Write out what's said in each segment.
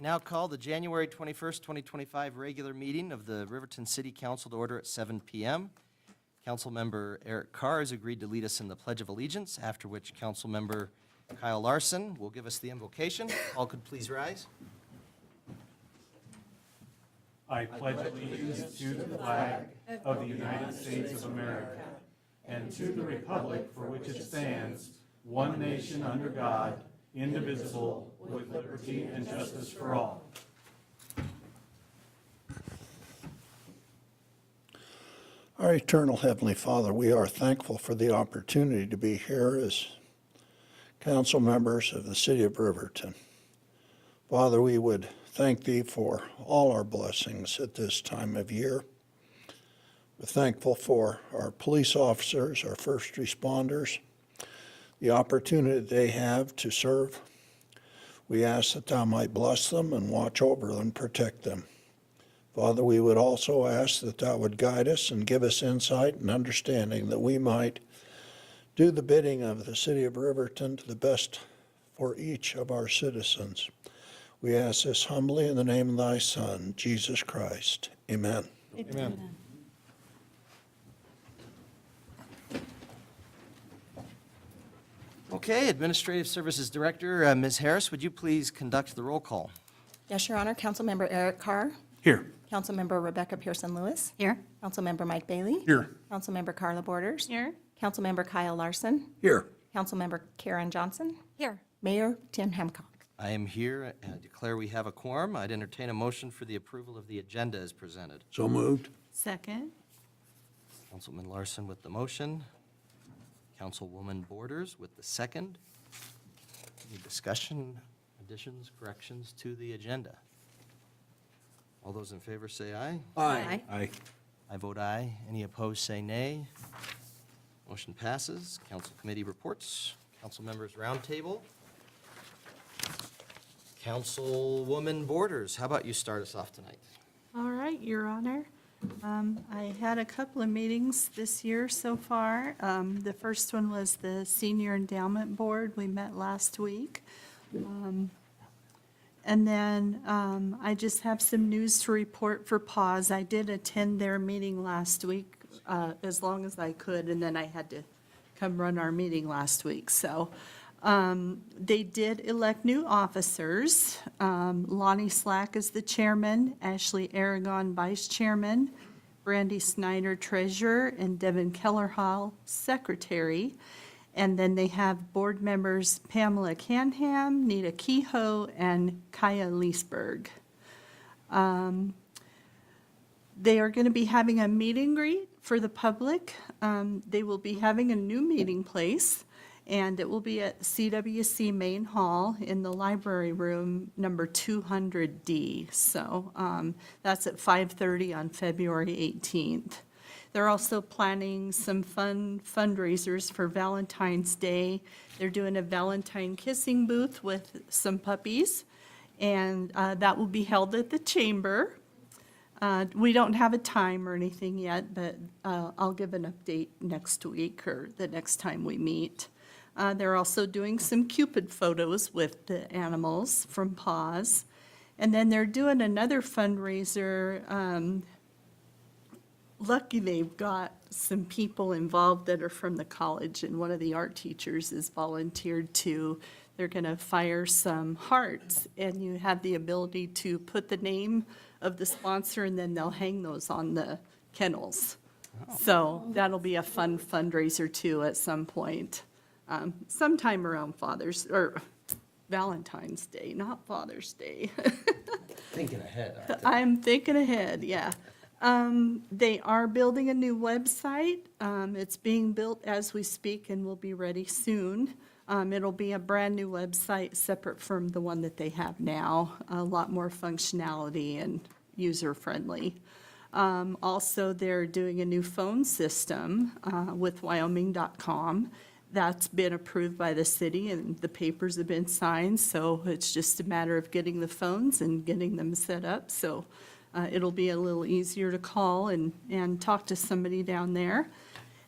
now call the January 21st, 2025 regular meeting of the Riverton City Council to order at 7 p.m. Councilmember Eric Carr has agreed to lead us in the Pledge of Allegiance, after which Councilmember Kyle Larson will give us the invocation. All could please rise. I pledge allegiance to the flag of the United States of America and to the republic for which it stands, one nation under God, indivisible, with liberty and justice for all. Our eternal Heavenly Father, we are thankful for the opportunity to be here as council members of the City of Riverton. Father, we would thank Thee for all our blessings at this time of year. We're thankful for our police officers, our first responders, the opportunity they have to serve. We ask that Thou might bless them and watch over them and protect them. Father, we would also ask that Thou would guide us and give us insight and understanding that we might do the bidding of the City of Riverton to the best for each of our citizens. We ask this humbly in the name of Thy Son, Jesus Christ. Amen. Amen. Okay, Administrative Services Director, Ms. Harris, would you please conduct the roll call? Yes, Your Honor. Councilmember Eric Carr. Here. Councilmember Rebecca Pearson-Lewis. Here. Councilmember Mike Bailey. Here. Councilmember Carla Borders. Here. Councilmember Kyle Larson. Here. Councilmember Karen Johnson. Here. Mayor Tim Hancock. I am here and I declare we have a quorum. I'd entertain a motion for the approval of the agenda as presented. So moved. Second. Councilman Larson with the motion. Councilwoman Borders with the second. Any discussion, additions, corrections to the agenda? All those in favor say aye. Aye. Aye. I vote aye. Any opposed say nay. Motion passes. Council committee reports. Council members roundtable. Councilwoman Borders, how about you start us off tonight? All right, Your Honor. I had a couple of meetings this year so far. The first one was the Senior Endowment Board. We met last week. And then I just have some news to report for PAWS. I did attend their meeting last week as long as I could, and then I had to come run our meeting last week. So they did elect new officers. Lonnie Slack is the chairman, Ashley Aragon vice chairman, Brandy Snyder treasurer, and Devin Kellerhall secretary. And then they have board members Pamela Canham, Nita Kehoe, and Kaya Leesberg. They are going to be having a meet and greet for the public. They will be having a new meeting place, and it will be at CWC Main Hall in the library room number 200D. So that's at 5:30 on February 18th. They're also planning some fun fundraisers for Valentine's Day. They're doing a Valentine kissing booth with some puppies, and that will be held at the Chamber. We don't have a time or anything yet, but I'll give an update next week or the next time we meet. They're also doing some Cupid photos with the animals from PAWS. And then they're doing another fundraiser. Lucky they've got some people involved that are from the college, and one of the art teachers is volunteered to. They're going to fire some hearts, and you have the ability to put the name of the sponsor, and then they'll hang those on the kennels. So that'll be a fun fundraiser too at some point, sometime around Valentine's Day, not Father's Day. Thinking ahead, aren't they? I'm thinking ahead, yeah. They are building a new website. It's being built as we speak and will be ready soon. It'll be a brand-new website separate from the one that they have now, a lot more functionality and user-friendly. Also, they're doing a new phone system with Wyoming.com. That's been approved by the city and the papers have been signed, so it's just a matter of getting the phones and getting them set up. So it'll be a little easier to call and talk to somebody down there.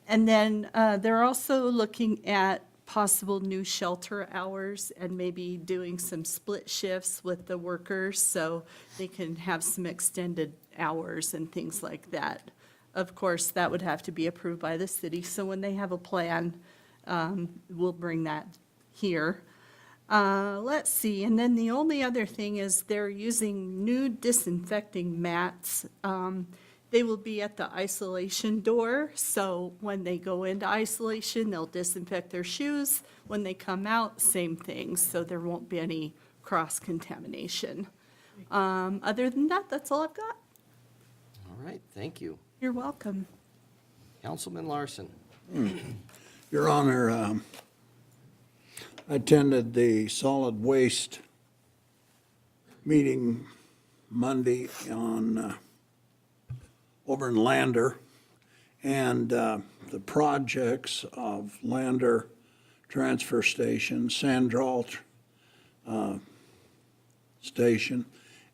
And then they're also looking at possible new shelter hours and maybe doing some split shifts with the workers so they can have some extended hours and things like that. Of course, that would have to be approved by the city, so when they have a plan, we'll bring that here. Let's see, and then the only other thing is they're using new disinfecting mats. They will be at the isolation door, so when they go into isolation, they'll disinfect their shoes. When they come out, same thing, so there won't be any cross-contamination. Other than that, that's all I've got. All right, thank you. You're welcome. Councilman Larson. Your Honor, I attended the solid waste meeting Monday on, over in Lander, and the projects of Lander Transfer Station, Sandral Station,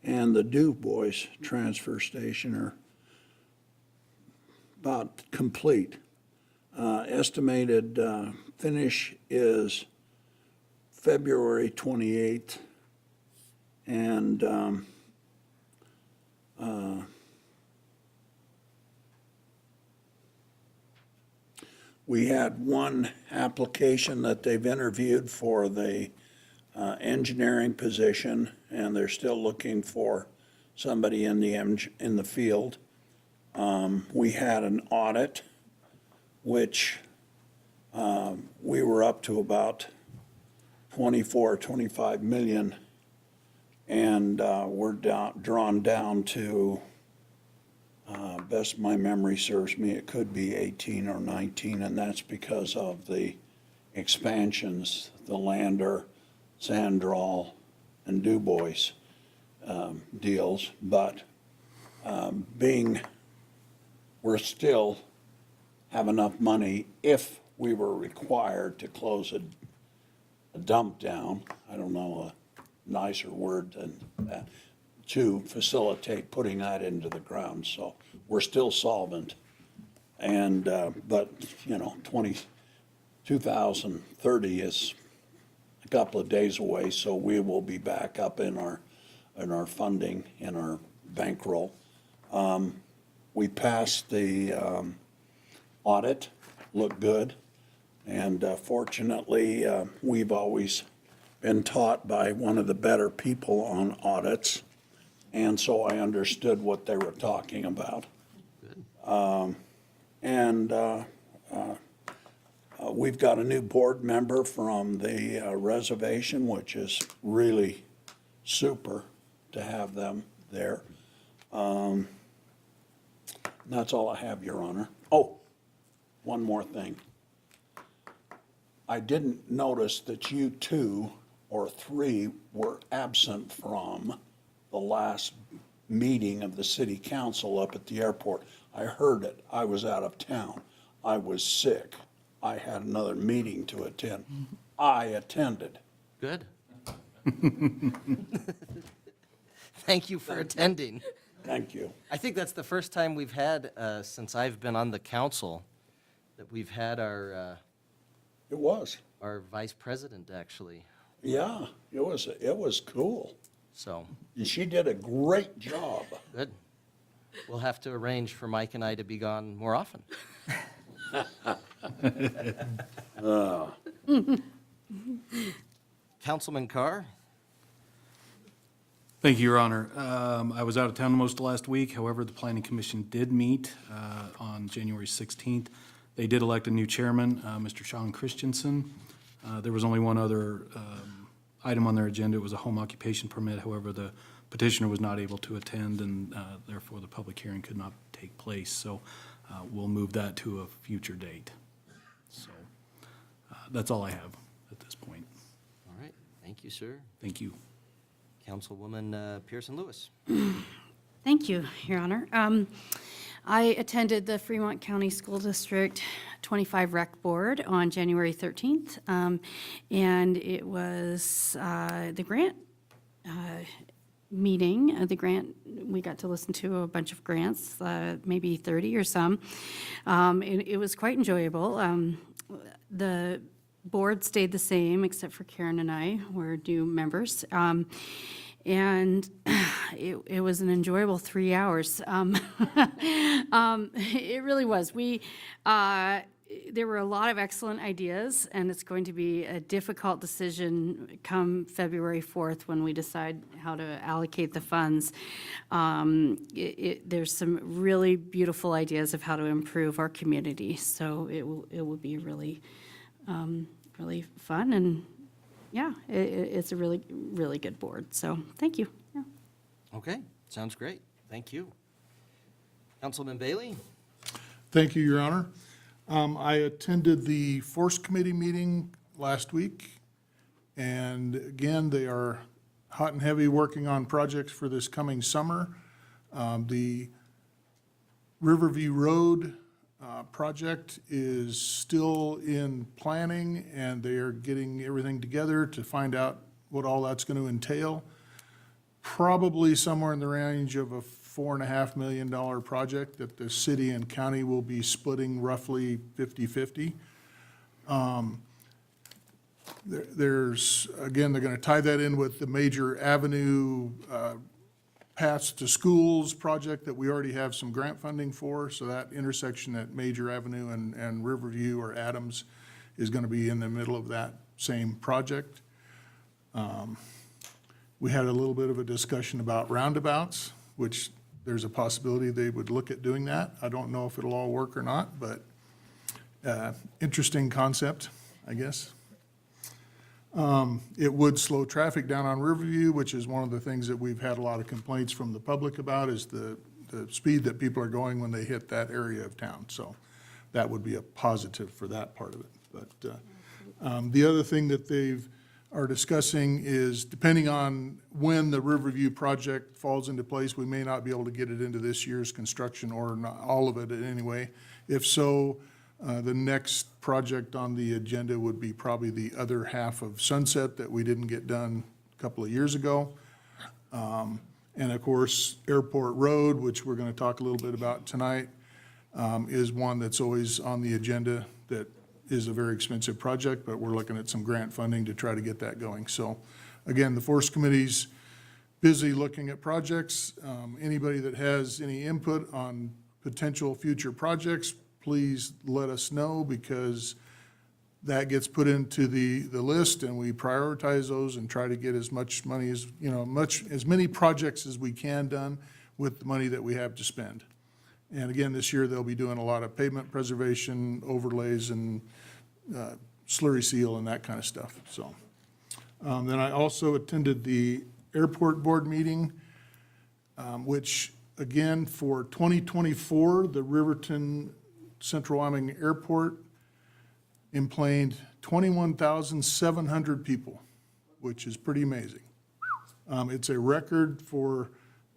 and the Du Bois Transfer Station are about complete. Estimated finish is February 28th, and we had one application that they've interviewed for the engineering position, and they're still looking for somebody in the field. We had an audit, which we were up to about 25 million, and we're drawn down to, best my memory serves me, it could be 18 or 19, and that's because of the expansions, the Lander, Sandral, and Du Bois deals, but we're still have enough money if we were required to close a dump down, I don't know a nicer word than that, to facilitate putting that into the ground. So we're still solvent. And, but, 2030 is a couple of days away, so we will be back up in our funding, in our bankroll. We passed the audit, looked good, and fortunately, we've always been taught by one of the better people on audits, and so I understood what they were talking about. We've got a new board member from the reservation, which is really super to have them there. That's all I have, Your Honor. Oh, one more thing. I didn't notice that you 2 or 3 were absent from the last meeting of the city council up at the airport. I heard it. I was out of town. I was sick. I had another meeting to attend. I attended. Good. Thank you for attending. Thank you. I think that's the first time we've had, since I've been on the council, that we've had It was. our vice president, actually. Yeah, it was cool. So, She did a great job. good. We'll have to arrange for Mike and I to be gone more often. Councilman Carr? Thank you, Your Honor. I was out of town most of last week. However, the Planning Commission did meet on January 16th. They did elect a new chairman, Mr. Sean Christensen. There was only one other item on their agenda. It was a home occupation permit. However, the petitioner was not able to attend, and therefore the public hearing could not take place. So we'll move that to a future date. So that's all I have at this point. All right, thank you, sir. Thank you. Councilwoman Pearson Lewis. Thank you, Your Honor. I attended the Fremont County School District 25 Rec Board on January 13th, and it was the grant meeting. The grant, we got to listen to a bunch of grants, maybe 30 or some. It was quite enjoyable. The board stayed the same, except for Karen and I, we're new members. And it was an enjoyable 3 hours. It really was. There were a lot of excellent ideas, and it's going to be a difficult decision come February 4th when we decide how to allocate the funds. There's some really beautiful ideas of how to improve our community, so it will be really, really fun, and yeah, it's a really, really good board, so thank you. Yeah. Okay, sounds great. Thank you. Councilman Bailey? Thank you, Your Honor. I attended the Force Committee meeting last week, and again, they are hot and heavy working on projects for this coming summer. The Riverview Road project is still in planning, and they are getting everything together to find out what all that's going to entail. Probably somewhere in the range of a $4.5 million project that the city and county will be splitting roughly 50-50. There's, again, they're going to tie that in with the major avenue paths to schools project that we already have some grant funding for. So that intersection at Major Avenue and Riverview or Adams is going to be in the middle of that same project. We had a little bit of a discussion about roundabouts, which there's a possibility they would look at doing that. I don't know if it'll all work or not, but interesting concept, I guess. It would slow traffic down on Riverview, which is one of the things that we've had a lot of complaints from the public about, is the speed that people are going when they hit that area of town. So that would be a positive for that part of it. But the other thing that they've are discussing is, depending on when the Riverview project falls into place, we may not be able to get it into this year's construction, or not all of it anyway. If so, the next project on the agenda would be probably the other half of Sunset that we didn't get done a couple of years ago. And of course, Airport Road, which we're going to talk a little bit about tonight, is one that's always on the agenda that is a very expensive project, but we're looking at some grant funding to try to get that going. So again, the Force Committee's busy looking at projects. Anybody that has any input on potential future projects, please let us know, because that gets put into the list, and we prioritize those and try to get as much money as, as many projects as we can done with the money that we have to spend. And again, this year, they'll be doing a lot of pavement preservation, overlays, and slurry seal and that kind of stuff. So then I also attended the airport board meeting, which again, for 2024, the Riverton Central Wyoming Airport emplaned 21,700 people, which is pretty amazing. It's a record for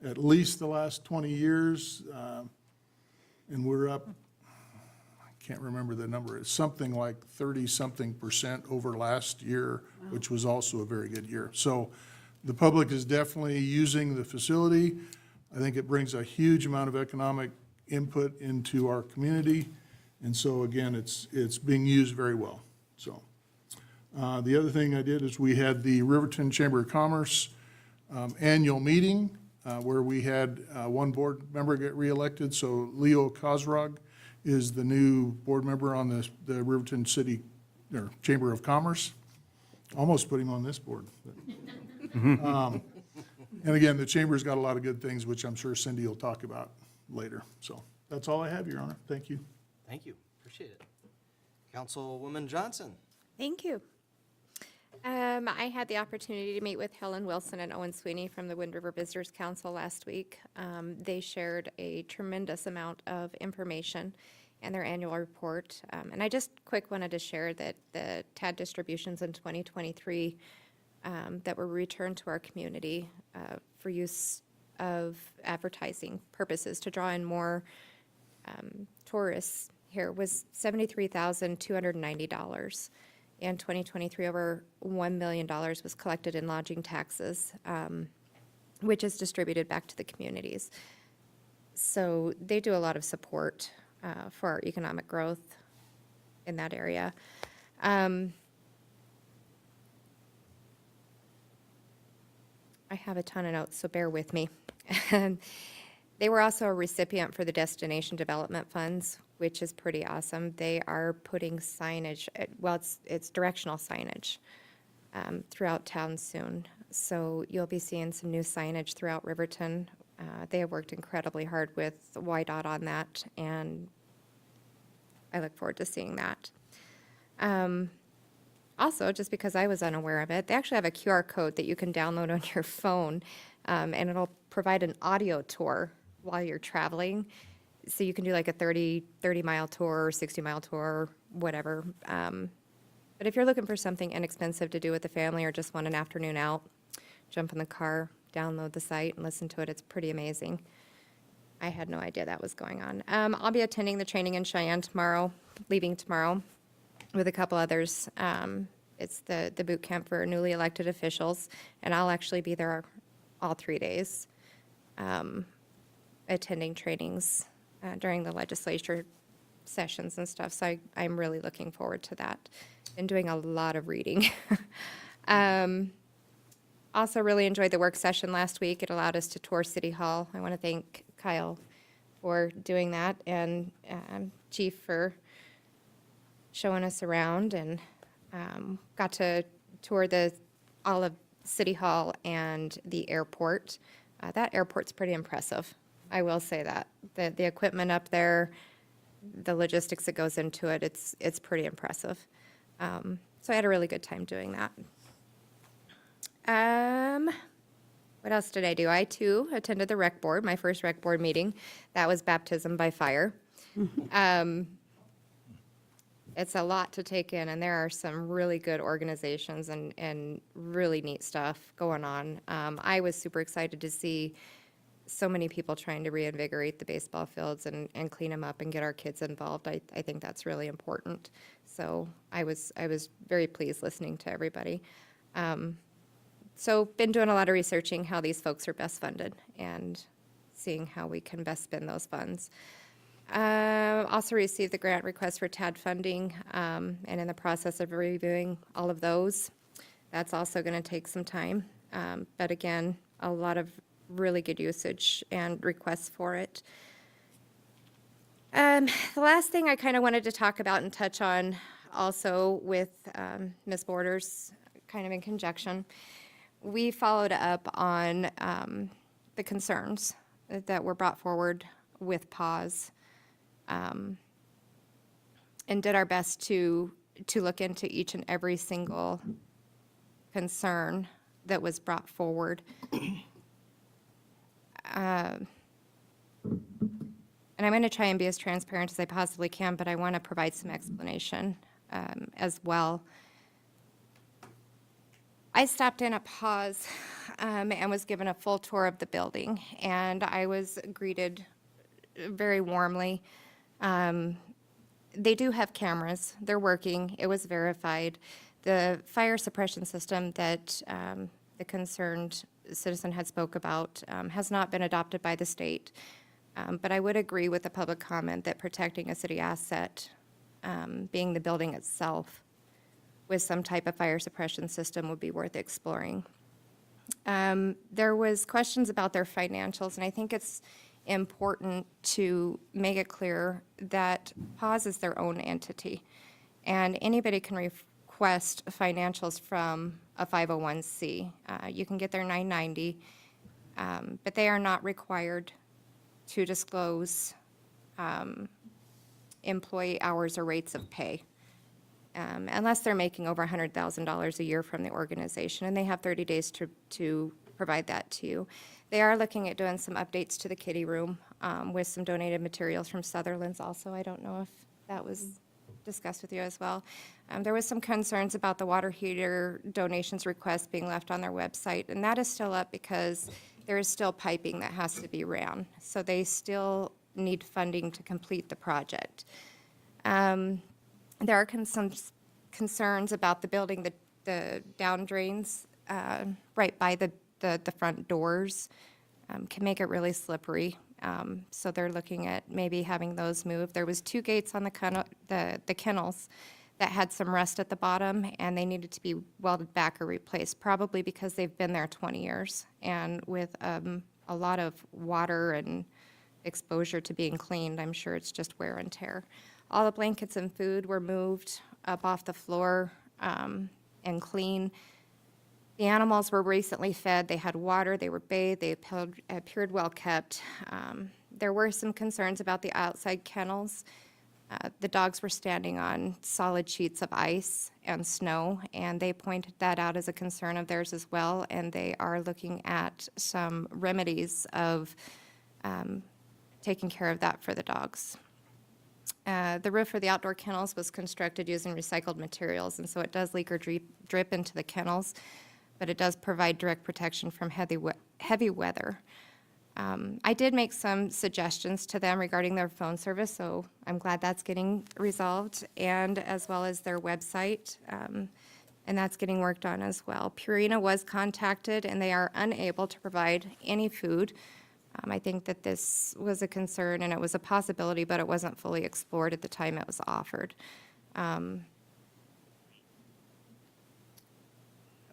at least the last 20 years. And we're up, I can't remember the number, it's something like 30-something% over last year, which was also a very good year. So the public is definitely using the facility. I think it brings a huge amount of economic input into our community. And so again, it's being used very well. So the other thing I did is we had the Riverton Chamber of Commerce annual meeting, where we had one board member get reelected. So Leo Kozrog is the new board member on the Riverton City or Chamber of Commerce. Almost put him on this board. And again, the chamber's got a lot of good things, which I'm sure Cindy will talk about later. So that's all I have, Your Honor. Thank you. Thank you. Appreciate it. Councilwoman Johnson? Thank you. I had the opportunity to meet with Helen Wilson and Owen Sweeney from the Wind River Visitors Council last week. They shared a tremendous amount of information in their annual report. And I just wanted to share that the TAD distributions in 2023 that were returned to our community for use of advertising purposes to draw in more tourists here was $73,290. In 2023, over $1 million was collected in lodging taxes, which is distributed back to the communities. So they do a lot of support for our economic growth in that area. I have a ton of notes, so bear with me. They were also a recipient for the Destination Development Funds, which is pretty awesome. They are putting signage, well, it's directional signage throughout town soon. So you'll be seeing some new signage throughout Riverton. They have worked incredibly hard with YDOT on that, and I look forward to seeing that. Also, just because I was unaware of it, they actually have a QR code that you can download on your phone, and it'll provide an audio tour while you're traveling. So you can do like a 30-mile tour, 60-mile tour, whatever. But if you're looking for something inexpensive to do with the family or just want an afternoon out, jump in the car, download the site, and listen to it. It's pretty amazing. I had no idea that was going on. I'll be attending the training in Cheyenne tomorrow, leaving tomorrow with a couple others. It's the boot camp for newly elected officials, and I'll actually be there all 3 days, attending trainings during the legislature sessions and stuff. So I'm really looking forward to that. Been doing a lot of reading. Also really enjoyed the work session last week. It allowed us to tour City Hall. I want to thank Kyle for doing that, and Chief for showing us around, and got to tour all of City Hall and the airport. That airport's pretty impressive. I will say that. The equipment up there, the logistics that goes into it, it's pretty impressive. So I had a really good time doing that. What else did I do? I, too, attended the rec board, my first rec board meeting. That was baptism by fire. It's a lot to take in, and there are some really good organizations and really neat stuff going on. I was super excited to see so many people trying to reinvigorate the baseball fields and clean them up and get our kids involved. I think that's really important. So I was very pleased listening to everybody. So been doing a lot of researching how these folks are best funded and seeing how we can best spend those funds. Also received the grant request for TAD funding, and in the process of reviewing all of those. That's also going to take some time. But again, a lot of really good usage and requests for it. The last thing I kind of wanted to talk about and touch on also with Ms. Borders, kind of in conjunction, we followed up on the concerns that were brought forward with pause, and did our best to look into each and every single concern that was brought forward. And I'm going to try and be as transparent as I possibly can, but I want to provide some explanation as well. I stopped in at Pause and was given a full tour of the building, and I was greeted very warmly. They do have cameras. They're working. It was verified. The fire suppression system that the concerned citizen had spoke about has not been adopted by the state. But I would agree with the public comment that protecting a city asset, being the building itself, with some type of fire suppression system would be worth exploring. There was questions about their financials, and I think it's important to make it clear that PAWS is their own entity, and anybody can request financials from a 501c. You can get their 990, but they are not required to disclose employee hours or rates of pay, unless they're making over $100,000 a year from the organization, and they have 30 days to provide that to you. They are looking at doing some updates to the kitty room with some donated materials from Sutherland's also. I don't know if that was discussed with you as well. There was some concerns about the water heater donations request being left on their website, and that is still up because there is still piping that has to be ran. So they still need funding to complete the project. There are some concerns about the building, the down drains right by the front doors can make it really slippery. So they're looking at maybe having those moved. There was 2 gates on the kennels that had some rust at the bottom, and they needed to be welded back or replaced, probably because they've been there 20 years. And with a lot of water and exposure to being cleaned, I'm sure it's just wear and tear. All the blankets and food were moved up off the floor and clean. The animals were recently fed, they had water, they were bathed, they appeared well kept. There were some concerns about the outside kennels. The dogs were standing on solid sheets of ice and snow, and they pointed that out as a concern of theirs as well, and they are looking at some remedies of taking care of that for the dogs. The roof for the outdoor kennels was constructed using recycled materials, and so it does leak or drip into the kennels, but it does provide direct protection from heavy weather. I did make some suggestions to them regarding their phone service, so I'm glad that's getting resolved, and as well as their website, and that's getting worked on as well. Purina was contacted, and they are unable to provide any food. I think that this was a concern, and it was a possibility, but it wasn't fully explored at the time it was offered.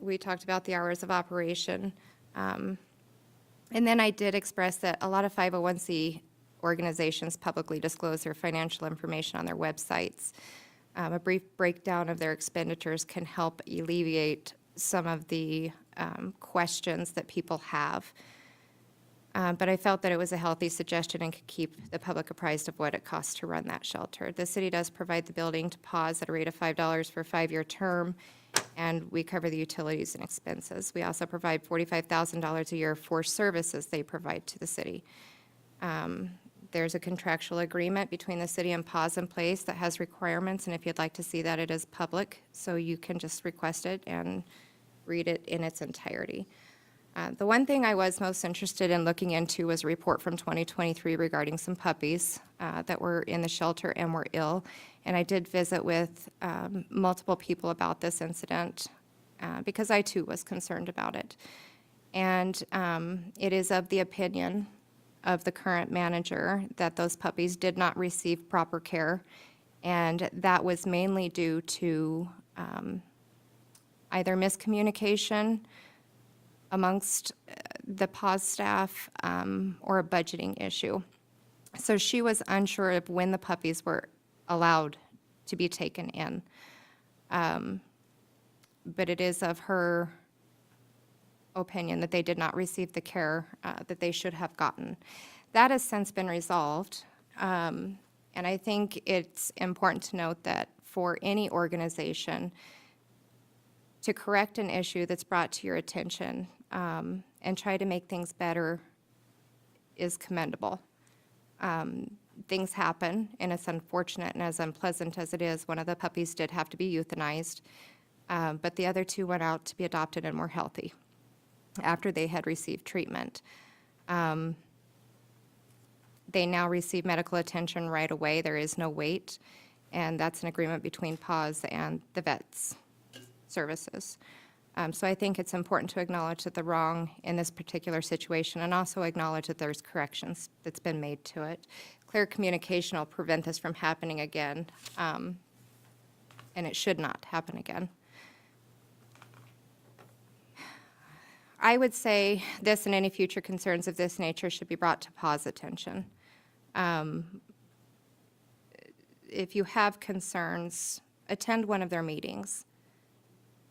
We talked about the hours of operation. And then I did express that a lot of 501c organizations publicly disclose their financial information on their websites. A brief breakdown of their expenditures can help alleviate some of the questions that people have. But I felt that it was a healthy suggestion and could keep the public apprised of what it costs to run that shelter. The city does provide the building to pause at a rate of $5 for a 5-year term, and we cover the utilities and expenses. We also provide $45,000 a year for services they provide to the city. There's a contractual agreement between the city and PAWS in place that has requirements, and if you'd like to see that, it is public, so you can just request it and read it in its entirety. The one thing I was most interested in looking into was a report from 2023 regarding some puppies that were in the shelter and were ill. And I did visit with multiple people about this incident because I too was concerned about it. And it is of the opinion of the current manager that those puppies did not receive proper care. And that was mainly due to either miscommunication amongst the PAWS staff or a budgeting issue. So she was unsure of when the puppies were allowed to be taken in. But it is of her opinion that they did not receive the care that they should have gotten. That has since been resolved. And I think it's important to note that for any organization, to correct an issue that's brought to your attention and try to make things better is commendable. Things happen, and it's unfortunate, and as unpleasant as it is, one of the puppies did have to be euthanized, but the other two went out to be adopted and were healthy after they had received treatment. They now receive medical attention right away. There is no wait, and that's an agreement between PAWS and the vets services. So I think it's important to acknowledge that the wrong in this particular situation and also acknowledge that there's corrections that's been made to it. Clear communication will prevent this from happening again, and it should not happen again. I would say this and any future concerns of this nature should be brought to PAWS attention. If you have concerns, attend one of their meetings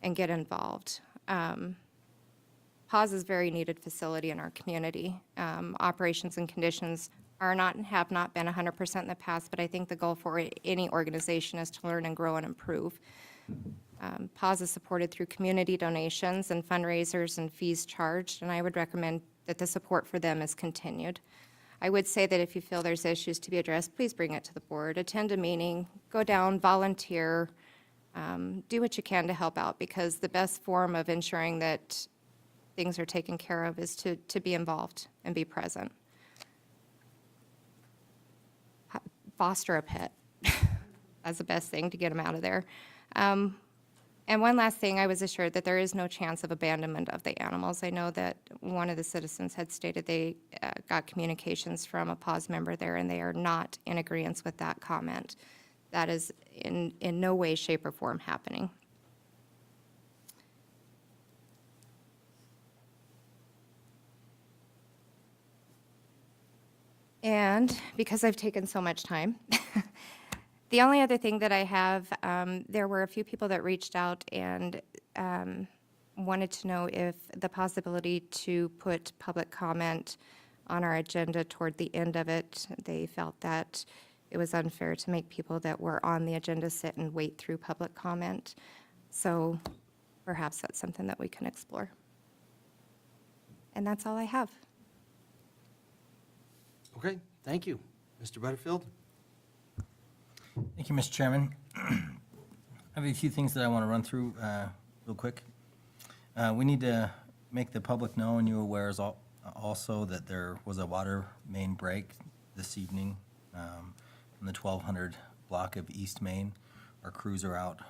and get involved. PAWS is a very needed facility in our community. Operations and conditions are not and have not been 100% in the past, but I think the goal for any organization is to learn and grow and improve. PAWS is supported through community donations and fundraisers and fees charged, and I would recommend that the support for them is continued. I would say that if you feel there's issues to be addressed, please bring it to the board. Attend a meeting, go down, volunteer, do what you can to help out, because the best form of ensuring that things are taken care of is to be involved and be present. Foster a pet. That's the best thing to get them out of there. And one last thing, I was assured that there is no chance of abandonment of the animals. I know that one of the citizens had stated they got communications from a PAWS member there, and they are not in agreement with that comment. That is in no way, shape, or form happening. And because I've taken so much time, the only other thing that I have, there were a few people that reached out and wanted to know if the possibility to put public comment on our agenda toward the end of it. They felt that it was unfair to make people that were on the agenda sit and wait through public comment. So perhaps that's something that we can explore. And that's all I have. Okay, thank you. Mr. Butterfield? Thank you, Mr. Chairman. I have a few things that I want to run through real quick. We need to make the public know, and you aware also that there was a water main break this evening in the 1200 block of East Main. Our crews are out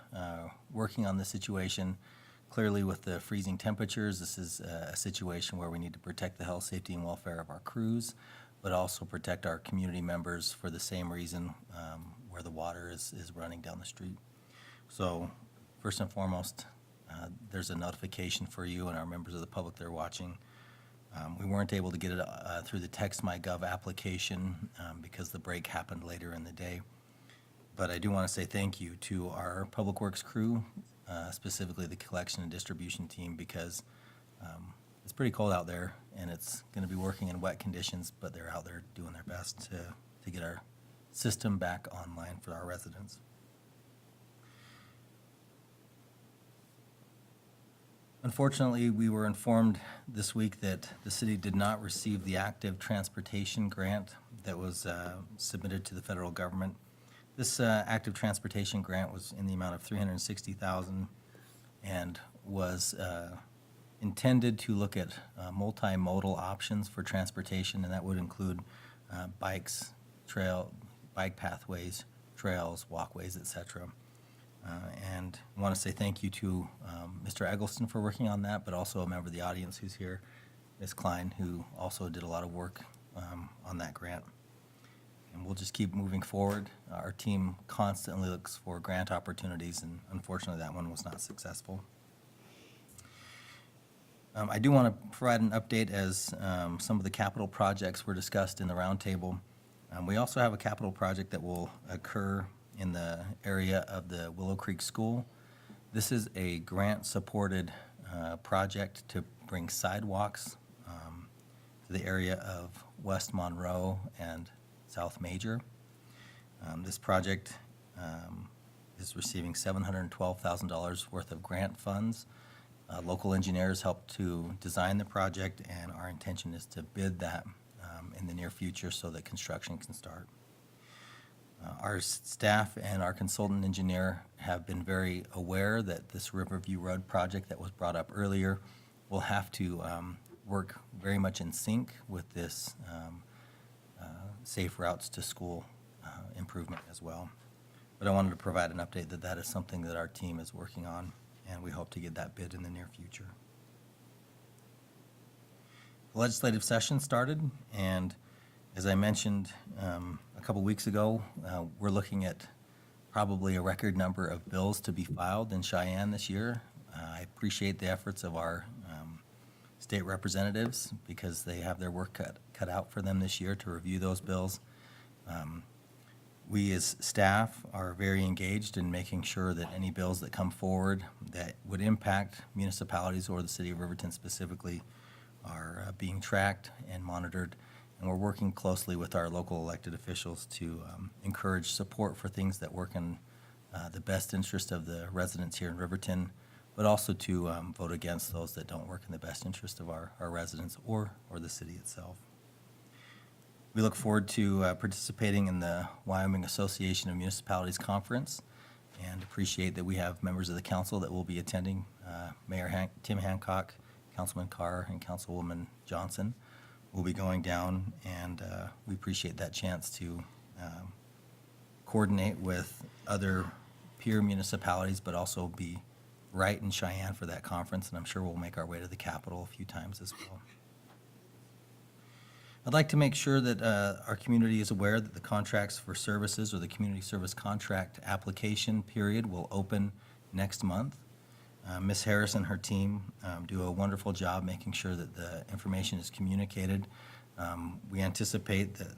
working on the situation. Clearly, with the freezing temperatures, this is a situation where we need to protect the health, safety, and welfare of our crews, but also protect our community members for the same reason where the water is running down the street. So first and foremost, there's a notification for you and our members of the public that are watching. We weren't able to get it through the Text My Gov application because the break happened later in the day. But I do want to say thank you to our Public Works crew, specifically the collection and distribution team, because it's pretty cold out there and it's going to be working in wet conditions, but they're out there doing their best to get our system back online for our residents. Unfortunately, we were informed this week that the city did not receive the active transportation grant that was submitted to the federal government. This active transportation grant was in the amount of $360,000 and was intended to look at multimodal options for transportation, and that would include bikes, bike pathways, trails, walkways, etc. And I want to say thank you to Mr. Eggleston for working on that, but also a member of the audience who's here, Ms. Klein, who also did a lot of work on that grant. And we'll just keep moving forward. Our team constantly looks for grant opportunities, and unfortunately that one was not successful. I do want to provide an update as some of the capital projects were discussed in the roundtable. We also have a capital project that will occur in the area of the Willow Creek School. This is a grant-supported project to bring sidewalks to the area of West Monroe and South Major. This project is receiving $712,000 worth of grant funds. Local engineers helped to design the project, and our intention is to bid that in the near future so that construction can start. Our staff and our consultant engineer have been very aware that this Riverview Road project that was brought up earlier will have to work very much in sync with this safe routes to school improvement as well. But I wanted to provide an update that that is something that our team is working on, and we hope to get that bid in the near future. The legislative session started, and as I mentioned a couple weeks ago, we're looking at probably a record number of bills to be filed in Cheyenne this year. I appreciate the efforts of our state representatives because they have their work cut out for them this year to review those bills. We as staff are very engaged in making sure that any bills that come forward that would impact municipalities or the city of Riverton specifically are being tracked and monitored. And we're working closely with our local elected officials to encourage support for things that work in the best interest of the residents here in Riverton, but also to vote against those that don't work in the best interest of our residents or the city itself. We look forward to participating in the Wyoming Association of Municipalities Conference and appreciate that we have members of the council that will be attending, Mayor Tim Hancock, Councilman Carr, and Councilwoman Johnson will be going down, and we appreciate that chance to coordinate with other peer municipalities, but also be right in Cheyenne for that conference, and I'm sure we'll make our way to the Capitol a few times as well. I'd like to make sure that our community is aware that the contracts for services or the community service contract application period will open next month. Ms. Harris and her team do a wonderful job making sure that the information is communicated. We anticipate that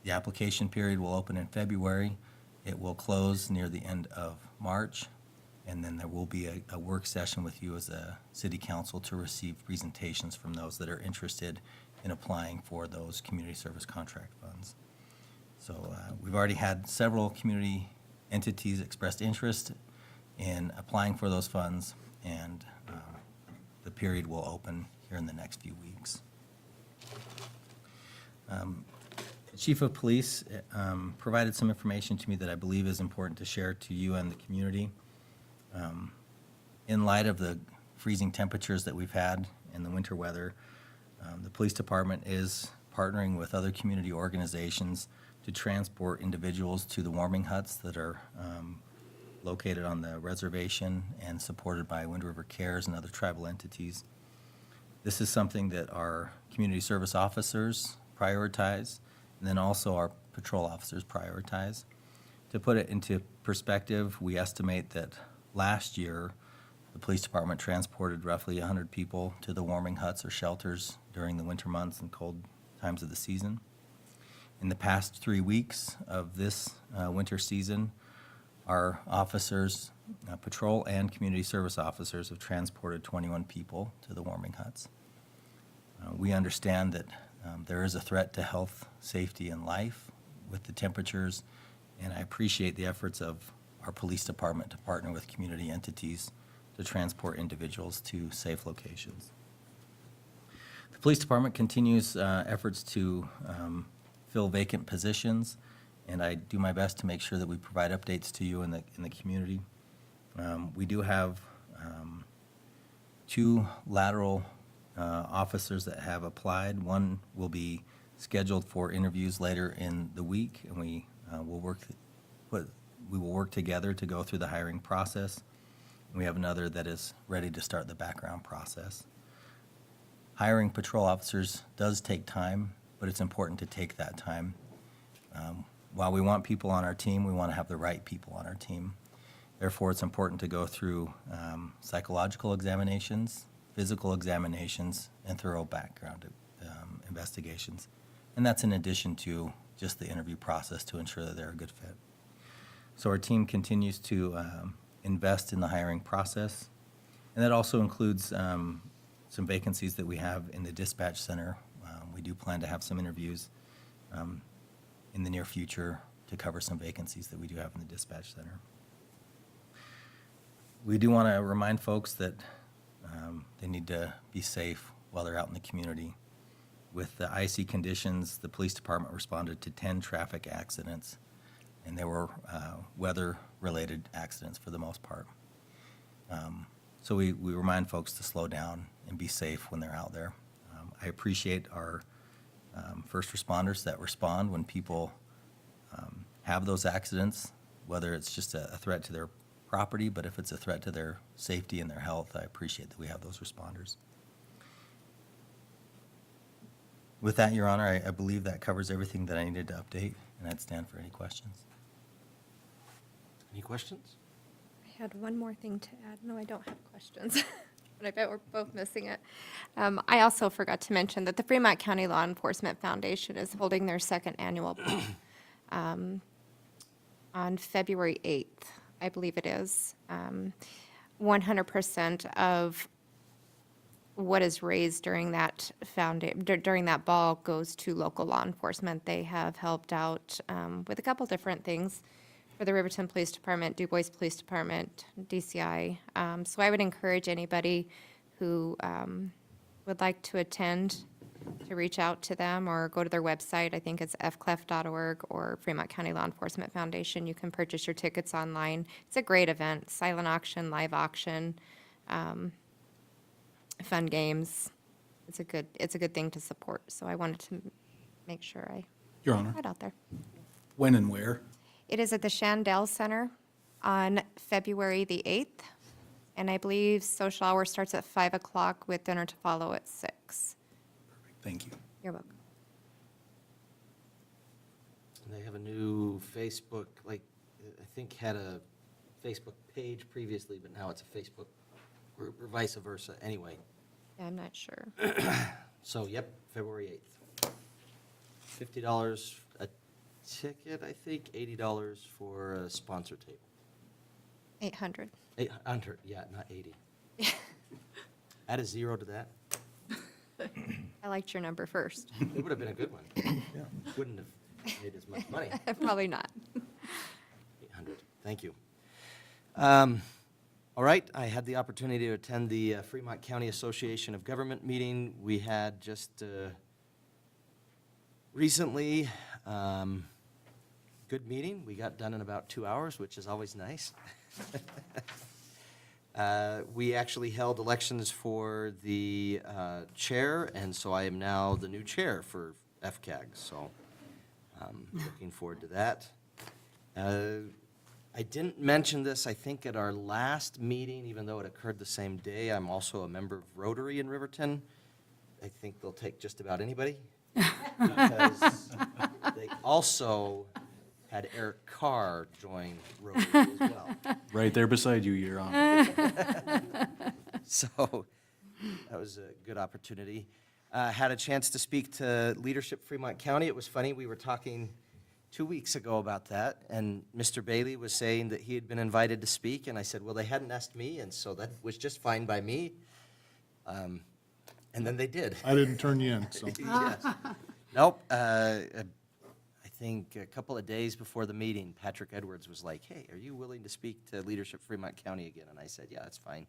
the application period will open in February. It will close near the end of March, and then there will be a work session with you as a city council to receive presentations from those that are interested in applying for those community service contract funds. So we've already had several community entities expressed interest in applying for those funds, and the period will open here in the next few weeks. The Chief of Police provided some information to me that I believe is important to share to you and the community. In light of the freezing temperatures that we've had in the winter weather, the police department is partnering with other community organizations to transport individuals to the warming huts that are located on the reservation and supported by Wind River Cares and other tribal entities. This is something that our community service officers prioritize, and then also our patrol officers prioritize. To put it into perspective, we estimate that last year, the police department transported roughly 100 people to the warming huts or shelters during the winter months and cold times of the season. In the past 3 weeks of this winter season, our officers, patrol and community service officers, have transported 21 people to the warming huts. We understand that there is a threat to health, safety, and life with the temperatures, and I appreciate the efforts of our police department to partner with community entities to transport individuals to safe locations. The police department continues efforts to fill vacant positions, and I do my best to make sure that we provide updates to you in the community. We do have 2 lateral officers that have applied. One will be scheduled for interviews later in the week, and we will work together to go through the hiring process. And we have another that is ready to start the background process. Hiring patrol officers does take time, but it's important to take that time. While we want people on our team, we want to have the right people on our team. Therefore, it's important to go through psychological examinations, physical examinations, and thorough background investigations. And that's in addition to just the interview process to ensure that they're a good fit. So our team continues to invest in the hiring process, and that also includes some vacancies that we have in the dispatch center. We do plan to have some interviews in the near future to cover some vacancies that we do have in the dispatch center. We do want to remind folks that they need to be safe while they're out in the community. With the icy conditions, the police department responded to 10 traffic accidents, and they were weather-related accidents for the most part. So we remind folks to slow down and be safe when they're out there. I appreciate our first responders that respond when people have those accidents, whether it's just a threat to their property, but if it's a threat to their safety and their health, I appreciate that we have those responders. With that, Your Honor, I believe that covers everything that I needed to update, and I'd stand for any questions. Any questions? I had one more thing to add. No, I don't have questions, but I bet we're both missing it. I also forgot to mention that the Fremont County Law Enforcement Foundation is holding their second annual on February 8th, I believe it is. 100% of what is raised during that during that ball goes to local law enforcement. They have helped out with a couple different things for the Riverton Police Department, Du Bois Police Department, DCI. So I would encourage anybody who would like to attend to reach out to them or go to their website. I think it's fclef.org or Fremont County Law Enforcement Foundation. You can purchase your tickets online. It's a great event, silent auction, live auction, fun games. It's a good thing to support. So I wanted to make sure I Your Honor, put it out there. when and where? It is at the Shandell Center on February the 8th, and I believe social hour starts at 5 o'clock with dinner to follow at 6. Thank you. You're welcome. They have a new Facebook, like, I think had a Facebook page previously, but now it's a Facebook group, or vice versa, anyway. Yeah, I'm not sure. So, yep, February 8th. $50 a ticket, I think, $80 for a sponsor table. 800. 800, yeah, not 80. Add a zero to that. I liked your number first. It would have been a good one. Wouldn't have made as much money. Probably not. 800, thank you. All right, I had the opportunity to attend the Fremont County Association of Government meeting. We had just recently, good meeting. We got done in about 2 hours, which is always nice. We actually held elections for the chair, and so I am now the new chair for FCAG, so looking forward to that. I didn't mention this, I think, at our last meeting, even though it occurred the same day. I'm also a member of Rotary in Riverton. I think they'll take just about anybody. Because they also had Eric Carr join Rotary as well. Right there beside you, Your Honor. So that was a good opportunity. Had a chance to speak to Leadership Fremont County. It was funny, we were talking 2 weeks ago about that, and Mr. Bailey was saying that he had been invited to speak, and I said, well, they hadn't asked me, and so that was just fine by me. And then they did. I didn't turn you in, so. Yes. Nope. I think a couple of days before the meeting, Patrick Edwards was like, hey, are you willing to speak to Leadership Fremont County again? And I said, yeah, that's fine.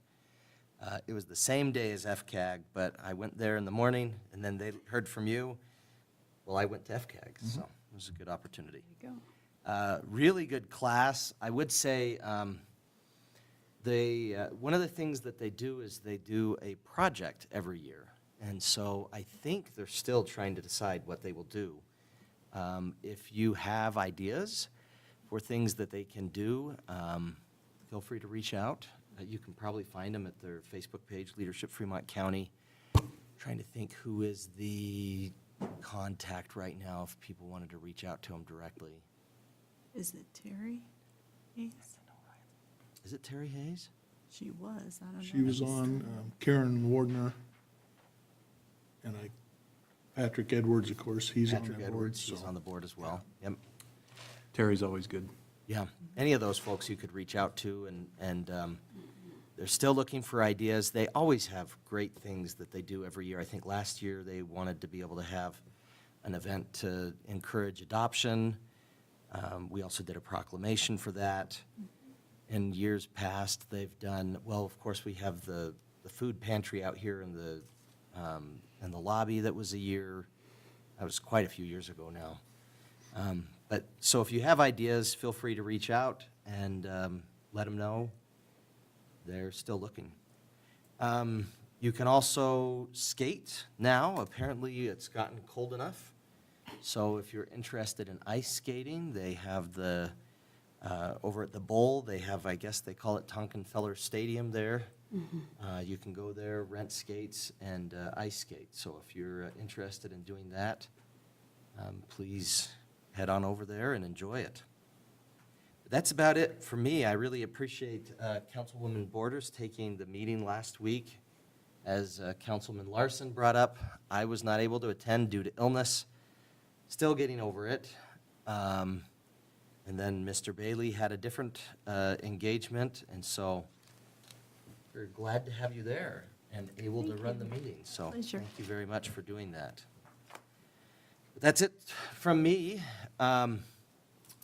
It was the same day as FCAG, but I went there in the morning, and then they heard from you. Well, I went to FCAG, so it was a good opportunity. There you go. Really good class. I would say one of the things that they do is they do a project every year. And so I think they're still trying to decide what they will do. If you have ideas for things that they can do, feel free to reach out. You can probably find them at their Facebook page, Leadership Fremont County. Trying to think who is the contact right now if people wanted to reach out to them directly. Is it Terry Hayes? Is it Terry Hayes? She was, I don't know. She was on, Karen Wardner, and Patrick Edwards, of course, he's on Patrick that board, Edwards, so. he's on the board as well. Yep. Terry's always good. Yeah, any of those folks you could reach out to, and they're still looking for ideas. They always have great things that they do every year. I think last year they wanted to be able to have an event to encourage adoption. We also did a proclamation for that. In years past, they've done, well, of course, we have the food pantry out here in the lobby. That was a year, that was quite a few years ago now. So if you have ideas, feel free to reach out and let them know. They're still looking. You can also skate now. Apparently, it's gotten cold enough. So if you're interested in ice skating, they have the, over at the Bowl, they have, I guess they call it Tonkenfeller Stadium there. You can go there, rent skates, and ice skate. So if you're interested in doing that, please head on over there and enjoy it. That's about it for me. I really appreciate Councilwoman Borders taking the meeting last week. As Councilman Larson brought up, I was not able to attend due to illness. Still getting over it. And then Mr. Bailey had a different engagement, and so we're glad to have you there and able to run the meeting. So Pleasure. thank you very much for doing that. That's it from me.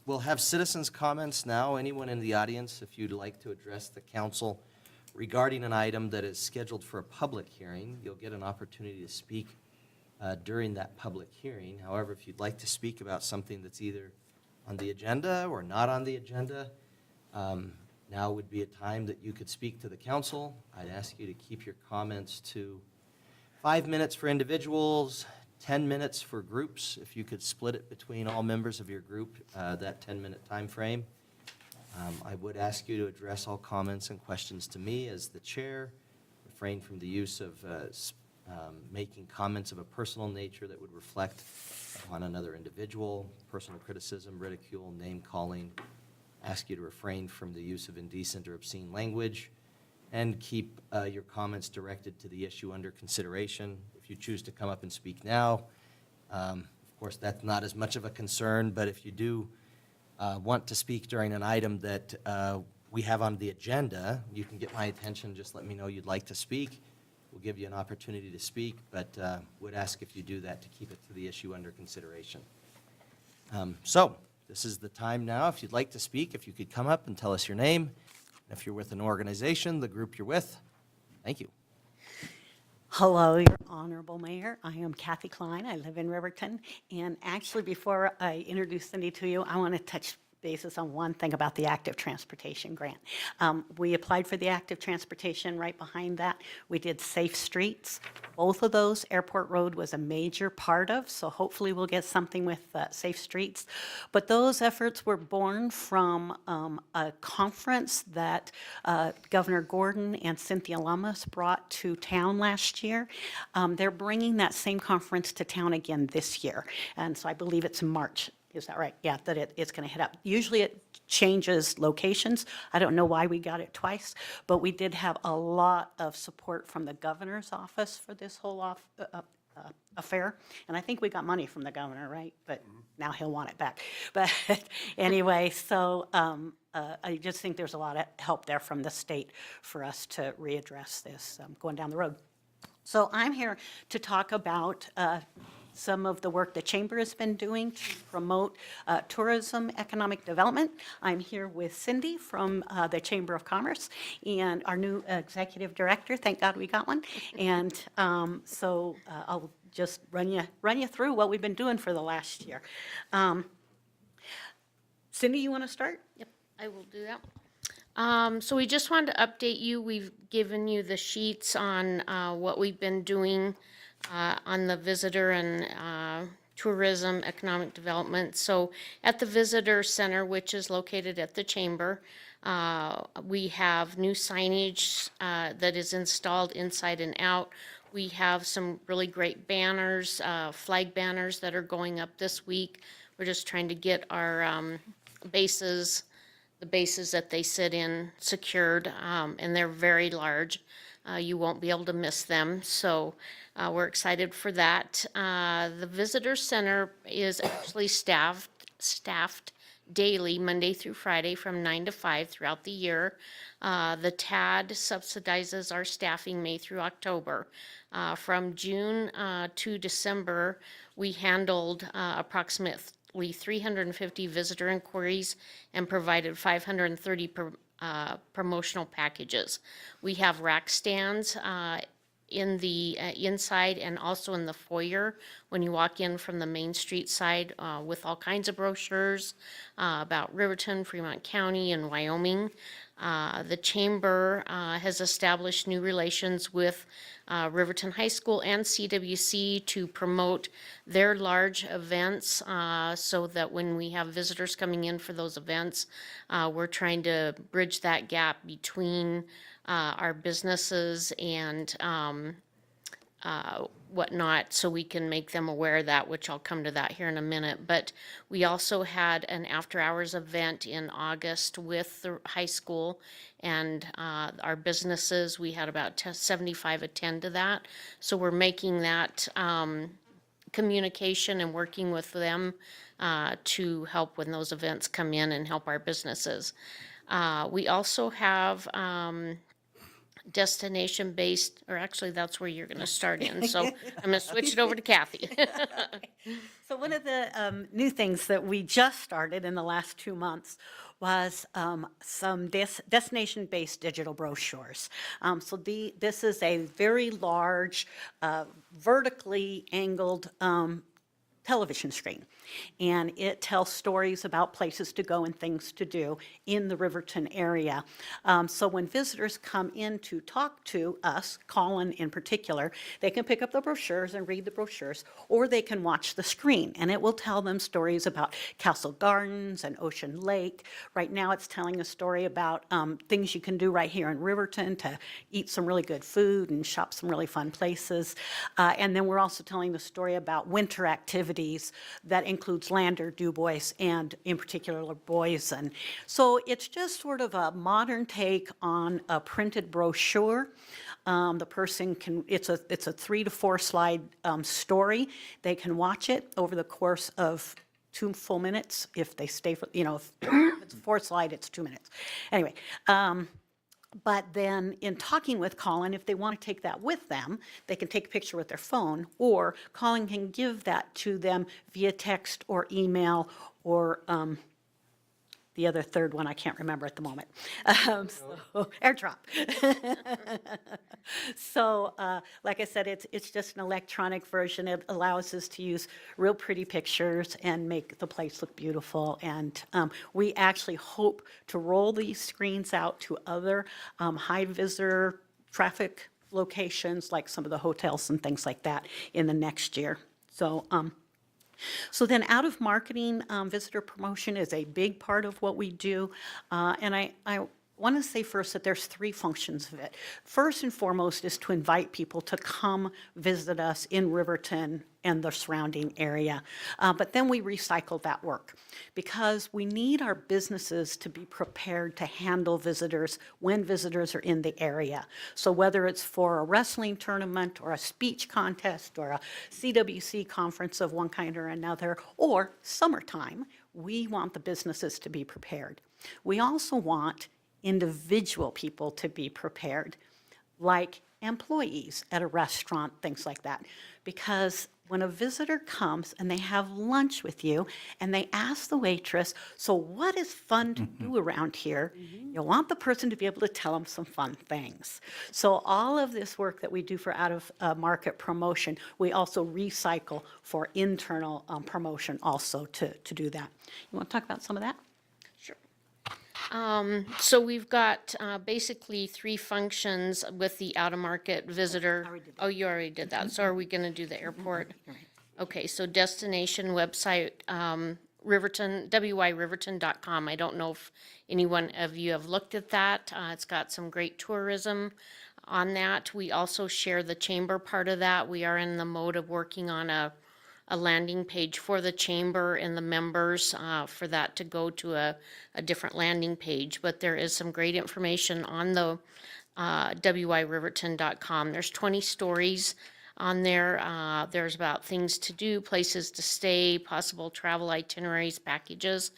We'll have citizens' comments now. Anyone in the audience, if you'd like to address the council regarding an item that is scheduled for a public hearing, you'll get an opportunity to speak during that public hearing. However, if you'd like to speak about something that's either on the agenda or not on the agenda, now would be a time that you could speak to the council. I'd ask you to keep your comments to 5 minutes for individuals, 10 minutes for groups. If you could split it between all members of your group, that 10-minute time frame. I would ask you to address all comments and questions to me as the chair. Refrain from the use of making comments of a personal nature that would reflect on another individual, personal criticism, ridicule, name-calling, ask you to refrain from the use of indecent or obscene language, and keep your comments directed to the issue under consideration. If you choose to come up and speak now, of course, that's not as much of a concern, but if you do want to speak during an item that we have on the agenda, you can get my attention, just let me know you'd like to speak. We'll give you an opportunity to speak, but would ask if you do that to keep it to the issue under consideration. So this is the time now. If you'd like to speak, if you could come up and tell us your name. If you're with an organization, the group you're with. Thank you. Hello, Your Honorable Mayor. I am Kathy Klein. I live in Riverton. And actually, before I introduce Cindy to you, I want to touch basis on one thing about the active transportation grant. We applied for the active transportation. Right behind that, we did safe streets. Both of those, Airport Road was a major part of, so hopefully we'll get something with safe streets. But those efforts were born from a conference that Governor Gordon and Cynthia Lummis brought to town last year. They're bringing that same conference to town again this year, and so I believe it's in March. Is that right? Yeah, that it's going to hit up. Usually it changes locations. I don't know why we got it twice, but we did have a lot of support from the governor's office for this whole affair. And I think we got money from the governor, right? But now he'll want it back. But anyway, so I just think there's a lot of help there from the state for us to readdress this going down the road. So I'm here to talk about some of the work the Chamber has been doing to promote tourism economic development. I'm here with Cindy from the Chamber of Commerce and our new Executive Director. Thank God we got one. And so I'll just run you through what we've been doing for the last year. Cindy, you want to start? Yep, I will do that. So we just wanted to update you. We've given you the sheets on what we've been doing on the visitor and tourism economic development. So at the Visitor Center, which is located at the Chamber, we have new signage that is installed inside and out. We have some really great banners, flag banners that are going up this week. We're just trying to get our bases, the bases that they sit in, secured, and they're very large. You won't be able to miss them, so we're excited for that. The Visitor Center is actually staffed daily, Monday through Friday, from 9 to 5 throughout the year. The TAD subsidizes our staffing May through October. From June to December, we handled approximately 350 visitor inquiries and provided 530 promotional packages. We have rack stands in the inside and also in the foyer when you walk in from the Main Street side with all kinds of brochures about Riverton, Fremont County, and Wyoming. The Chamber has established new relations with Riverton High School and CWC to promote their large events so that when we have visitors coming in for those events, we're trying to bridge that gap between our businesses and whatnot, so we can make them aware of that, which I'll come to that here in a minute. But we also had an after-hours event in August with the high school and our businesses. We had about 75 attend to that. So we're making that communication and working with them to help when those events come in and help our businesses. We also have destination-based, or actually that's where you're going to start in. So I'm going to switch it over to Kathy. So one of the new things that we just started in the last 2 months was some destination-based digital brochures. So this is a very large, vertically angled television screen, and it tells stories about places to go and things to do in the Riverton area. So when visitors come in to talk to us, Colin in particular, they can pick up the brochures and read the brochures, or they can watch the screen, and it will tell them stories about Castle Gardens and Ocean Lake. Right now, it's telling a story about things you can do right here in Riverton to eat some really good food and shop some really fun places. And then we're also telling the story about winter activities that includes Lander, Du Bois, and in particular boys. And so it's just sort of a modern take on a printed brochure. The person can, it's a 3 to 4 slide story. They can watch it over the course of 2 full minutes if they stay for, if it's a 4 slide, it's 2 minutes. Anyway, but then in talking with Colin, if they want to take that with them, they can take a picture with their phone, or Colin can give that to them via text or email, or the other third one I can't remember at the moment. So, AirDrop. So, like I said, it's just an electronic version. It allows us to use real pretty pictures and make the place look beautiful. And we actually hope to roll these screens out to other high visitor traffic locations, like some of the hotels and things like that, in the next year. So, so then out of marketing, visitor promotion is a big part of what we do. And I want to say first that there's 3 functions of it. First and foremost is to invite people to come visit us in Riverton and the surrounding area. But then we recycle that work because we need our businesses to be prepared to handle visitors when visitors are in the area. So whether it's for a wrestling tournament or a speech contest or a CWC conference of one kind or another, or summertime, we want the businesses to be prepared. We also want individual people to be prepared, like employees at a restaurant, things like that. Because when a visitor comes and they have lunch with you and they ask the waitress, so what is fun to do around here? You want the person to be able to tell them some fun things. So all of this work that we do for out of market promotion, we also recycle for internal promotion also to do that. You want to talk about some of that? So we've got basically 3 functions with the out-of-market visitor. Oh, you already did that. So are we going to do the airport? Okay, so destination website, Riverton, wyriverton.com. I don't know if anyone of you have looked at that. It's got some great tourism on that. We also share the chamber part of that. We are in the mode of working on a landing page for the chamber and the members for that to go to a different landing page. But there is some great information on the wyriverton.com. There's 20 stories on there. There's about things to do, places to stay, possible travel itineraries, packages.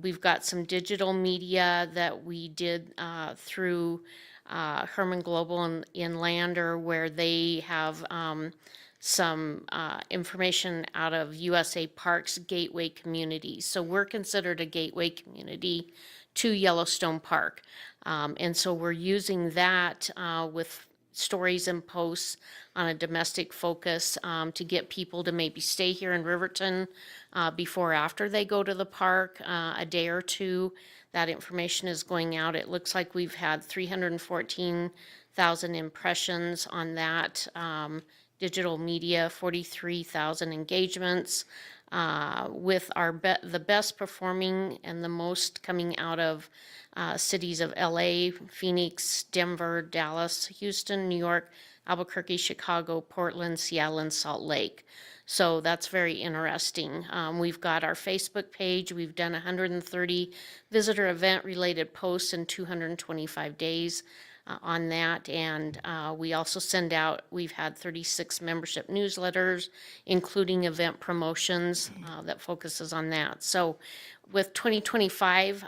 We've got some digital media that we did through Herman Global in Lander, where they have some information out of USA Parks gateway communities. So we're considered a gateway community to Yellowstone Park. And so we're using that with stories and posts on a domestic focus to get people to maybe stay here in Riverton before or after they go to the park, a day or two. That information is going out. It looks like we've had 314,000 impressions on that digital media, 43,000 engagements, with the best performing and the most coming out of cities of LA, Phoenix, Denver, Dallas, Houston, New York, Albuquerque, Chicago, Portland, Seattle, and Salt Lake. So that's very interesting. We've got our Facebook page. We've done 130 visitor event related posts in 225 days. On that, and we also send out, we've had 36 membership newsletters, including event promotions that focuses on that. So with 2025,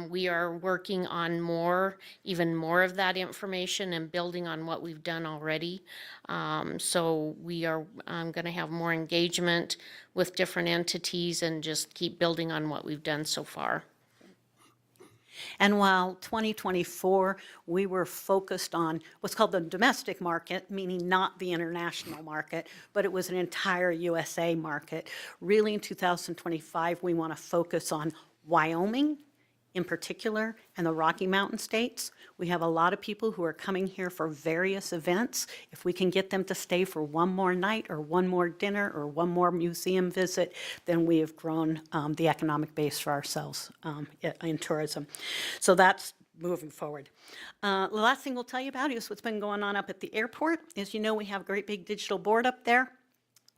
we are working on even more of that information and building on what we've done already. So we are going to have more engagement with different entities and just keep building on what we've done so far. And while 2024, we were focused on what's called the domestic market, meaning not the international market, but it was an entire USA market. Really, in 2025, we want to focus on Wyoming in particular, and the Rocky Mountain states. We have a lot of people who are coming here for various events. If we can get them to stay for one more night or one more dinner or one more museum visit, then we have grown the economic base for ourselves in tourism. So that's moving forward. The last thing we'll tell you about is what's been going on up at the airport. As you know, we have a great big digital board up there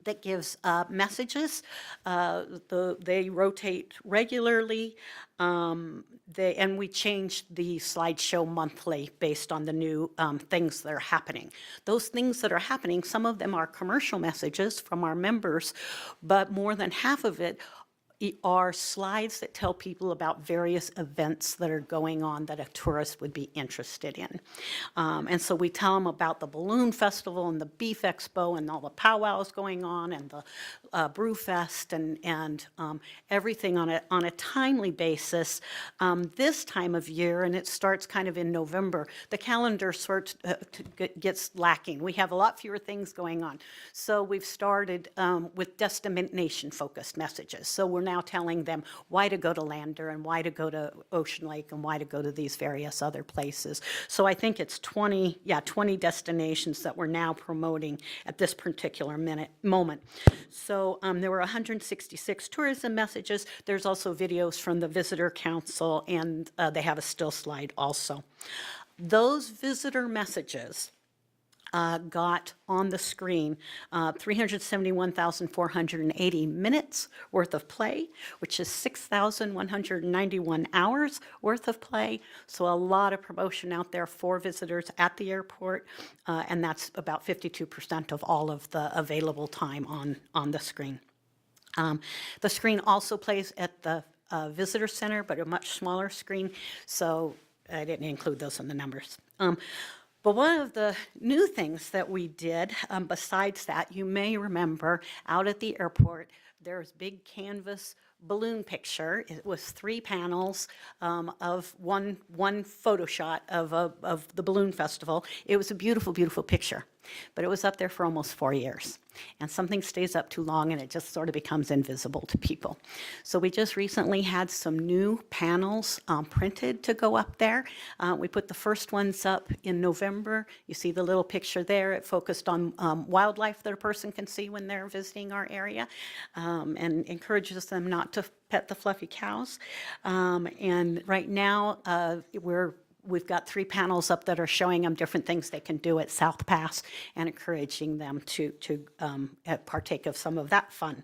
that gives messages. They rotate regularly, and we change the slideshow monthly based on the new things that are happening. Those things that are happening, some of them are commercial messages from our members, but more than half of it are slides that tell people about various events that are going on that a tourist would be interested in. And so we tell them about the Balloon Festival and the Beef Expo and all the powwows going on and the Brew Fest and everything on a timely basis. This time of year, and it starts kind of in November, the calendar gets lacking. We have a lot fewer things going on. So we've started with destination-focused messages. So we're now telling them why to go to Lander and why to go to Ocean Lake and why to go to these various other places. So I think it's 20 destinations that we're now promoting at this particular moment. So there were 166 tourism messages. There's also videos from the Visitor Council, and they have a still slide also. Those visitor messages got on the screen 371,480 minutes worth of play, which is 6,191 hours worth of play. So a lot of promotion out there for visitors at the airport, and that's about 52% of all of the available time on the screen. The screen also plays at the visitor center, but a much smaller screen, so I didn't include those in the numbers. But one of the new things that we did, besides that, you may remember out at the airport, there's big canvas balloon picture. It was 3 panels of one photo shot of the Balloon Festival. It was a beautiful, beautiful picture, but it was up there for almost 4 years. And something stays up too long and it just sort of becomes invisible to people. So we just recently had some new panels printed to go up there. We put the first ones up in November. You see the little picture there. It focused on wildlife that a person can see when they're visiting our area, and encourages them not to pet the fluffy cows. And right now, we've got 3 panels up that are showing them different things they can do at South Pass and encouraging them to partake of some of that fun.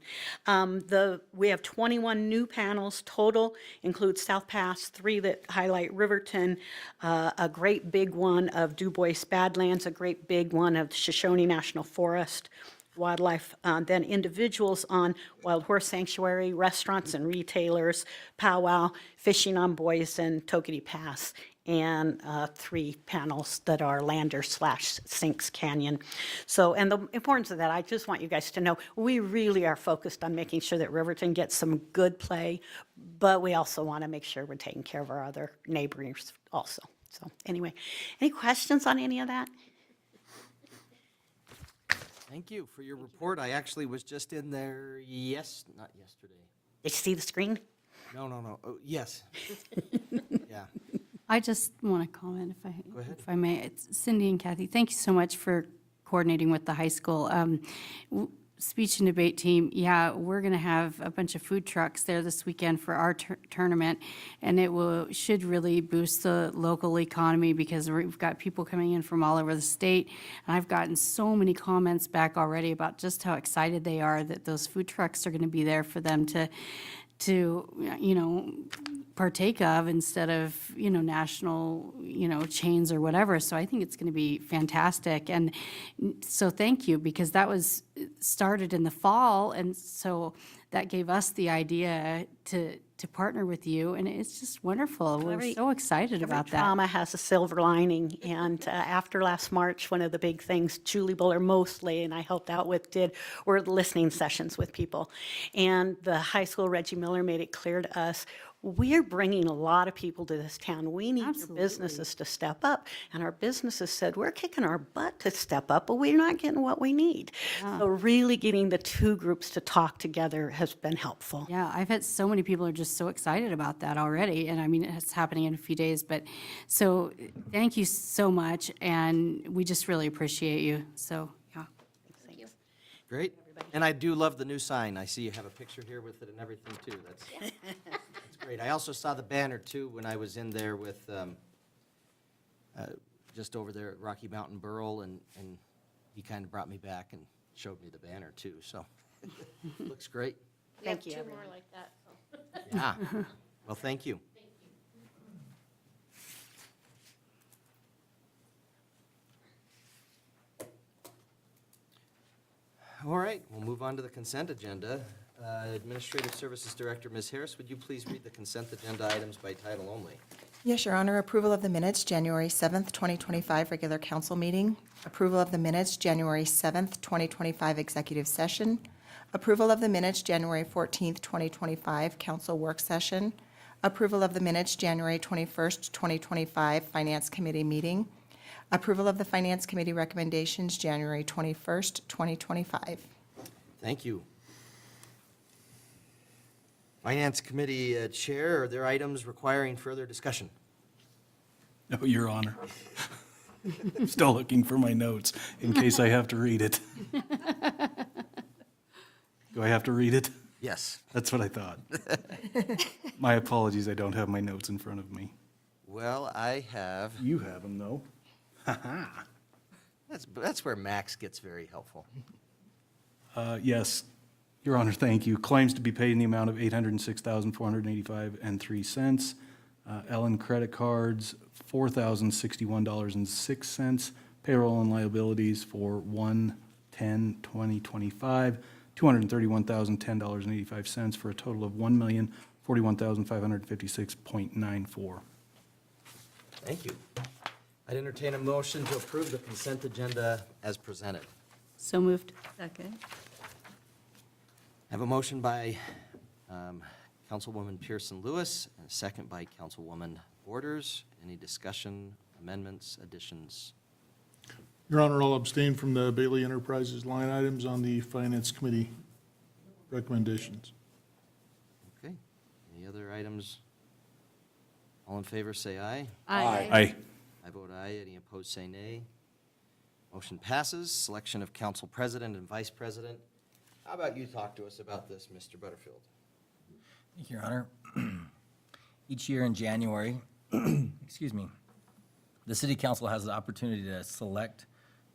We have 21 new panels total, includes South Pass, 3 that highlight Riverton, a great big one of Du Bois Badlands, a great big one of Shoshone National Forest, wildlife, then individuals on Wild Horse Sanctuary, restaurants and retailers, powwow, fishing on Boysen, Tokenie Pass, and 3 panels that are Lander/Sinks Canyon. So, and the importance of that, I just want you guys to know, we really are focused on making sure that Riverton gets some good play, but we also want to make sure we're taking care of our other neighbors also. So anyway, any questions on any of that? Thank you for your report. I actually was just in there, not yesterday. Did you see the screen? No. Oh, yes. Yeah. I just want to comment Go ahead. if I may. It's Cindy and Kathy, thank you so much for coordinating with the high school. Speech and debate team, we're going to have a bunch of food trucks there this weekend for our tournament, and it should really boost the local economy because we've got people coming in from all over the state, and I've gotten so many comments back already about just how excited they are that those food trucks are going to be there for them to partake of instead of, national, chains or whatever. So I think it's going to be fantastic. And so thank you, because that was started in the fall. And so that gave us the idea to partner with you. And it's just wonderful. We're so excited about that. Trauma has a silver lining. And after last March, one of the big things Julie Buller mostly, and I helped out with, were listening sessions with people. And the high school, Reggie Miller, made it clear to us, we're bringing a lot of people to this town. We need your Absolutely. businesses to step up. And our businesses said, we're kicking our butt to step up, but we're not getting what we need. So really getting the two groups to talk together has been helpful. Yeah, I've had so many people are just so excited about that already, and I mean, it's happening in a few days, but, so, thank you so much, and we just really appreciate you, so, yeah. Great. And I do love the new sign. I see you have a picture here with it and everything, too. That's great. I also saw the banner, too, when I was in there with, just over there at Rocky Mountain Borough, and he kind of brought me back and showed me the banner, too, so looks great. We have Thank you, two everyone. more like that, so. Yeah. Well, thank you. All right, we'll move on to the consent agenda. Administrative Services Director, Ms. Harris, would you please read the consent agenda items by title only? Yes, Your Honor. Approval of the minutes, January 7th, 2025, regular council meeting. Approval of the minutes, January 7th, 2025, executive session. Approval of the minutes, January 14th, 2025, council work session. Approval of the minutes, January 21st, 2025, Finance Committee meeting. Approval of the Finance Committee recommendations, January 21st, 2025. Thank you. Finance Committee Chair, are there items requiring further discussion? No, Your Honor. Still looking for my notes in case I have to read it. Do I have to read it? Yes. That's what I thought. My apologies, I don't have my notes in front of me. Well, I have, You have them, though. that's where Max gets very helpful. Yes, Your Honor, thank you. Claims to be paid in the amount of $806,485.03. Ellen credit cards, $4,061.06. Payroll and liabilities for 1/10/2025, $231,010.85 for a total of $1,041,556.94. Thank you. I'd entertain a motion to approve the consent agenda as presented. So moved. Second. I have a motion by Councilwoman Pearson Lewis, and a second by Councilwoman Borders. Any discussion, amendments, additions? Your Honor, I'll abstain from the Bailey Enterprises line items on the Finance Committee recommendations. Okay. Any other items? All in favor, say aye. Aye. I vote aye. Any opposed, say nay. Motion passes. Selection of council president and vice president. How about you talk to us about this, Mr. Butterfield? Thank you, Your Honor. Each year in January, excuse me, the city council has the opportunity to select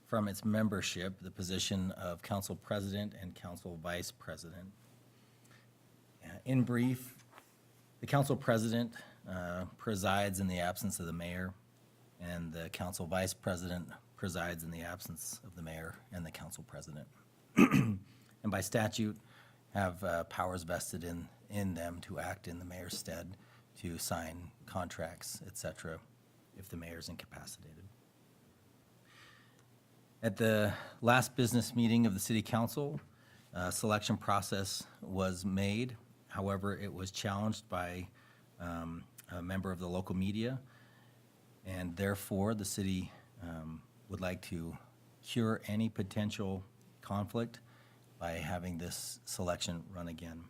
from its membership the position of council president and council vice president. In brief, the council president presides in the absence of the mayor, and the council vice president presides in the absence of the mayor and the council president. And by statute, have powers vested in them to act in the mayor's stead, to sign contracts, et cetera, if the mayor's incapacitated. At the last business meeting of the city council, a selection process was made. However, it was challenged by a member of the local media, and therefore, the city would like to cure any potential conflict by having this selection run again.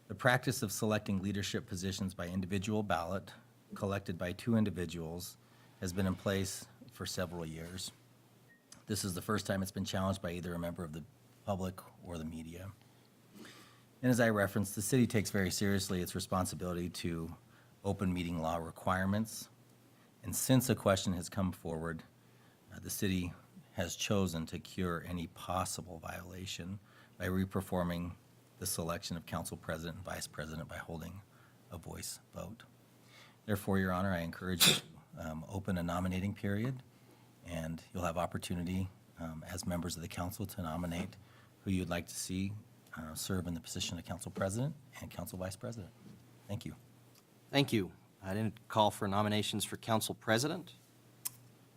The practice of selecting leadership positions by individual ballot, collected by two individuals, has been in place for several years. This is the first time it's been challenged by either a member of the public or the media. And as I referenced, the city takes very seriously its responsibility to open meeting law requirements. And since a question has come forward, the city has chosen to cure any possible violation by reperforming the selection of council president and vice president by holding a voice vote. Therefore, Your Honor, I encourage you to open a nominating period, and you'll have opportunity as members of the council to nominate who you'd like to see serve in the position of council president and council vice president. Thank you. Thank you. I didn't call for nominations for council president.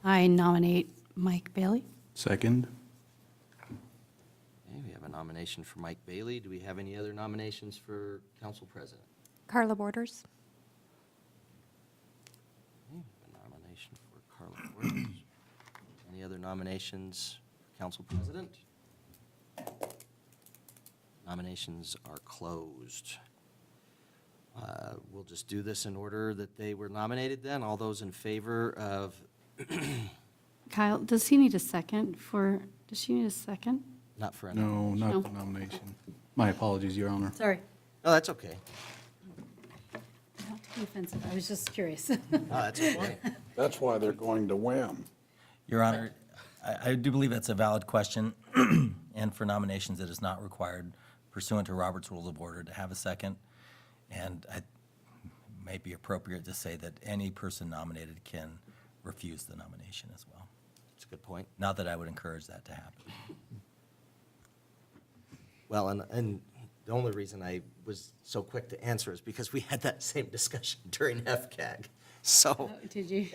I nominate Mike Bailey. Second. Okay, we have a nomination for Mike Bailey. Do we have any other nominations for council president? Carla Borders. A nomination for Carla Borders. Any other nominations for council president? Nominations are closed. We'll just do this in order that they were nominated then. All those in favor of, Kyle, does he need a second for, does she need a second? not for a No, No. not the nomination. My apologies, Your Honor. Sorry. No, that's okay. Not to be offensive, I was just curious. No, that's okay. That's why they're going to win. Your Honor, I do believe that's a valid question, and for nominations, it is not required pursuant to Robert's Rules of Order to have a second. And it may be appropriate to say that any person nominated can refuse the nomination as well. That's a good point. Not that I would encourage that to happen. Well, and the only reason I was so quick to answer is because we had that same discussion during FCAG. So Did you?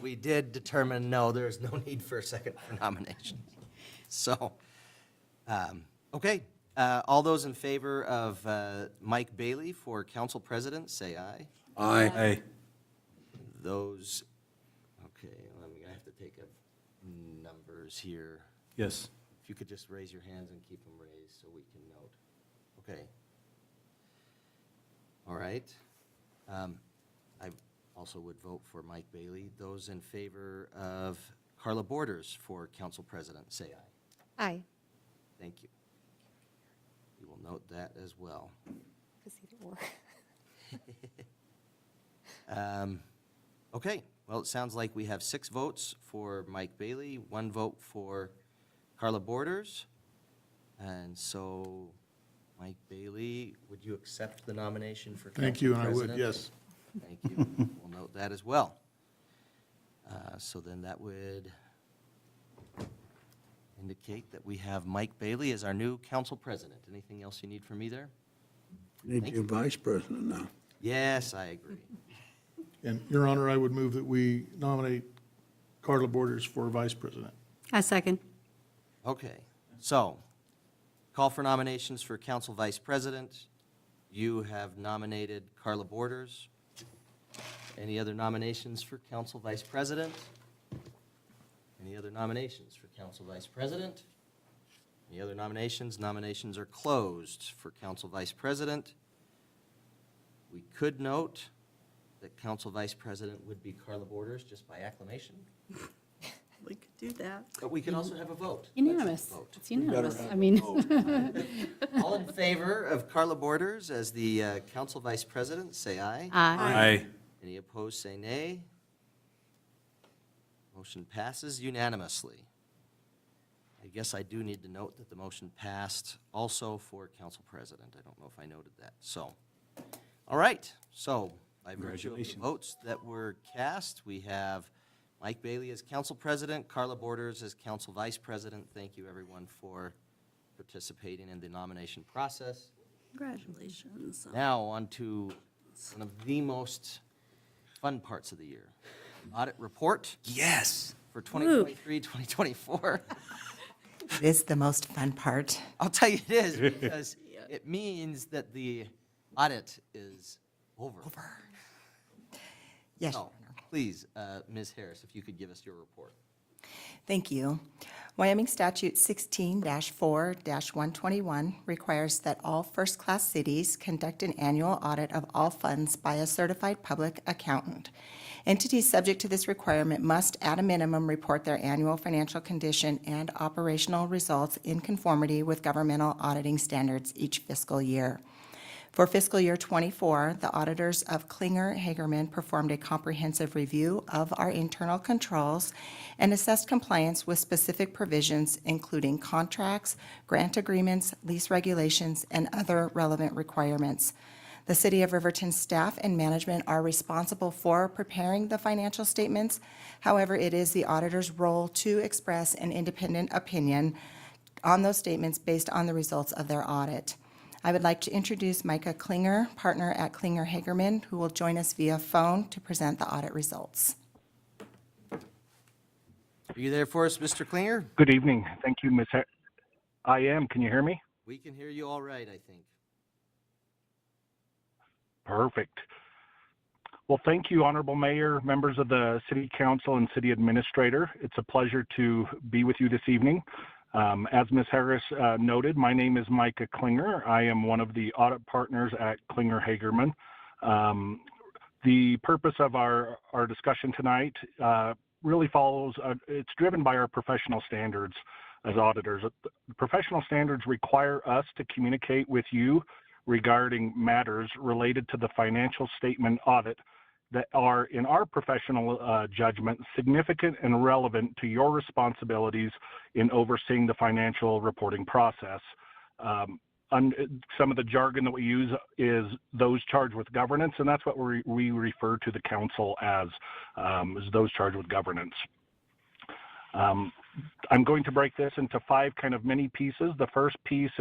we did determine, no, there's no need for a second for nominations. So, okay, all those in favor of Mike Bailey for council president, say aye. Aye. Those, okay, I'm gonna have to take numbers here. Yes. If you could just raise your hands and keep them raised so we can note. Okay. All right. I also would vote for Mike Bailey. Those in favor of Carla Borders for council president, say aye. Aye. Thank you. We will note that as well. Okay, well, it sounds like we have 6 votes for Mike Bailey, 1 vote for Carla Borders. And so, Mike Bailey, would you accept the nomination for council Thank you, and I president? would, yes. Thank you. We'll note that as well. So then that would indicate that we have Mike Bailey as our new council president. Anything else you need from me there? Need Thank you you. vice president now. Yes, I agree. And, Your Honor, I would move that we nominate Carla Borders for vice president. A second. Okay, so, call for nominations for council vice president. You have nominated Carla Borders. Any other nominations for council vice president? Any other nominations for council vice president? Any other nominations? Nominations are closed for council vice president. We could note that council vice president would be Carla Borders just by acclamation, We could do that. but we can also have a vote. Let's Unanimous. vote. It's unanimous. I mean, All in favor of Carla Borders as the council vice president, say aye. aye. Any opposed, say nay. Motion passes unanimously. I guess I do need to note that the motion passed also for council president. I don't know if I noted that. So, all right, so by virtue of the Congratulations. votes that were cast, we have Mike Bailey as council president, Carla Borders as council vice president. Thank you, everyone, for participating in the nomination process. Congratulations. Now, on to one of the most fun parts of the year, audit report Yes. for 2023, 2024. It is the most fun part. I'll tell you it is, because it means that the audit is over. Yes, So, Your Honor. please, Ms. Harris, if you could give us your report. Thank you. Wyoming Statute 16-4-121 requires that all first-class cities conduct an annual audit of all funds by a certified public accountant. Entities subject to this requirement must, at a minimum, report their annual financial condition and operational results in conformity with governmental auditing standards each fiscal year. For fiscal year '24, the auditors of Klinger Hagerman performed a comprehensive review of our internal controls and assessed compliance with specific provisions, including contracts, grant agreements, lease regulations, and other relevant requirements. The City of Riverton staff and management are responsible for preparing the financial statements. However, it is the auditor's role to express an independent opinion on those statements based on the results of their audit. I would like to introduce Micah Klinger, partner at Klinger Hagerman, who will join us via phone to present the audit results. Are you there for us, Mr. Klinger? Good evening. Thank you, Ms. I am. Can you hear me? We can hear you all right, I think. Perfect. Well, thank you, Honorable Mayor, members of the City Council, and City Administrator. It's a pleasure to be with you this evening. As Ms. Harris noted, my name is Micah Klinger. I am one of the audit partners at Klinger Hagerman. The purpose of our discussion tonight really follows, it's driven by our professional standards as auditors. Professional standards require us to communicate with you regarding matters related to the financial statement audit that are, in our professional judgment, significant and relevant to your responsibilities in overseeing the financial reporting process. Some of the jargon that we use is those charged with governance, and that's what we refer to the council as those charged with governance. I'm going to break this into 5 kind of mini pieces. The first piece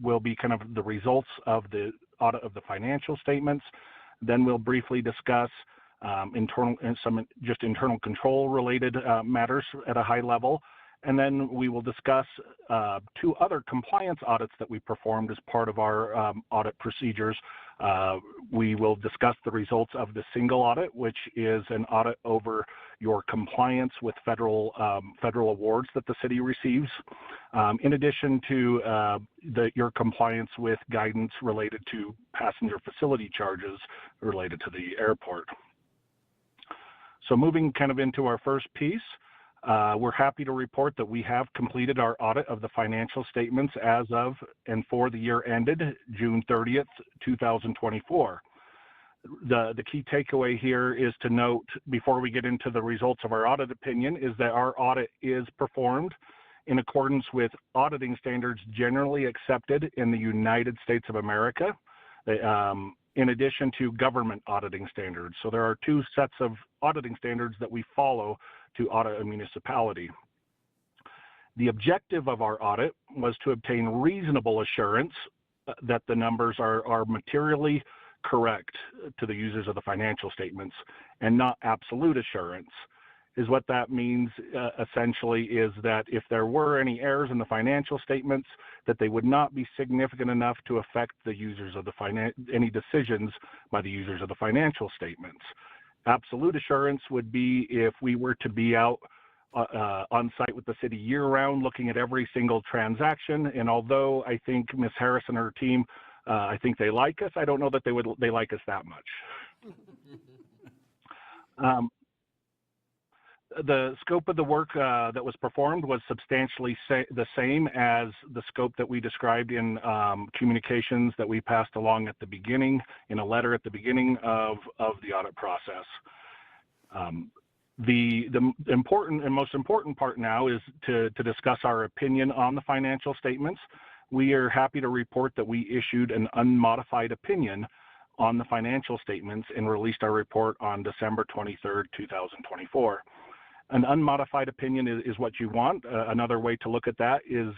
will be kind of the results of the audit of the financial statements. Then we'll briefly discuss internal control related matters at a high level. And then we will discuss 2 other compliance audits that we performed as part of our audit procedures. We will discuss the results of the single audit, which is an audit over your compliance with federal awards that the city receives, in addition to your compliance with guidance related to passenger facility charges related to the airport. So moving kind of into our first piece, we're happy to report that we have completed our audit of the financial statements as of and for the year ended June 30th, 2024. The key takeaway here is to note, before we get into the results of our audit opinion, is that our audit is performed in accordance with auditing standards generally accepted in the United States of America, in addition to government auditing standards. So there are 2 sets of auditing standards that we follow to audit a municipality. The objective of our audit was to obtain reasonable assurance that the numbers are materially correct to the users of the financial statements, and not absolute assurance. Is what that means essentially is that if there were any errors in the financial statements, that they would not be significant enough to affect the users of any decisions by the users of the financial statements. Absolute assurance would be if we were to be out on site with the city year-round looking at every single transaction, and although I think Ms. Harris and her team, I think they like us, I don't know that they like us that much. The scope of the work that was performed was substantially the same as the scope that we described in communications that we passed along at the beginning, in a letter at the beginning of the audit process. The important and most important part now is to discuss our opinion on the financial statements. We are happy to report that we issued an unmodified opinion on the financial statements and released our report on December 23rd, 2024. An unmodified opinion is what you want. Another way to look at that is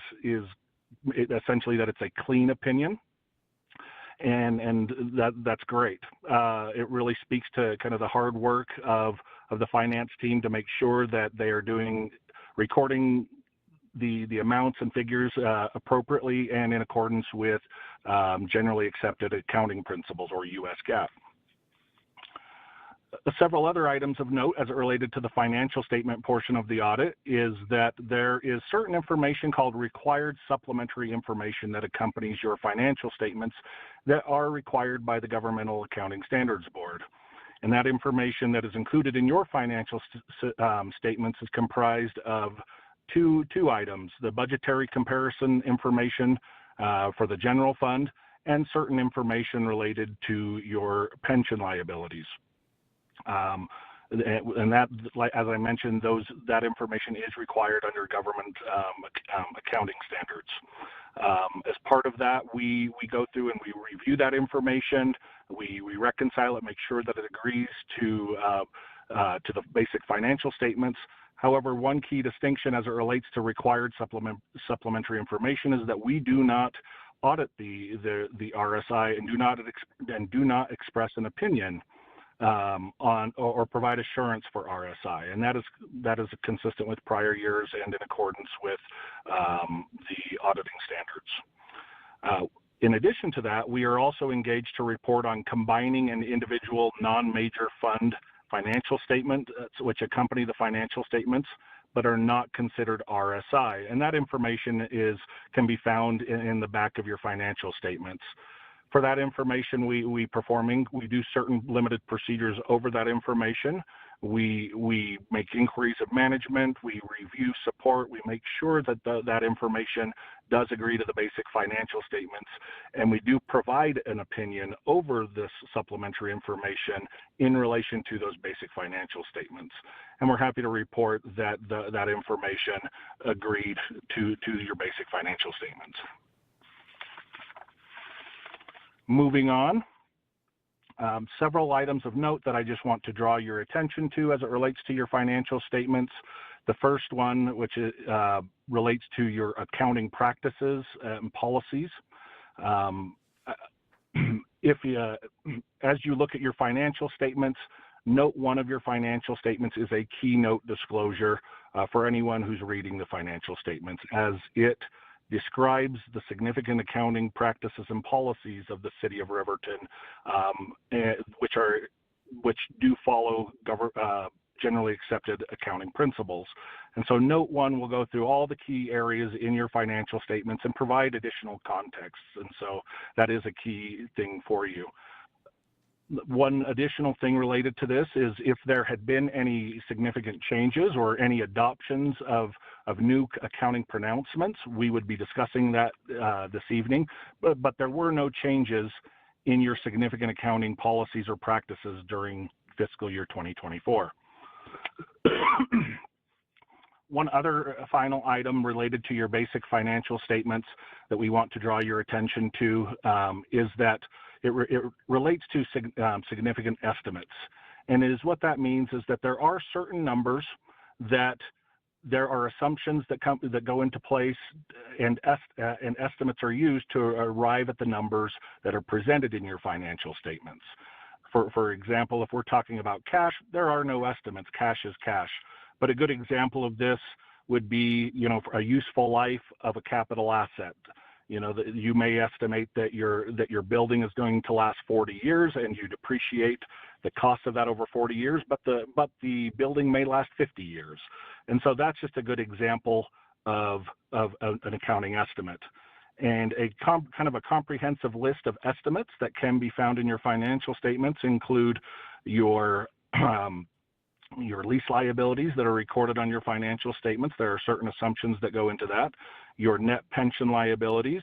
essentially that it's a clean opinion, and that's great. It really speaks to kind of the hard work of the finance team to make sure that they are recording the amounts and figures appropriately and in accordance with generally accepted accounting principles, or U.S. GAAP. Several other items of note as it related to the financial statement portion of the audit is that there is certain information called required supplementary information that accompanies your financial statements that are required by the Governmental Accounting Standards Board. And that information that is included in your financial statements is comprised of two items: the budgetary comparison information for the general fund and certain information related to your pension liabilities. And that, as I mentioned, that information is required under government accounting standards. As part of that, we go through and we review that information. We reconcile it, make sure that it agrees to the basic financial statements. However, one key distinction as it relates to required supplementary information is that we do not audit the RSI and do not express an opinion on or provide assurance for RSI, and that is consistent with prior years and in accordance with the auditing standards. In addition to that, we are also engaged to report on combining an individual non-major fund financial statement, which accompany the financial statements, but are not considered RSI. And that information can be found in the back of your financial statements. For that information we do certain limited procedures over that information. We make inquiries of management, we review support, we make sure that that information does agree to the basic financial statements, and we do provide an opinion over this supplementary information in relation to those basic financial statements. And we're happy to report that that information agreed to your basic financial statements. Moving on. Several items of note that I just want to draw your attention to as it relates to your financial statements. The first one, which relates to your accounting practices and policies. As you look at your financial statements, note one of your financial statements is a keynote disclosure for anyone who's reading the financial statements, as it describes the significant accounting practices and policies of the City of Riverton, which do follow generally accepted accounting principles. And so note one will go through all the key areas in your financial statements and provide additional context. And so that is a key thing for you. One additional thing related to this is if there had been any significant changes or any adoptions of new accounting pronouncements, we would be discussing that this evening, but there were no changes in your significant accounting policies or practices during fiscal year 2024. One other final item related to your basic financial statements that we want to draw your attention to is that it relates to significant estimates. And what that means is that there are certain numbers that there are assumptions that go into place, and estimates are used to arrive at the numbers that are presented in your financial statements. For example, if we're talking about cash, there are no estimates. Cash is cash. But a good example of this would be, a useful life of a capital asset. You may estimate that your building is going to last 40 years, and you depreciate the cost of that over 40 years, but the building may last 50 years. And so that's just a good example of an accounting estimate. And kind of a comprehensive list of estimates that can be found in your financial statements include your lease liabilities that are recorded on your financial statements. There are certain assumptions that go into that. Your net pension liabilities,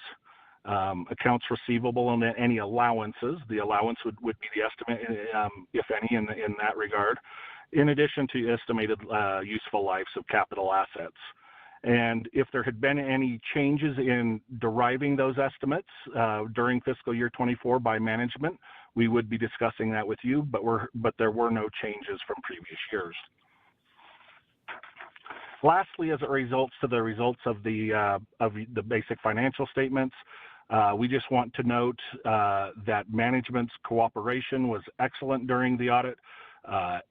accounts receivable, and any allowances. The allowance would be the estimate, if any, in that regard, in addition to estimated useful lives of capital assets. And if there had been any changes in deriving those estimates during fiscal year 24 by management, we would be discussing that with you, but there were no changes from previous years. Lastly, as it relates to the results of the basic financial statements, we just want to note that management's cooperation was excellent during the audit.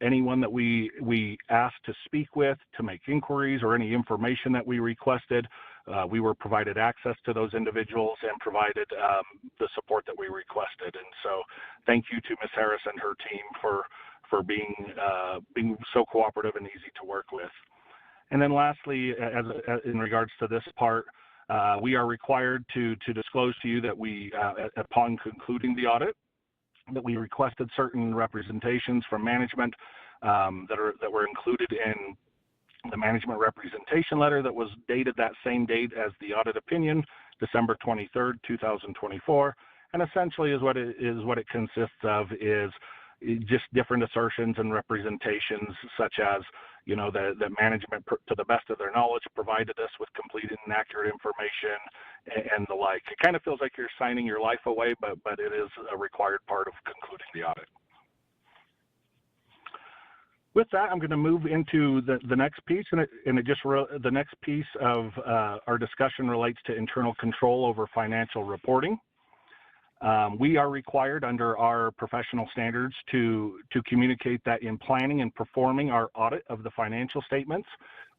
Anyone that we asked to speak with, to make inquiries, or any information that we requested, we were provided access to those individuals and provided the support that we requested. And so thank you to Ms. Harris and her team for being so cooperative and easy to work with. And then lastly, in regards to this part, we are required to disclose to you that we, upon concluding the audit, that we requested certain representations from management that were included in the management representation letter that was dated that same date as the audit opinion, December 23rd, 2024. And essentially what it consists of is just different assertions and representations, such as, the management, to the best of their knowledge, provided us with complete and accurate information and the like. It kind of feels like you're signing your life away, but it is a required part of concluding the audit. With that, I'm going to move into the next piece, the next piece of our discussion relates to internal control over financial reporting. We are required under our professional standards to communicate that in planning and performing our audit of the financial statements,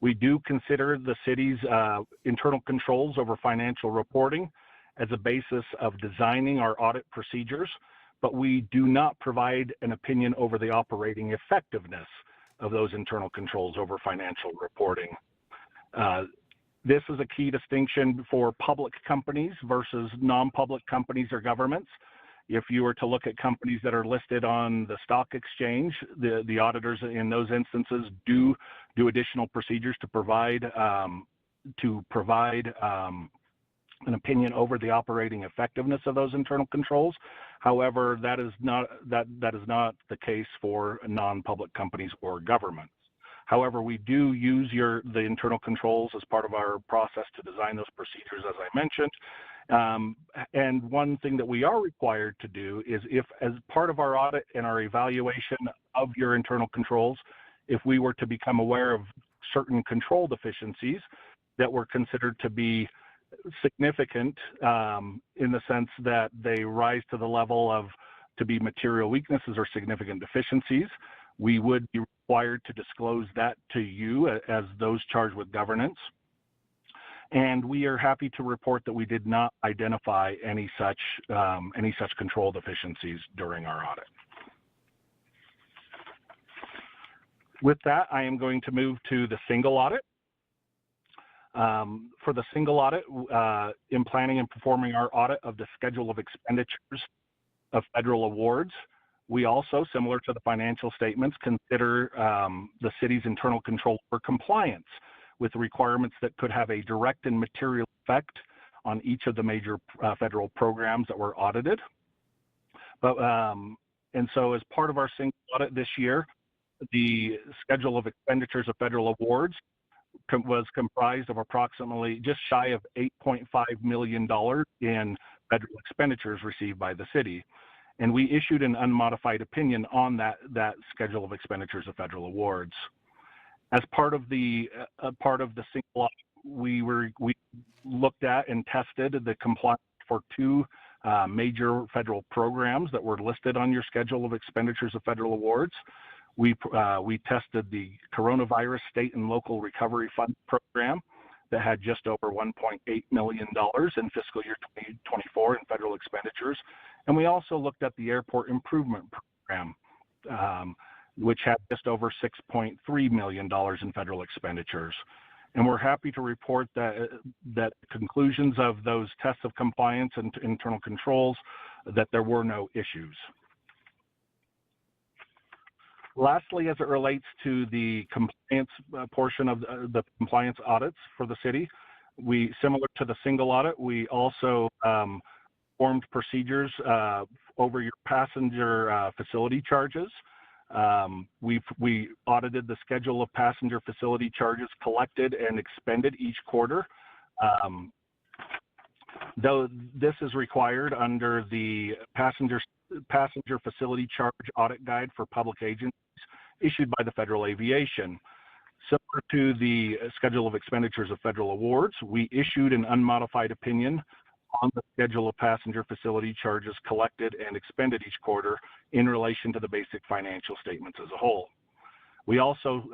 we do consider the city's internal controls over financial reporting as a basis of designing our audit procedures, but we do not provide an opinion over the operating effectiveness of those internal controls over financial reporting. This is a key distinction for public companies versus non-public companies or governments. If you were to look at companies that are listed on the stock exchange, the auditors in those instances do additional procedures to provide an opinion over the operating effectiveness of those internal controls. However, that is not the case for non-public companies or governments. However, we do use the internal controls as part of our process to design those procedures, as I mentioned. And one thing that we are required to do is, if as part of our audit and our evaluation of your internal controls, if we were to become aware of certain control deficiencies that were considered to be significant in the sense that they rise to the level of to be material weaknesses or significant deficiencies, we would be required to disclose that to you as those charged with governance. And we are happy to report that we did not identify any such control deficiencies during our audit. With that, I am going to move to the single audit. For the single audit, in planning and performing our audit of the schedule of expenditures of federal awards, we also, similar to the financial statements, consider the city's internal control for compliance with requirements that could have a direct and material effect on each of the major federal programs that were audited. And so as part of our single audit this year, the schedule of expenditures of federal awards was comprised of approximately just shy of $8.5 million in federal expenditures received by the city. And we issued an unmodified opinion on that schedule of expenditures of federal awards. As part of the single audit, we looked at and tested the compliance for two major federal programs that were listed on your schedule of expenditures of federal awards. We tested the Coronavirus State and Local Recovery Fund program that had just over $1.8 million in fiscal year 2024 in federal expenditures. And we also looked at the Airport Improvement Program, which had just over $6.3 million in federal expenditures. And we're happy to report that conclusions of those tests of compliance and internal controls, that there were no issues. Lastly, as it relates to the compliance portion of the compliance audits for the city, similar to the single audit, we also formed procedures over your passenger facility charges. We audited the schedule of passenger facility charges collected and expended each quarter. Though this is required under the passenger facility charge audit guide for public agencies issued by the Federal Aviation. Similar to the schedule of expenditures of federal awards, we issued an unmodified opinion on the schedule of passenger facility charges collected and expended each quarter in relation to the basic financial statements as a whole. We also,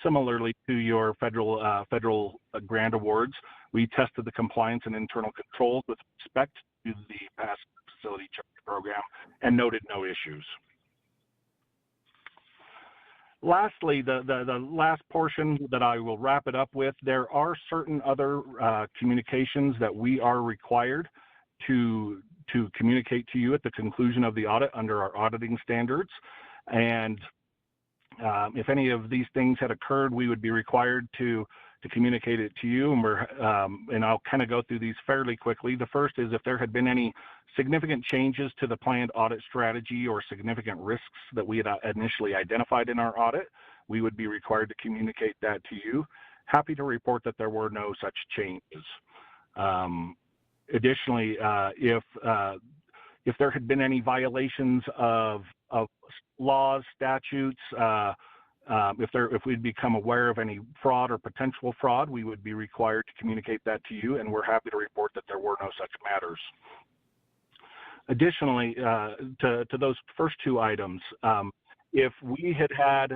similarly to your federal grant awards, we tested the compliance and internal controls with respect to the passenger facility charge program and noted no issues. Lastly, the last portion that I will wrap it up with, there are certain other communications that we are required to communicate to you at the conclusion of the audit under our auditing standards. And if any of these things had occurred, we would be required to communicate it to you, and I'll kind of go through these fairly quickly. The first is if there had been any significant changes to the planned audit strategy or significant risks that we had initially identified in our audit, we would be required to communicate that to you. Happy to report that there were no such changes. Additionally, if there had been any violations of laws, statutes, if we'd become aware of any fraud or potential fraud, we would be required to communicate that to you, and we're happy to report that there were no such matters. Additionally, to those first two items, if we had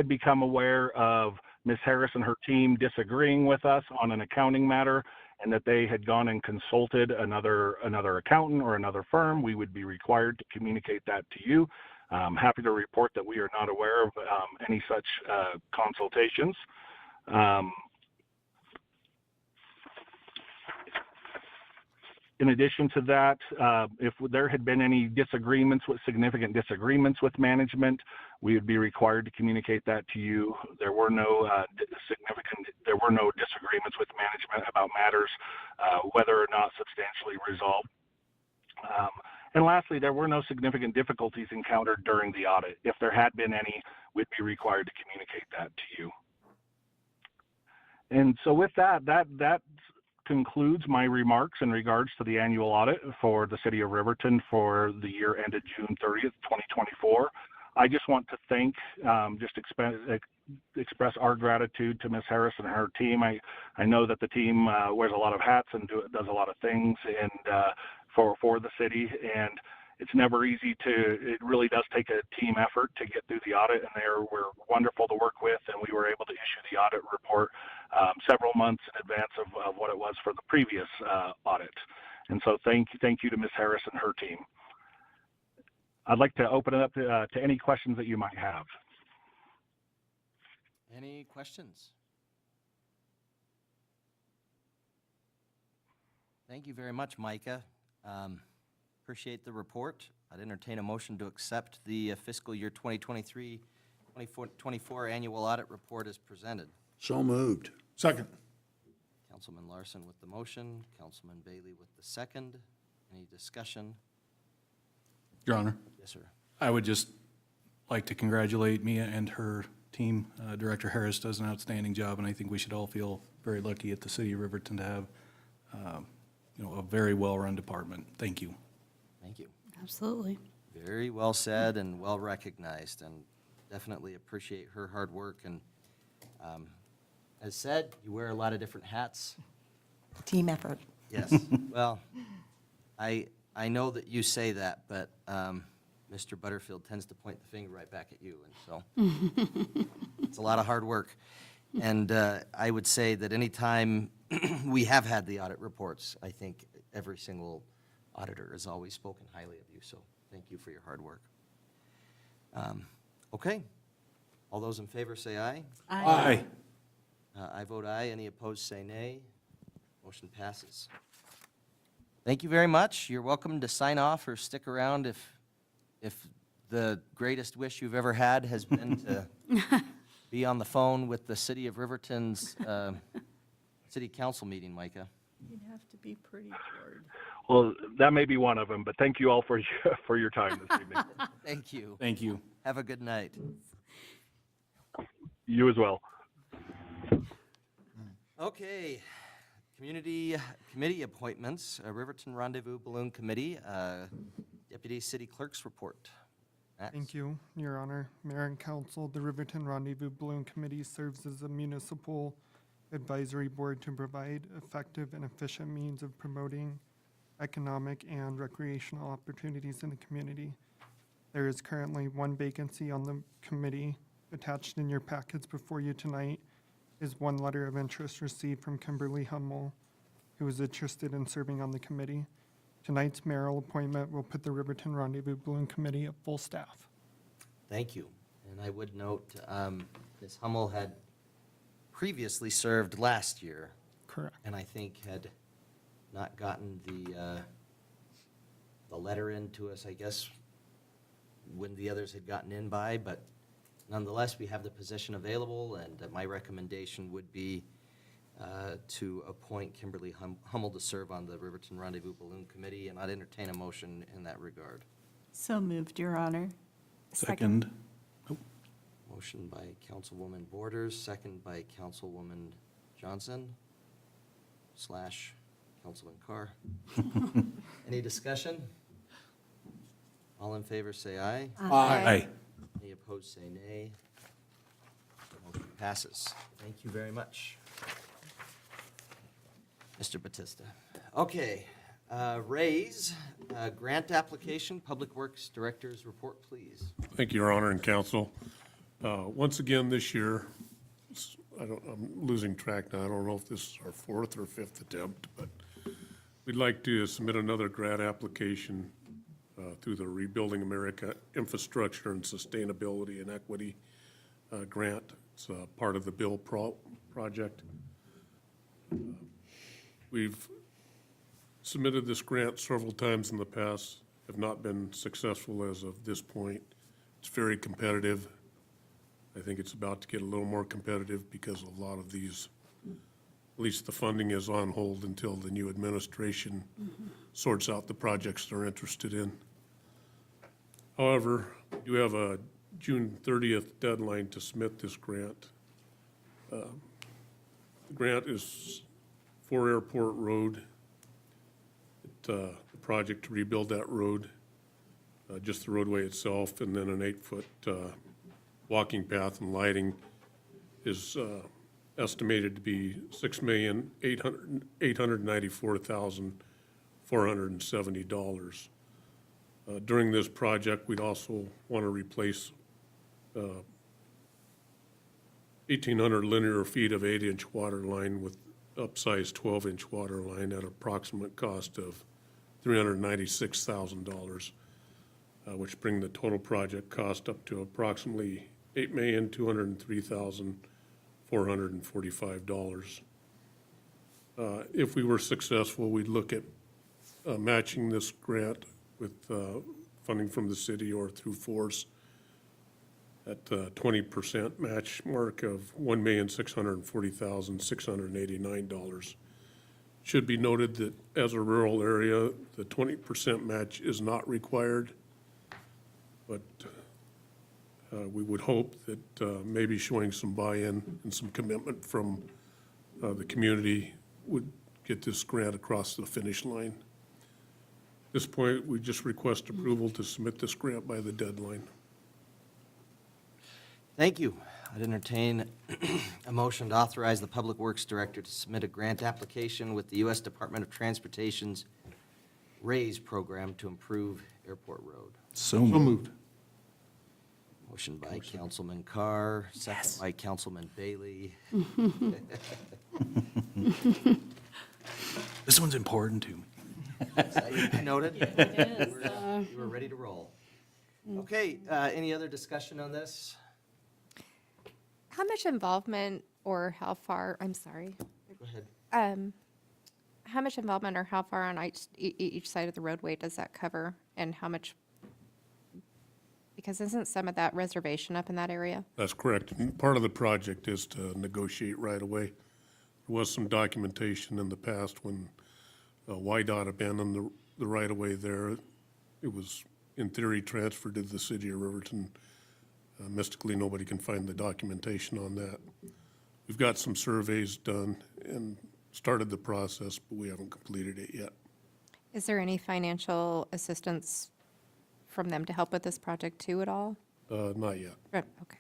become aware of Ms. Harris and her team disagreeing with us on an accounting matter and that they had gone and consulted another accountant or another firm, we would be required to communicate that to you. Happy to report that we are not aware of any such consultations. In addition to that, if there had been any significant disagreements with management, we would be required to communicate that to you. There were no disagreements with management about matters, whether or not substantially resolved. And lastly, there were no significant difficulties encountered during the audit. If there had been any, we'd be required to communicate that to you. And so with that concludes my remarks in regards to the annual audit for the City of Riverton for the year ended June 30th, 2024. I just want to thank, express our gratitude to Ms. Harris and her team. I know that the team wears a lot of hats and does a lot of things for the city, and it's never easy it really does take a team effort to get through the audit, and were wonderful to work with, and we were able to issue the audit report several months in advance of what it was for the previous audit. And so thank you to Ms. Harris and her team. I'd like to open it up to any questions that you might have. Any questions? Thank you very much, Micah. Appreciate the report. I'd entertain a motion to accept the fiscal year 2023-24 annual audit report as presented. So moved. Second. Councilman Larson with the motion, Councilman Bailey with the second. Any discussion? Your Honor, Yes, sir. I would just like to congratulate Mia and her team. Director Harris does an outstanding job, and I think we should all feel very lucky at the City of Riverton to have, a very well-run department. Thank you. Thank you. Absolutely. Very well said and well recognized, and definitely appreciate her hard work. And as said, you wear a lot of different hats. Team effort. Yes. Well, I know that you say that, but Mr. Butterfield tends to point the finger right back at you, and so it's a lot of hard work. And I would say that anytime we have had the audit reports, I think every single auditor has always spoken highly of you, so thank you for your hard work. Okay. All those in favor say aye. Aye. I vote aye. Any opposed say nay. Motion passes. Thank you very much. You're welcome to sign off or stick around if the greatest wish you've ever had has been to be on the phone with the City of Riverton's City Council meeting, Micah. You'd have to be pretty bored. Well, that may be one of them, but thank you all for your time this evening. Thank you. Thank you. Have a good night. You as well. Okay. Community committee appointments, Riverton Rendezvous Balloon Committee, Deputy City Clerk's report. Max? Thank you, Your Honor. Mayor and Council, the Riverton Rendezvous Balloon Committee serves as a municipal advisory board to provide effective and efficient means of promoting economic and recreational opportunities in the community. There is currently one vacancy on the committee. Attached in your packets before you tonight is one letter of interest received from Kimberly Hummel, who is interested in serving on the committee. Tonight's mayoral appointment will put the Riverton Rendezvous Balloon Committee at full staff. Thank you. And I would note, Ms. Hummel had previously served last year, Correct. and I think had not gotten the letter in to us, I guess, when the others had gotten in by, but nonetheless, we have the position available, and my recommendation would be to appoint Kimberly Hummel to serve on the Riverton Rendezvous Balloon Committee, and I'd entertain a motion in that regard. So moved, Your Honor. Second. Motion by Councilwoman Borders, second by Councilwoman Johnson / Councilman Carr. Any discussion? All in favor, say aye. Aye. Any opposed, say nay. Motion passes. Thank you very much, Mr. Batista. Okay, Ray's grant application, Public Works Director's report, please. Thank you, Your Honor and Council. Once again, this year, I'm losing track now. I don't know if this is our fourth or fifth attempt, but we'd like to submit another grant application through the Rebuilding America Infrastructure and Sustainability and Equity grant. It's part of the Bill project. We've submitted this grant several times in the past, have not been successful as of this point. It's very competitive. I think it's about to get a little more competitive because a lot of these, at least the funding is on hold until the new administration sorts out the projects they're interested in. However, you have a June 30th deadline to submit this grant. The grant is for Airport Road. The project to rebuild that road, just the roadway itself, and then an 8-foot walking path and lighting is estimated to be $6,894,470. During this project, we'd also want to replace 1,800 linear feet of 8-inch water line with upsized 12-inch water line at an approximate cost of $396,000, which bring the total project cost up to approximately $8,203,445. If we were successful, we'd look at matching this grant with funding from the city or through Force at 20% match mark of $1,640,689. Should be noted that as a rural area, the 20% match is not required, but we would hope that maybe showing some buy-in and some commitment from the community would get this grant across the finish line. At this point, we just request approval to submit this grant by the deadline. Thank you. I'd entertain a motion to authorize the Public Works Director to submit a grant application with the U.S. Department of Transportation's RAISE program to improve Airport Road. So moved. Motion by Councilman Carr, second by Councilman Bailey. This one's important to me. Noted. It is, You were ready to roll. Okay, any other discussion on this? How much involvement or how far, I'm sorry, Go ahead. how much involvement or how far on each side of the roadway does that cover? And how much, because isn't some of that reservation up in that area? That's correct. Part of the project is to negotiate right away. There was some documentation in the past when YDOT abandoned the right of way there. It was, in theory, transferred to the city of Riverton. Mystically, nobody can find the documentation on that. We've got some surveys done and started the process, but we haven't completed it yet. Is there any financial assistance from them to help with this project too at all? Not yet. Okay.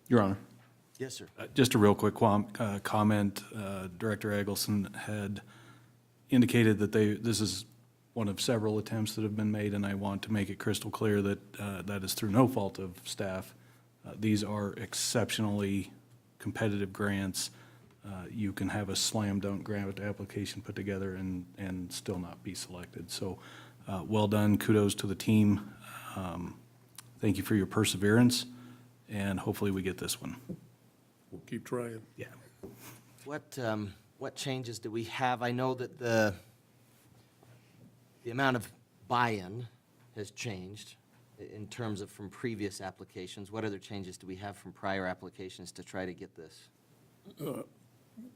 Your Honor, Yes, sir. just a real quick comment. Director Eggleston had indicated that this is one of several attempts that have been made, and I want to make it crystal clear that that is through no fault of staff. These are exceptionally competitive grants. You can have a slam dunk grant application put together and still not be selected. So well done, kudos to the team. Thank you for your perseverance, and hopefully we get this one. We'll keep trying. Yeah. What changes do we have? I know that the amount of buy-in has changed in terms of from previous applications. What other changes do we have from prior applications to try to get this?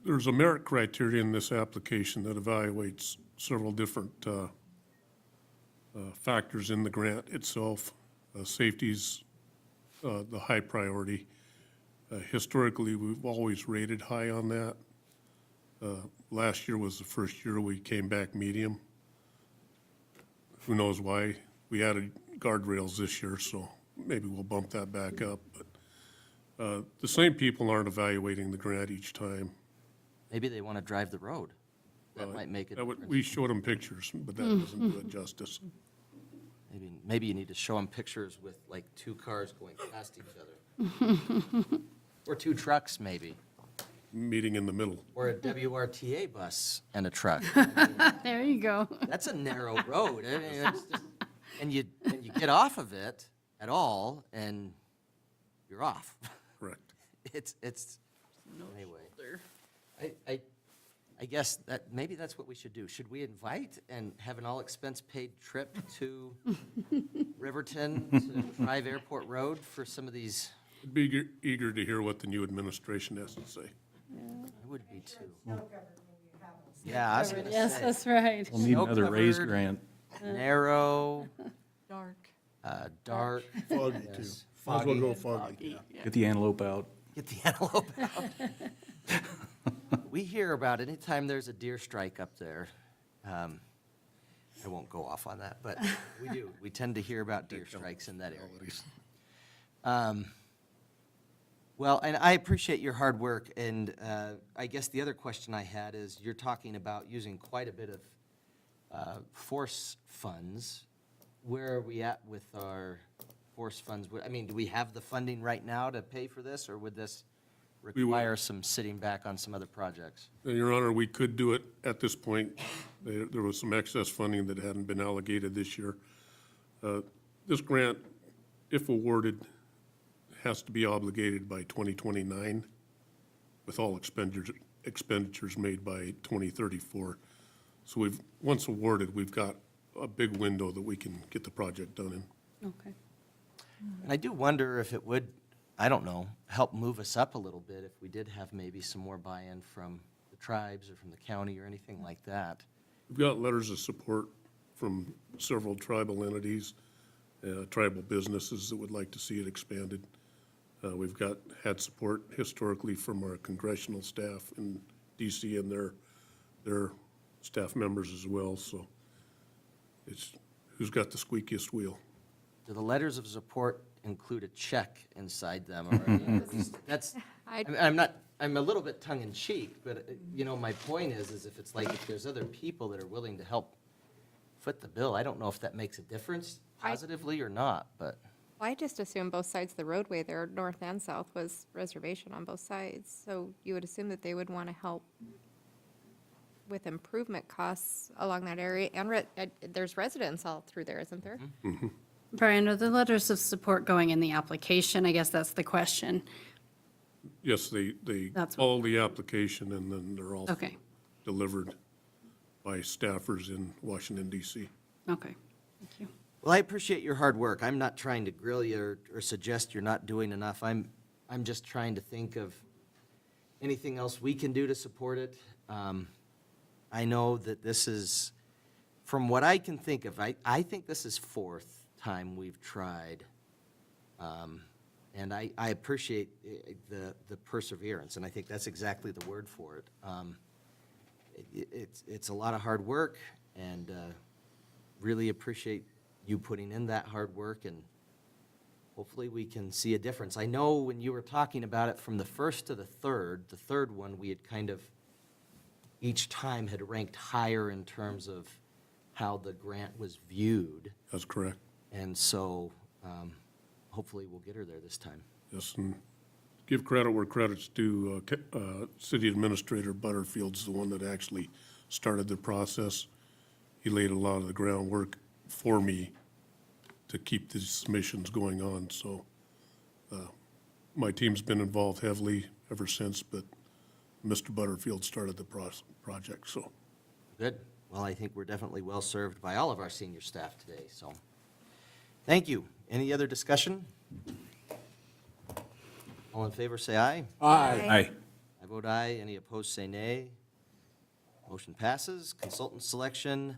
There's a merit criteria in this application that evaluates several different factors in the grant itself. Safety's the high priority. Historically, we've always rated high on that. Last year was the first year we came back medium. Who knows why? We added guardrails this year, so maybe we'll bump that back up. But the same people aren't evaluating the grant each time. Maybe they want to drive the road. That might make a difference. We showed them pictures, but that doesn't do it justice. Maybe you need to show them pictures with like two cars going past each other. Or 2 trucks, maybe. Meeting in the middle. Or a WRTA bus and a truck. There you go. That's a narrow road. I mean, it's just, and you get off of it at all, and you're off. Correct. It's anyway. I guess that maybe that's what we should do. Should we invite and have an all expense paid trip to Riverton to Drive Airport Road for some of these? I'd be eager to hear what the new administration has to say. I would be too. Yeah, I was gonna Yes, say. that's right. We'll need another raise Snow-covered, grant. Narrow, Dark. dark. Foggy, too. Yes. Might as well go foggy. Get the antelope out. Get the antelope out. We hear about anytime there's a deer strike up there. I won't go off on that, but we do. We tend to hear about deer strikes in that area. Well, and I appreciate your hard work, and I guess the other question I had is, you're talking about using quite a bit of force funds. Where are we at with our force funds? I mean, do we have the funding right now to pay for this, or would this require some sitting back on some other projects? Your Honor, we could do it at this point. There was some excess funding that hadn't been allocated this year. This grant, if awarded, has to be obligated by 2029, with all expenditures made by 2034. So once awarded, we've got a big window that we can get the project done in. Okay. And I do wonder if it would, I don't know, help move us up a little bit if we did have maybe some more buy-in from the tribes or from the county or anything like that. We've got letters of support from several tribal entities, tribal businesses that would like to see it expanded. We've had support historically from our congressional staff in DC and their staff members as well, so it's who's got the squeakiest wheel. Do the letters of support include a check inside them? Or, you know, that's, I'm a little bit tongue-in-cheek, but, you know, my point is if it's like, if there's other people that are willing to help foot the bill, I don't know if that makes a difference positively or not, but. I just assumed both sides of the roadway there, north and south, was reservation on both sides. So you would assume that they would want to help with improvement costs along that area. And there's residents all through there, isn't there? Brian, are the letters of support going in the application? I guess that's the question. Yes, they follow the application, and then they're also Okay. delivered by staffers in Washington, DC. Okay, thank you. Well, I appreciate your hard work. I'm not trying to grill you or suggest you're not doing enough. I'm just trying to think of anything else we can do to support it. I know that this is, from what I can think of, I think this is 4th time we've tried. And I appreciate the perseverance, and I think that's exactly the word for it. It's a lot of hard work, and really appreciate you putting in that hard work, and hopefully we can see a difference. I know when you were talking about it from the first to the third one, we had kind of, each time had ranked higher in terms of how the grant was viewed. That's correct. And so hopefully we'll get her there this time. Yes, and give credit where credit's due. City Administrator Butterfield's the one that actually started the process. He laid a lot of the groundwork for me to keep these submissions going on. So my team's been involved heavily ever since, but Mr. Butterfield started the project, so. Good. Well, I think we're definitely well-served by all of our senior staff today, so. Thank you. Any other discussion? All in favor, say aye. Aye. I vote aye. Any opposed, say nay. Motion passes. Consultant selection,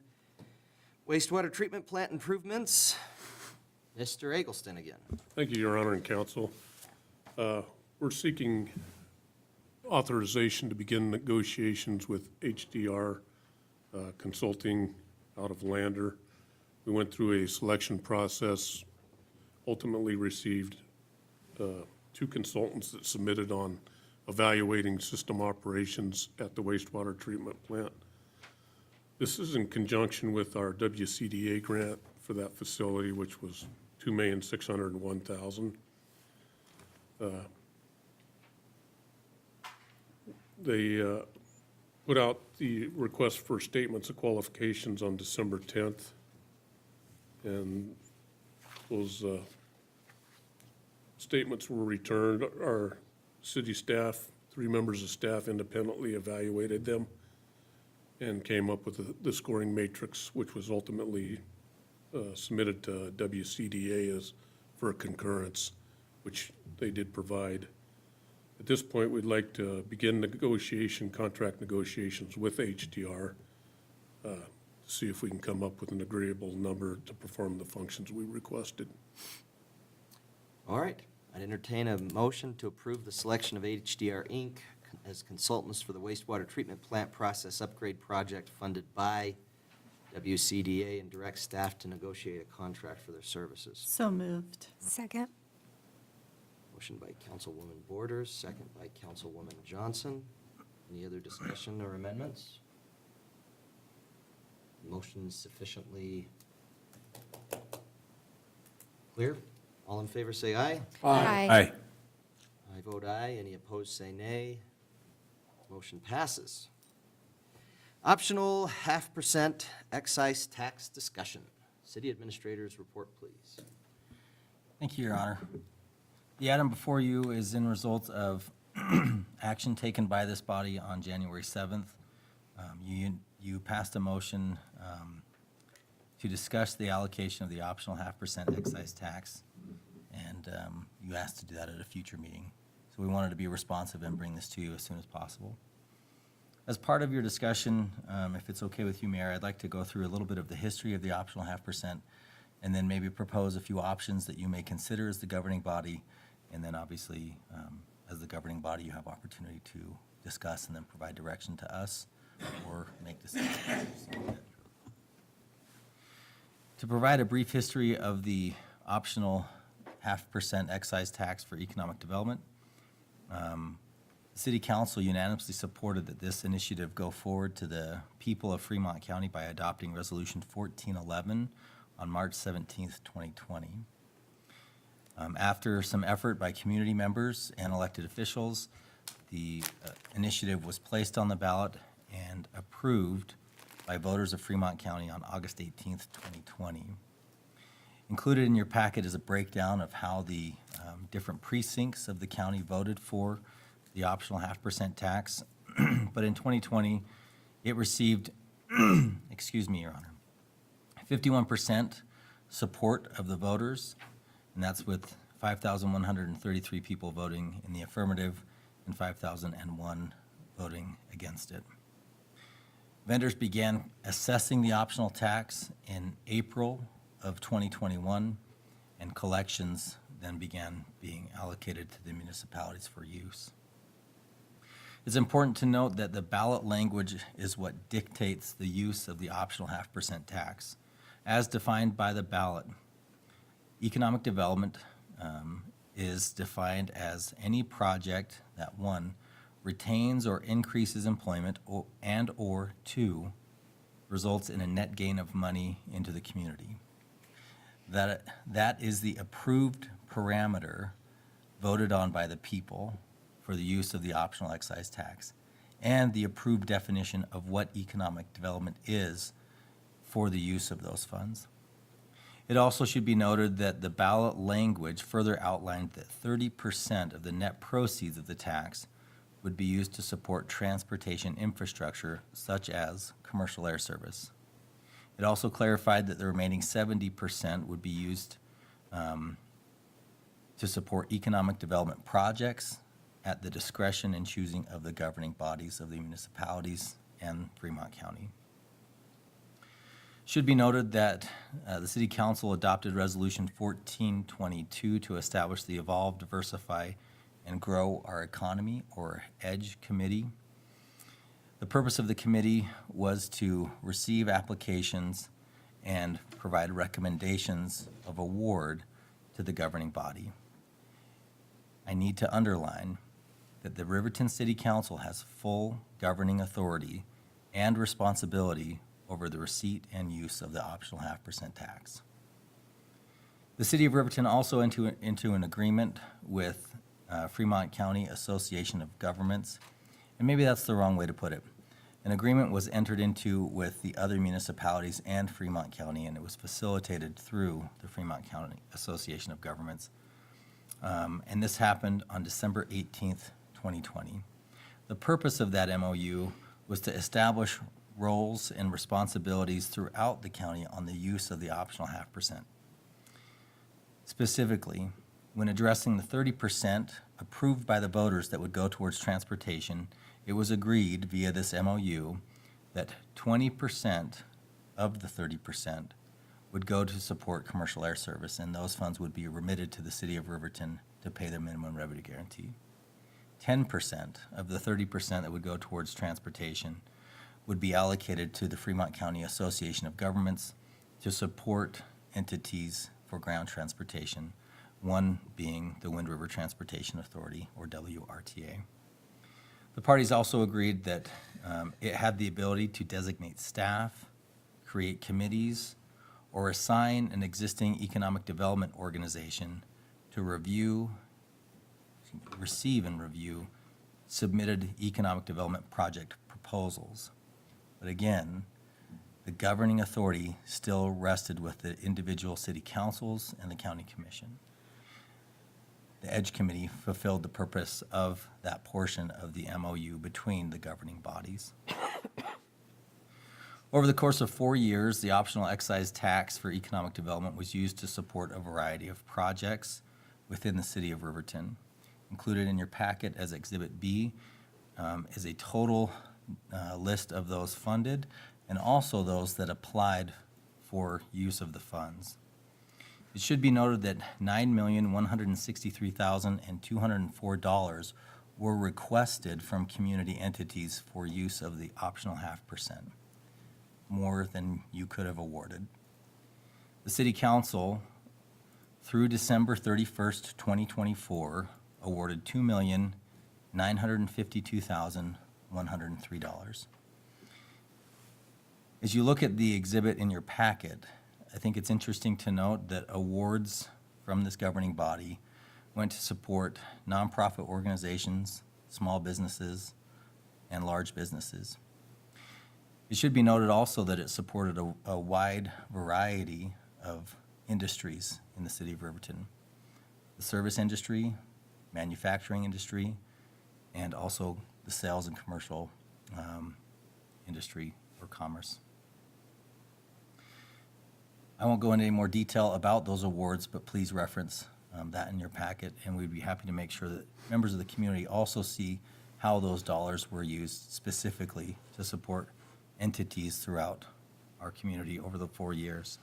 wastewater treatment plant improvements. Mr. Eggleston again. Thank you, Your Honor and Council. We're seeking authorization to begin negotiations with HDR Consulting out of Lander. We went through a selection process, ultimately received 2 consultants that submitted on evaluating system operations at the wastewater treatment plant. This is in conjunction with our WCDA grant for that facility, which was $2,601,000. They put out the request for statements of qualifications on December 10th. And those statements were returned. Our city staff, 3 members of staff independently evaluated them and came up with the scoring matrix, which was ultimately submitted to WCDA as for a concurrence, which they did provide. At this point, we'd like to begin contract negotiations with HDR, to see if we can come up with an agreeable number to perform the functions we requested. All right. I'd entertain a motion to approve the selection of HDR Inc. as consultants for the wastewater treatment plant process upgrade project funded by WCDA and direct staff to negotiate a contract for their services. So moved. Second. Motion by Councilwoman Borders, second by Councilwoman Johnson. Any other discussion or amendments? Motion sufficiently clear? All in favor, say aye. Aye. I vote aye. Any opposed, say nay. Motion passes. Optional 0.5% excise tax discussion. City Administrator's report, please. Thank you, Your Honor. The item before you is in result of action taken by this body on January 7th. You passed a motion to discuss the allocation of the optional 0.5% excise tax, and you asked to do that at a future meeting. So we wanted to be responsive and bring this to you as soon as possible. As part of your discussion, if it's okay with you, Mayor, I'd like to go through a little bit of the history of the optional 0.5%, and then maybe propose a few options that you may consider as the governing body, and then obviously, as the governing body, you have opportunity to discuss and then provide direction to us or make decisions. To provide a brief history of the optional 0.5% excise tax for economic development, City Council unanimously supported that this initiative go forward to the people of Fremont County by adopting Resolution 1411 on March 17th, 2020. After some effort by community members and elected officials, the initiative was placed on the ballot and approved by voters of Fremont County on August 18th, 2020. Included in your packet is a breakdown of how the different precincts of the county voted for the optional 0.5% tax. But in 2020, it received, excuse me, Your Honor, 51% support of the voters, and that's with 5,133 people voting in the affirmative and 5,001 voting against it. Vendors began assessing the optional tax in April of 2021, and collections then began being allocated to the municipalities for use. It's important to note that the ballot language is what dictates the use of the optional 0.5% tax. As defined by the ballot, economic development is defined as any project that, 1, retains or increases employment, or 2, results in a net gain of money into the community. That is the approved parameter voted on by the people for the use of the optional excise tax, and the approved definition of what economic development is for the use of those funds. It also should be noted that the ballot language further outlined that 30% of the net proceeds of the tax would be used to support transportation infrastructure such as commercial air service. It also clarified that the remaining 70% would be used to support economic development projects at the discretion and choosing of the governing bodies of the municipalities and Fremont County. Should be noted that the City Council adopted Resolution 1422 to establish the Evolve, Diversify, and Grow Our Economy, or EDGE Committee. The purpose of the committee was to receive applications and provide recommendations of award to the governing body. I need to underline that the Riverton City Council has full governing authority and responsibility over the receipt and use of the optional 0.5% tax. The City of Riverton also into an agreement with Fremont County Association of Governments And maybe that's the wrong way to put it. An agreement was entered into with the other municipalities and Fremont County, and it was facilitated through the Fremont County Association of Governments. And this happened on December 18th, 2020. The purpose of that MOU was to establish roles and responsibilities throughout the county on the use of the optional 0.5%. Specifically, when addressing the 30% approved by the voters that would go towards transportation, it was agreed via this MOU that 20% of the 30% would go to support commercial air service, and those funds would be remitted to the city of Riverton to pay their minimum revenue guarantee. 10% of the 30% that would go towards transportation would be allocated to the Fremont County Association of Governments to support entities for ground transportation, one being the Wind River Transportation Authority, or WRTA. The parties also agreed that it had the ability to designate staff, create committees, or assign an existing economic development organization to receive and review submitted economic development project proposals. But again, the governing authority still rested with the individual city councils and the county commission. The EDGE committee fulfilled the purpose of that portion of the MOU between the governing bodies. Over the course of 4 years, the optional excise tax for economic development was used to support a variety of projects within the city of Riverton. Included in your packet as Exhibit B is a total list of those funded and also those that applied for use of the funds. It should be noted that $9,163,204 were requested from community entities for use of the optional 0.5%, more than you could have awarded. The City Council, through December 31st, 2024, awarded $2,952,103. As you look at the exhibit in your packet, I think it's interesting to note that awards from this governing body went to support nonprofit organizations, small businesses, and large businesses. It should be noted also that it supported a wide variety of industries in the city of Riverton. The service industry, manufacturing industry, and also the sales and commercial industry or commerce. I won't go into any more detail about those awards, but please reference that in your packet, and we'd be happy to make sure that members of the community also see how those dollars were used specifically to support entities throughout our community over the 4 years.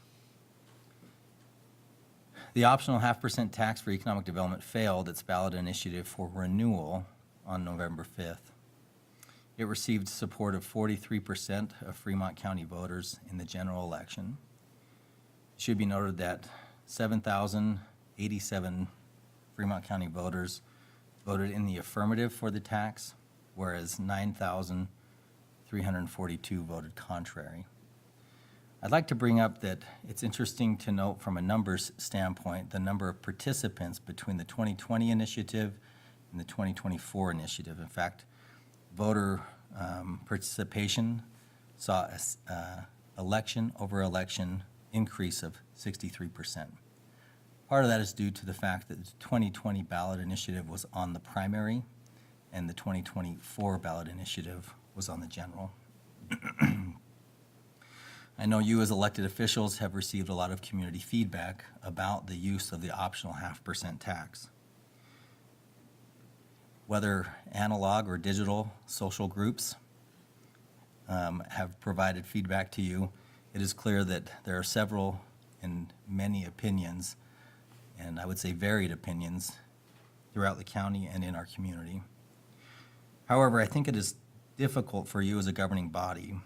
The optional 0.5% tax for economic development failed its ballot initiative for renewal on November 5th. It received support of 43% of Fremont County voters in the general election. It should be noted that 7,087 Fremont County voters voted in the affirmative for the tax, whereas 9,342 voted contrary. I'd like to bring up that it's interesting to note from a numbers standpoint the number of participants between the 2020 initiative and the 2024 initiative. In fact, voter participation saw an election over election increase of 63%. Part of that is due to the fact that the 2020 ballot initiative was on the primary and the 2024 ballot initiative was on the general. I know you as elected officials have received a lot of community feedback about the use of the optional 0.5% tax. Whether analog or digital social groups have provided feedback to you, it is clear that there are several and many opinions, and I would say varied opinions, throughout the county and in our community. However, I think it is difficult for you as a governing body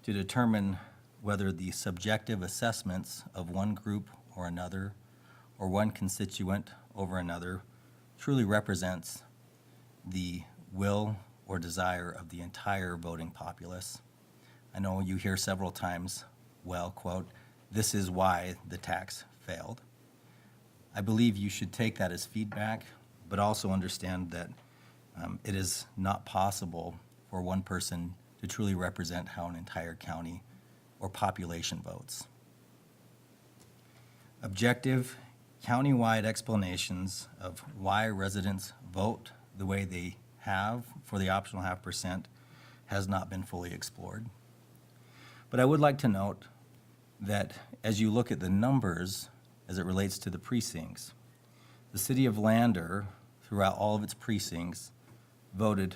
to determine whether the subjective assessments of one group or another, or one constituent over another, truly represents the will or desire of the entire voting populace. I know you hear several times, well, quote, "This is why the tax failed." I believe you should take that as feedback, but also understand that It is not possible for one person to truly represent how an entire county or population votes. Objective, county-wide explanations of why residents vote the way they have for the optional 0.5% has not been fully explored. But I would like to note that as you look at the numbers as it relates to the precincts, the city of Lander, throughout all of its precincts, voted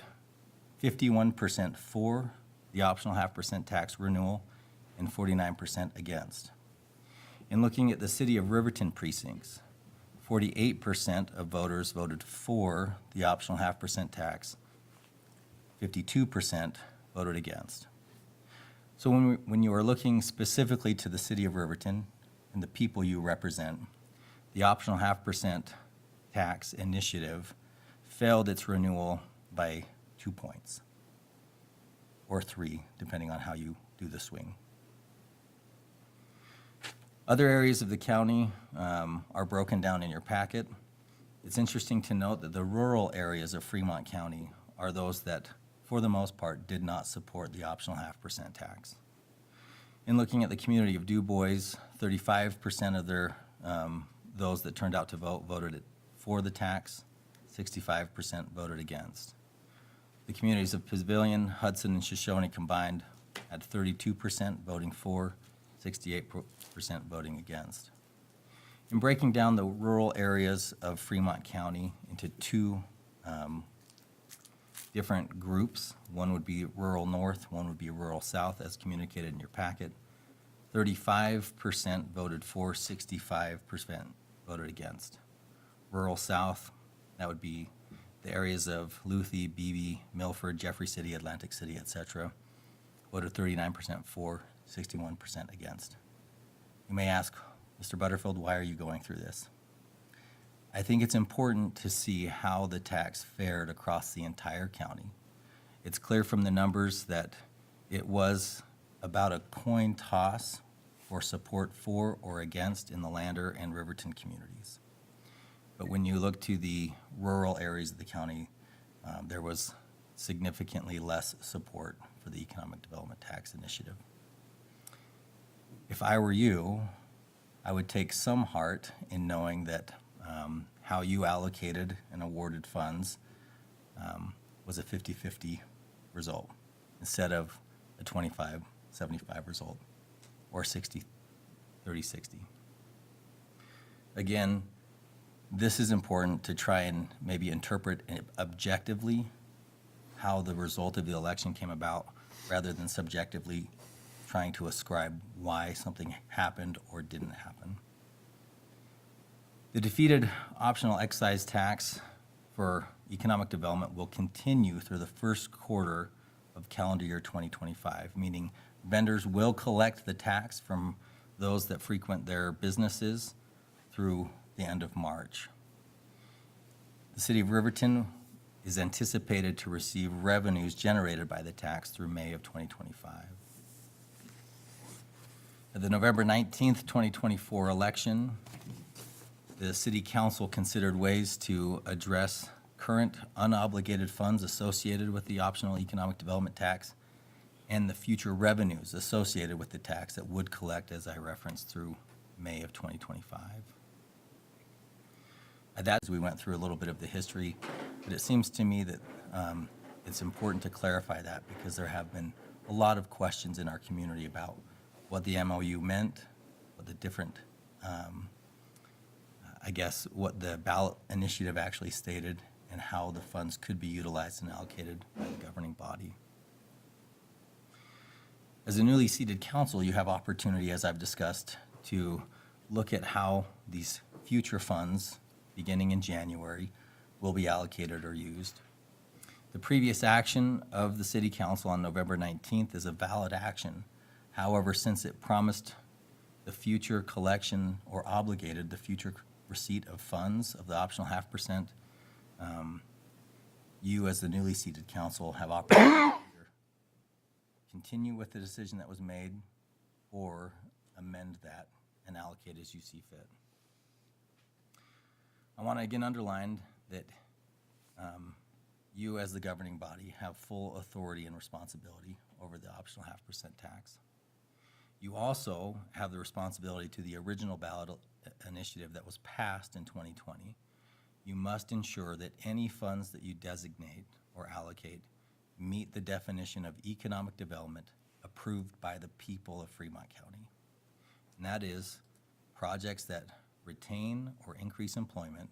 51% for the optional 0.5% tax renewal and 49% against. In looking at the city of Riverton precincts, 48% of voters voted for the optional 0.5% tax, 52% voted against. So when you are looking specifically to the city of Riverton and the people you represent, the optional 0.5% tax initiative failed its renewal by 2 points, or 3, depending on how you do the swing. Other areas of the county are broken down in your packet. It's interesting to note that the rural areas of Fremont County are those that, for the most part, did not support the optional 0.5% tax. In looking at the community of DuBois, 35% of their those that turned out to vote voted for the tax, 65% voted against. The communities of Pavilion, Hudson, and Shoshone combined had 32% voting for, 68% voting against. In breaking down the rural areas of Fremont County into two different groups, one would be rural north, one would be rural south, as communicated in your packet. 35% voted for, 65% voted against. Rural south, that would be the areas of Luthi, Beebe, Milford, Jeffrey City, Atlantic City, etc. Voted 39% for, 61% against. You may ask, Mr. Butterfield, why are you going through this? I think it's important to see how the tax fared across the entire county. It's clear from the numbers that it was about a coin toss for support for or against in the Lander and Riverton communities. But when you look to the rural areas of the county, there was significantly less support for the Economic Development Tax Initiative. If I were you, I would take some heart in knowing that how you allocated and awarded funds was a 50-50 result instead of a 25-75 result or 60-30-60. Again, this is important to try and maybe interpret objectively how the result of the election came about rather than subjectively trying to ascribe why something happened or didn't happen. The defeated optional excise tax for economic development will continue through the first quarter of calendar year 2025, meaning vendors will collect the tax from those that frequent their businesses through the end of March. The city of Riverton is anticipated to receive revenues generated by the tax through May of 2025. At the November 19th, 2024 election, the City Council considered ways to address current unobligated funds associated with the optional economic development tax and the future revenues associated with the tax that would collect, as I referenced, through May of 2025. At that, we went through a little bit of the history, but it seems to me that it's important to clarify that because there have been a lot of questions in our community about what the MOU meant, what the different, what the ballot initiative actually stated, and how the funds could be utilized and allocated by the governing body. As a newly seated council, you have opportunity, as I've discussed, to look at how these future funds, beginning in January, will be allocated or used. The previous action of the City Council on November 19th is a valid action. However, since it promised the future collection or obligated the future receipt of funds of the optional 0.5%, you as the newly seated council have opportunity to either continue with the decision that was made or amend that and allocate as you see fit. I want to again underline that you as the governing body have full authority and responsibility over the optional 0.5% tax. You also have the responsibility to the original ballot initiative that was passed in 2020. You must ensure that any funds that you designate or allocate meet the definition of economic development approved by the people of Fremont County. And that is projects that retain or increase employment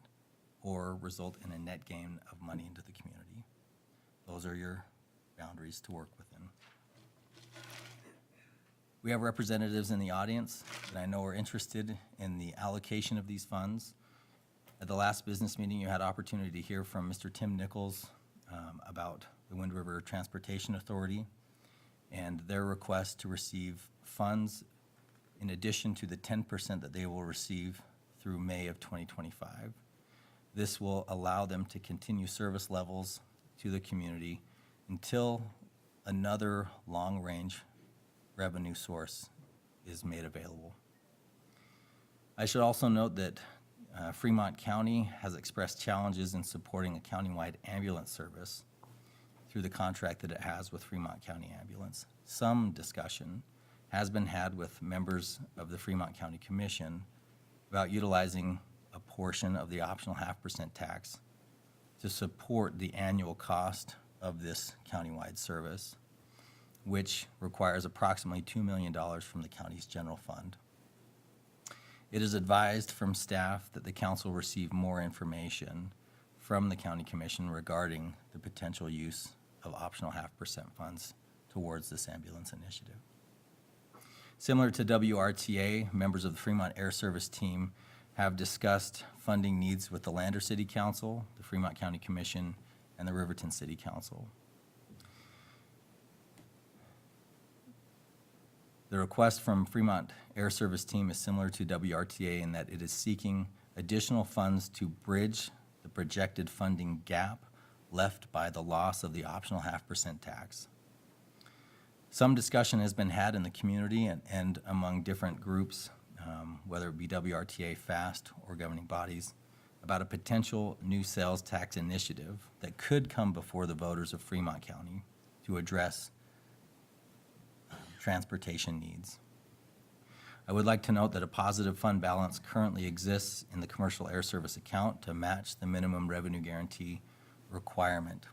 or result in a net gain of money into the community. Those are your boundaries to work within. We have representatives in the audience that I know are interested in the allocation of these funds. At the last business meeting, you had opportunity to hear from Mr. Tim Nichols about the Wind River Transportation Authority and their request to receive funds in addition to the 10% that they will receive through May of 2025. This will allow them to continue service levels to the community until another long-range revenue source is made available. I should also note that Fremont County has expressed challenges in supporting a countywide ambulance service through the contract that it has with Fremont County Ambulance. Some discussion has been had with members of the Fremont County Commission about utilizing a portion of the optional 0.5% tax to support the annual cost of this countywide service, which requires approximately $2 million from the county's general fund. It is advised from staff that the council receive more information from the County Commission regarding the potential use of optional 0.5% funds towards this ambulance initiative. Similar to WRTA, members of the Fremont Air Service team have discussed funding needs with the Lander City Council, the Fremont County Commission, and the Riverton City Council. The request from Fremont Air Service team is similar to WRTA in that it is seeking additional funds to bridge the projected funding gap left by the loss of the optional 0.5% tax. Some discussion has been had in the community and among different groups, whether it be WRTA, FAST, or governing bodies, about a potential new sales tax initiative that could come before the voters of Fremont County to address transportation needs. I would like to note that a positive fund balance currently exists in the commercial air service account to match the minimum revenue guarantee requirement.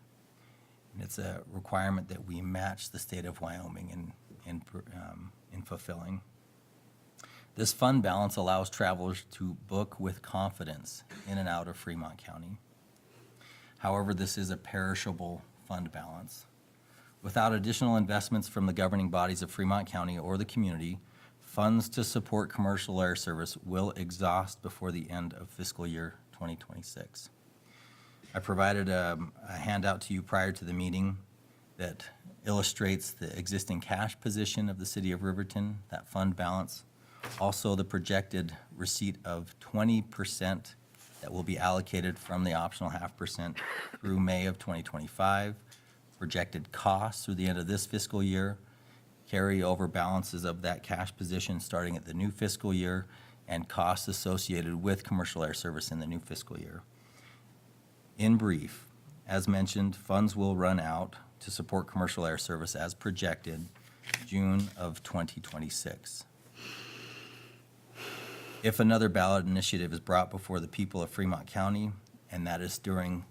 And it's a requirement that we match the state of Wyoming in fulfilling. This fund balance allows travelers to book with confidence in and out of Fremont County. However, this is a perishable fund balance. Without additional investments from the governing bodies of Fremont County or the community, funds to support commercial air service will exhaust before the end of fiscal year 2026. I provided a handout to you prior to the meeting that illustrates the existing cash position of the city of Riverton, that fund balance, also the projected receipt of 20% that will be allocated from the optional 0.5% through May of 2025, projected costs through the end of this fiscal year, carryover balances of that cash position starting at the new fiscal year, and costs associated with commercial air service in the new fiscal year. In brief, as mentioned, funds will run out to support commercial air service as projected June of 2026. If another ballot initiative is brought before the people of Fremont County, and that is during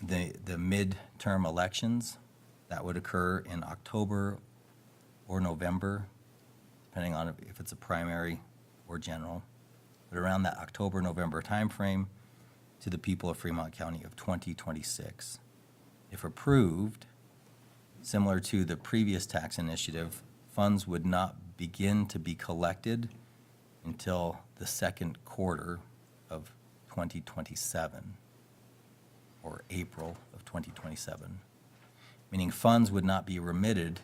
the midterm elections, that would occur in October or November, depending on if it's a primary or general, but around that October-November timeframe, to the people of Fremont County of 2026. If approved, similar to the previous tax initiative, funds would not begin to be collected until the second quarter of 2027, or April of 2027, meaning funds would not be remitted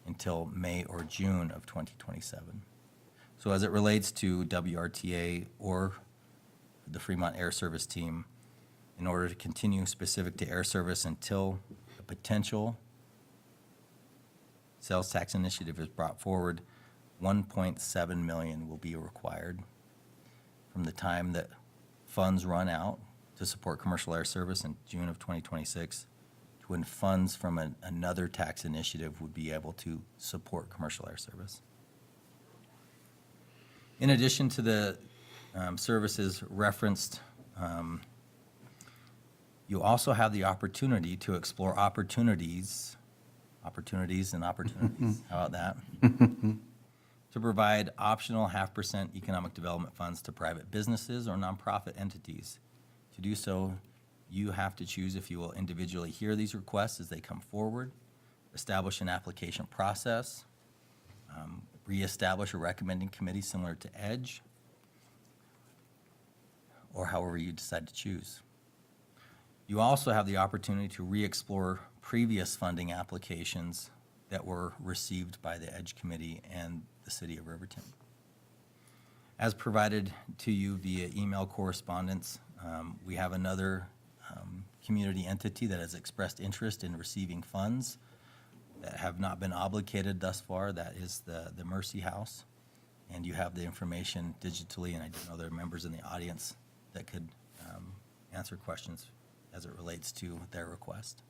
until May or June of 2027. So as it relates to WRTA or the Fremont Air Service team, in order to continue specific to air service until a potential sales tax initiative is brought forward, $1.7 million will be required from the time that funds run out to support commercial air service in June of 2026, to when funds from another tax initiative would be able to support commercial air service. In addition to the services referenced, you also have the opportunity to explore opportunities, how about that? To provide optional 0.5% economic development funds to private businesses or nonprofit entities. To do so, you have to choose if you will individually hear these requests as they come forward, establish an application process, reestablish a recommending committee similar to EDGE, or however you decide to choose. You also have the opportunity to re-explore previous funding applications that were received by the EDGE committee and the city of Riverton. As provided to you via email correspondence, we have another community entity that has expressed interest in receiving funds that have not been obligated thus far. That is the Mercy House. And you have the information digitally, and I do know there are members in the audience that could answer questions as it relates to their request.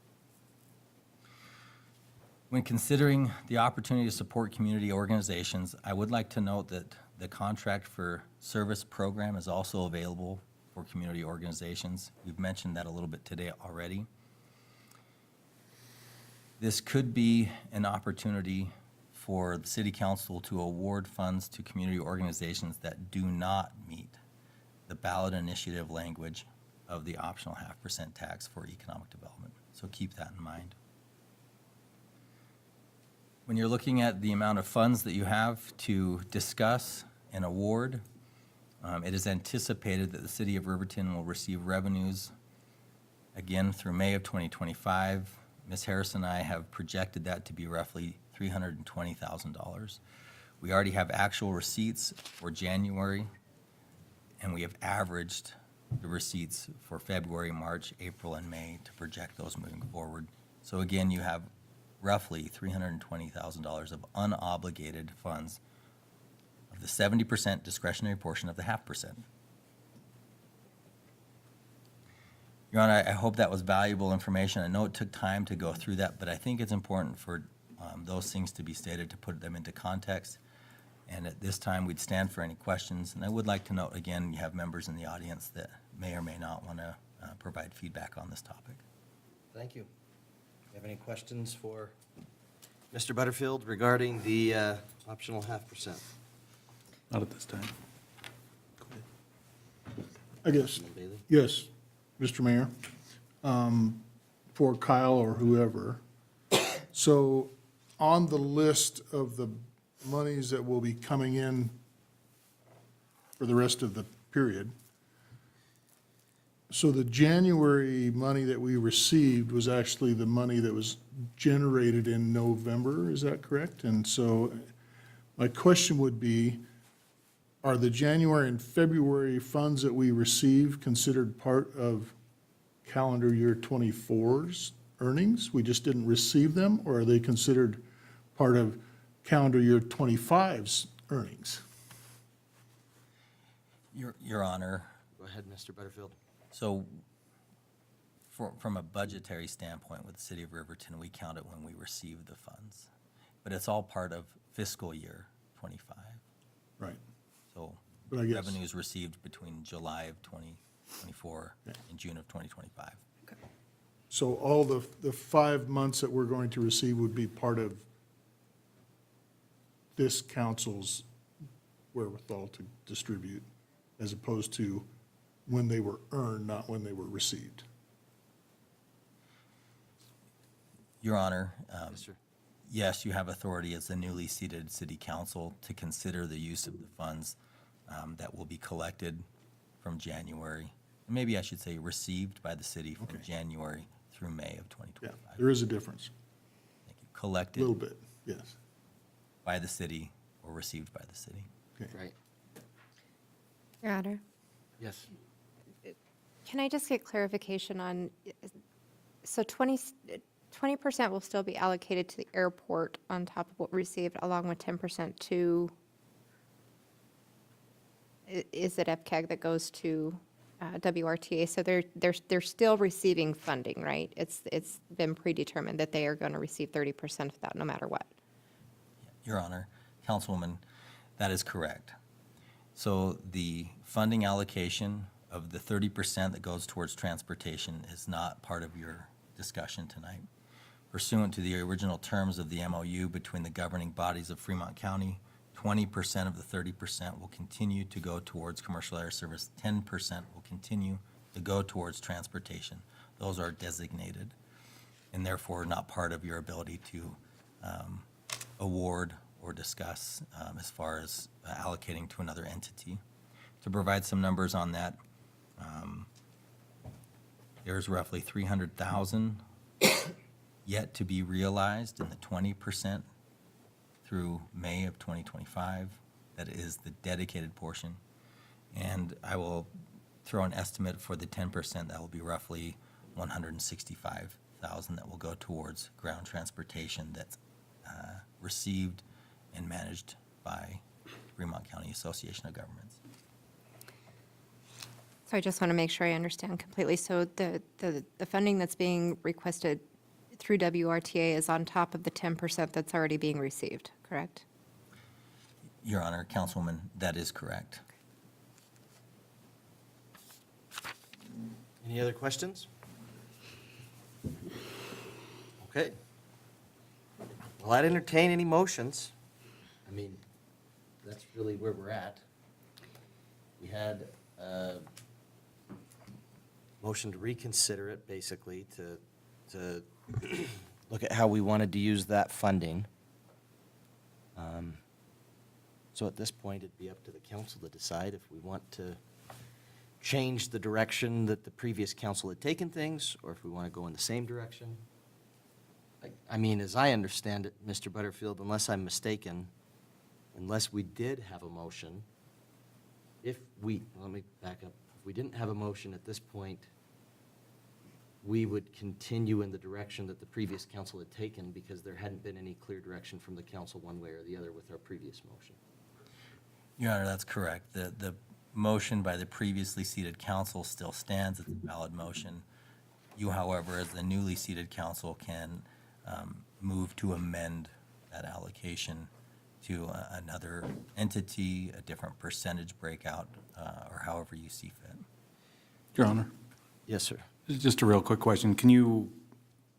When considering the opportunity to support community organizations, I would like to note that the contract for service program is also available for community organizations. We've mentioned that a little bit today already. This could be an opportunity for the city council to award funds to community organizations that do not meet the ballot initiative language of the optional 0.5% tax for economic development. So keep that in mind. When you're looking at the amount of funds that you have to discuss and award, it is anticipated that the city of Riverton will receive revenues again through May of 2025. Ms. Harris and I have projected that to be roughly $320,000. We already have actual receipts for January, and we have averaged the receipts for February, March, April, and May to project those moving forward. So again, you have roughly $320,000 of unobligated funds of the 70% discretionary portion of the 0.5%. Your Honor, I hope that was valuable information. I know it took time to go through that, but I think it's important for those things to be stated to put them into context. And at this time, we'd stand for any questions. And I would like to note, again, you have members in the audience that may or may not want to provide feedback on this topic. Thank you. You have any questions for Mr. Butterfield regarding the optional 0.5%? Not at this time. I guess, Councilman Bailey? yes, Mr. Mayor, for Kyle or whoever. So on the list of the monies that will be coming in for the rest of the period, so the January money that we received was actually the money that was generated in November, is that correct? And so my question would be, are the January and February funds that we received considered part of calendar year 24's earnings? We just didn't receive them, or are they considered part of calendar year 25's earnings? Your Honor. Go ahead, Mr. Butterfield. So from a budgetary standpoint with the city of Riverton, we count it when we receive the funds. But it's all part of fiscal year 25. Right. So But I guess- revenues received between July of 2024 and June of 2025. So all the 5 months that we're going to receive would be part of this council's wherewithal to distribute, as opposed to when they were earned, not when they were received. Your Honor, Yes, sir. yes, you have authority as the newly seated city council to consider the use of the funds that will be collected from January, maybe I should say received by the city from Okay. January through May of Yeah, 2025. there is a difference, Thank you. a Collected little bit, yes. by the city or received by the city. Okay. Right. Your Honor, Yes. can I just get clarification on, so 20% will still be allocated to the airport on top of what we received, along with 10% to, is it FCAG that goes to WRTA, so they're still receiving funding, right? It's been predetermined that they are going to receive 30% of that no matter what. Your Honor, Councilwoman, that is correct. So the funding allocation of the 30% that goes towards transportation is not part of your discussion tonight. Pursuant to the original terms of the MOU between the governing bodies of Fremont County, 20% of the 30% will continue to go towards commercial air service, 10% will continue to go towards transportation. Those are designated and therefore not part of your ability to award or discuss as far as allocating to another entity. To provide some numbers on that, there's roughly 300,000 yet to be realized in the 20% through May of 2025. That is the dedicated portion. And I will throw an estimate for the 10%, that will be roughly 165,000 that will go towards ground transportation that's received and managed by Fremont County Association of Governments. So I just want to make sure I understand completely. So the funding that's being requested through WRTA is on top of the 10% that's already being received, correct? Your Honor, Councilwoman, that is correct. Any other questions? Okay. Well, I'd entertain any motions. I mean, that's really where we're at. We had a motion to reconsider it, basically, to look at how we wanted to use that funding. So at this point, it'd be up to the council to decide if we want to change the direction that the previous council had taken things, or if we want to go in the same direction. I mean, as I understand it, Mr. Butterfield, unless I'm mistaken, unless we did have a motion, let me back up. If we didn't have a motion at this point, we would continue in the direction that the previous council had taken because there hadn't been any clear direction from the council one way or the other with our previous motion. Your Honor, that's correct. The motion by the previously seated council still stands as a valid motion. You, however, as the newly seated council, can move to amend that allocation to another entity, a different percentage breakout, or however you see fit. Your Honor, Yes, sir. just a real quick question. Can you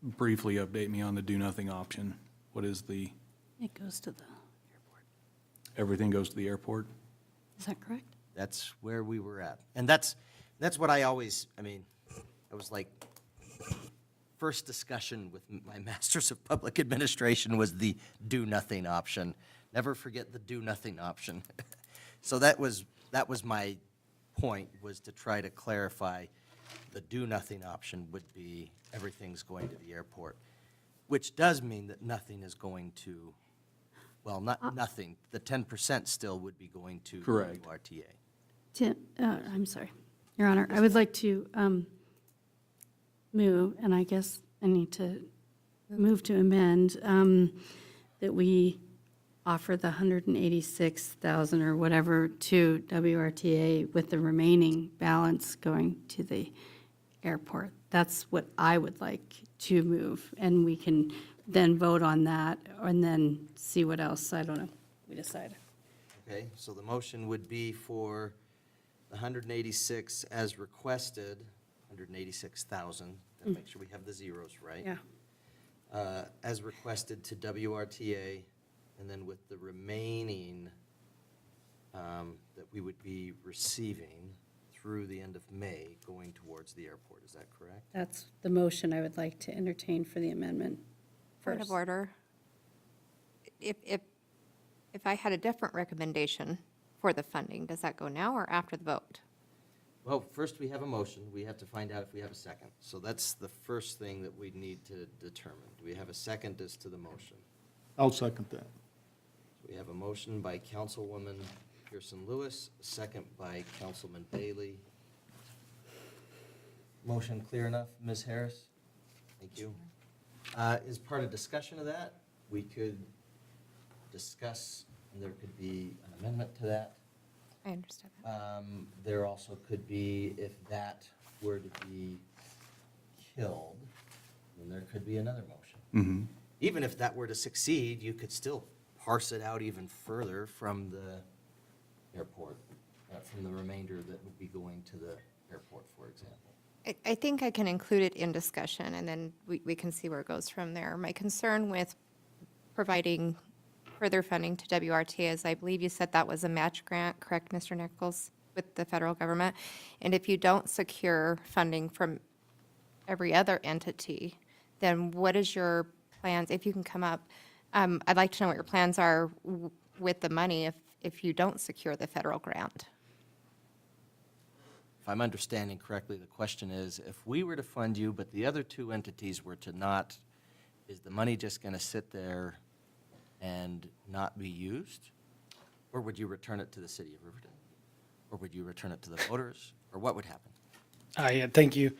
briefly update me on the do-nothing option? What is the, It goes to the, everything goes to the airport? is that correct? That's where we were at. And that's what I always, I mean, I was like, first discussion with my Masters of Public Administration was the do-nothing option. Never forget the do-nothing option. So that was my point, was to try to clarify the do-nothing option would be everything's going to the airport, which does mean that nothing is going to, well, not nothing, the 10% still would be going to Correct. WRTA. I'm sorry, Your Honor, I would like to move, and I guess I need to move to amend, that we offer the 186,000 or whatever to WRTA with the remaining balance going to the airport. That's what I would like to move, and we can then vote on that and then see what else, I don't know, we decide. Okay, so the motion would be for the 186 as requested, 186,000, to make sure we have the zeros right. Yeah. As requested to WRTA, and then with the remaining that we would be receiving through the end of May going towards the airport. Is that correct? That's the motion I would like to entertain for the amendment Point first. of order. If I had a different recommendation for the funding, does that go now or after the vote? Well, first we have a motion. We have to find out if we have a second. So that's the first thing that we need to determine. Do we have a second as to the motion? I'll second that. We have a motion by Councilwoman Pearson Lewis, a second by Councilman Bailey. Motion clear enough, Ms. Harris? Thank you. As part of discussion of that, we could discuss, and there could be an amendment to that. I understand that. There also could be, if that were to be killed, then there could be another motion. Even if that were to succeed, you could still parse it out even further from the airport, from the remainder that would be going to the airport, for example. I think I can include it in discussion, and then we can see where it goes from there. My concern with providing further funding to WRTA is, I believe you said that was a match grant, correct, Mr. Nichols, with the federal government? And if you don't secure funding from every other entity, then what is your plans, if you can come up? I'd like to know what your plans are with the money if you don't secure the federal grant. If I'm understanding correctly, the question is, if we were to fund you, but the other two entities were to not, is the money just going to sit there and not be used? Or would you return it to the city of Riverton? Or would you return it to the voters? Or what would happen? Yeah, thank you,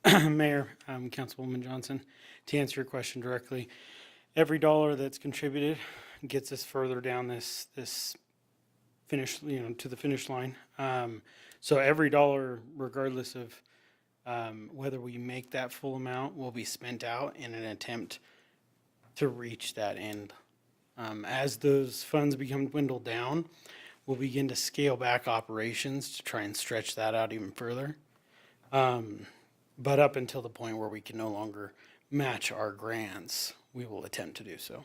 Mayor, Councilwoman Johnson. To answer your question directly, every dollar that's contributed gets us further down this finish, to the finish line. So every dollar, regardless of whether we make that full amount, will be spent out in an attempt to reach that end. As those funds become dwindled down, we'll begin to scale back operations to try and stretch that out even further. But up until the point where we can no longer match our grants, we will attempt to do so.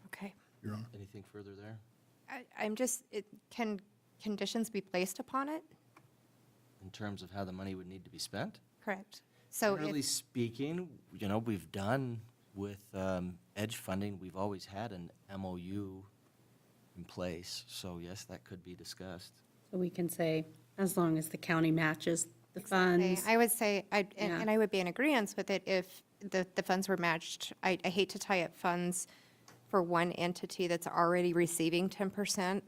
Okay. Your Honor. Anything further there? I'm just, can conditions be placed upon it? In terms of how the money would need to be spent? Correct. So Generally if, speaking, we've done with EDGE funding, we've always had an MOU in place. So yes, that could be discussed. So we can say, as long as the county matches the funds. I would say, and I would be in agreement with it if the funds were matched. I hate to tie up funds for one entity that's already receiving 10%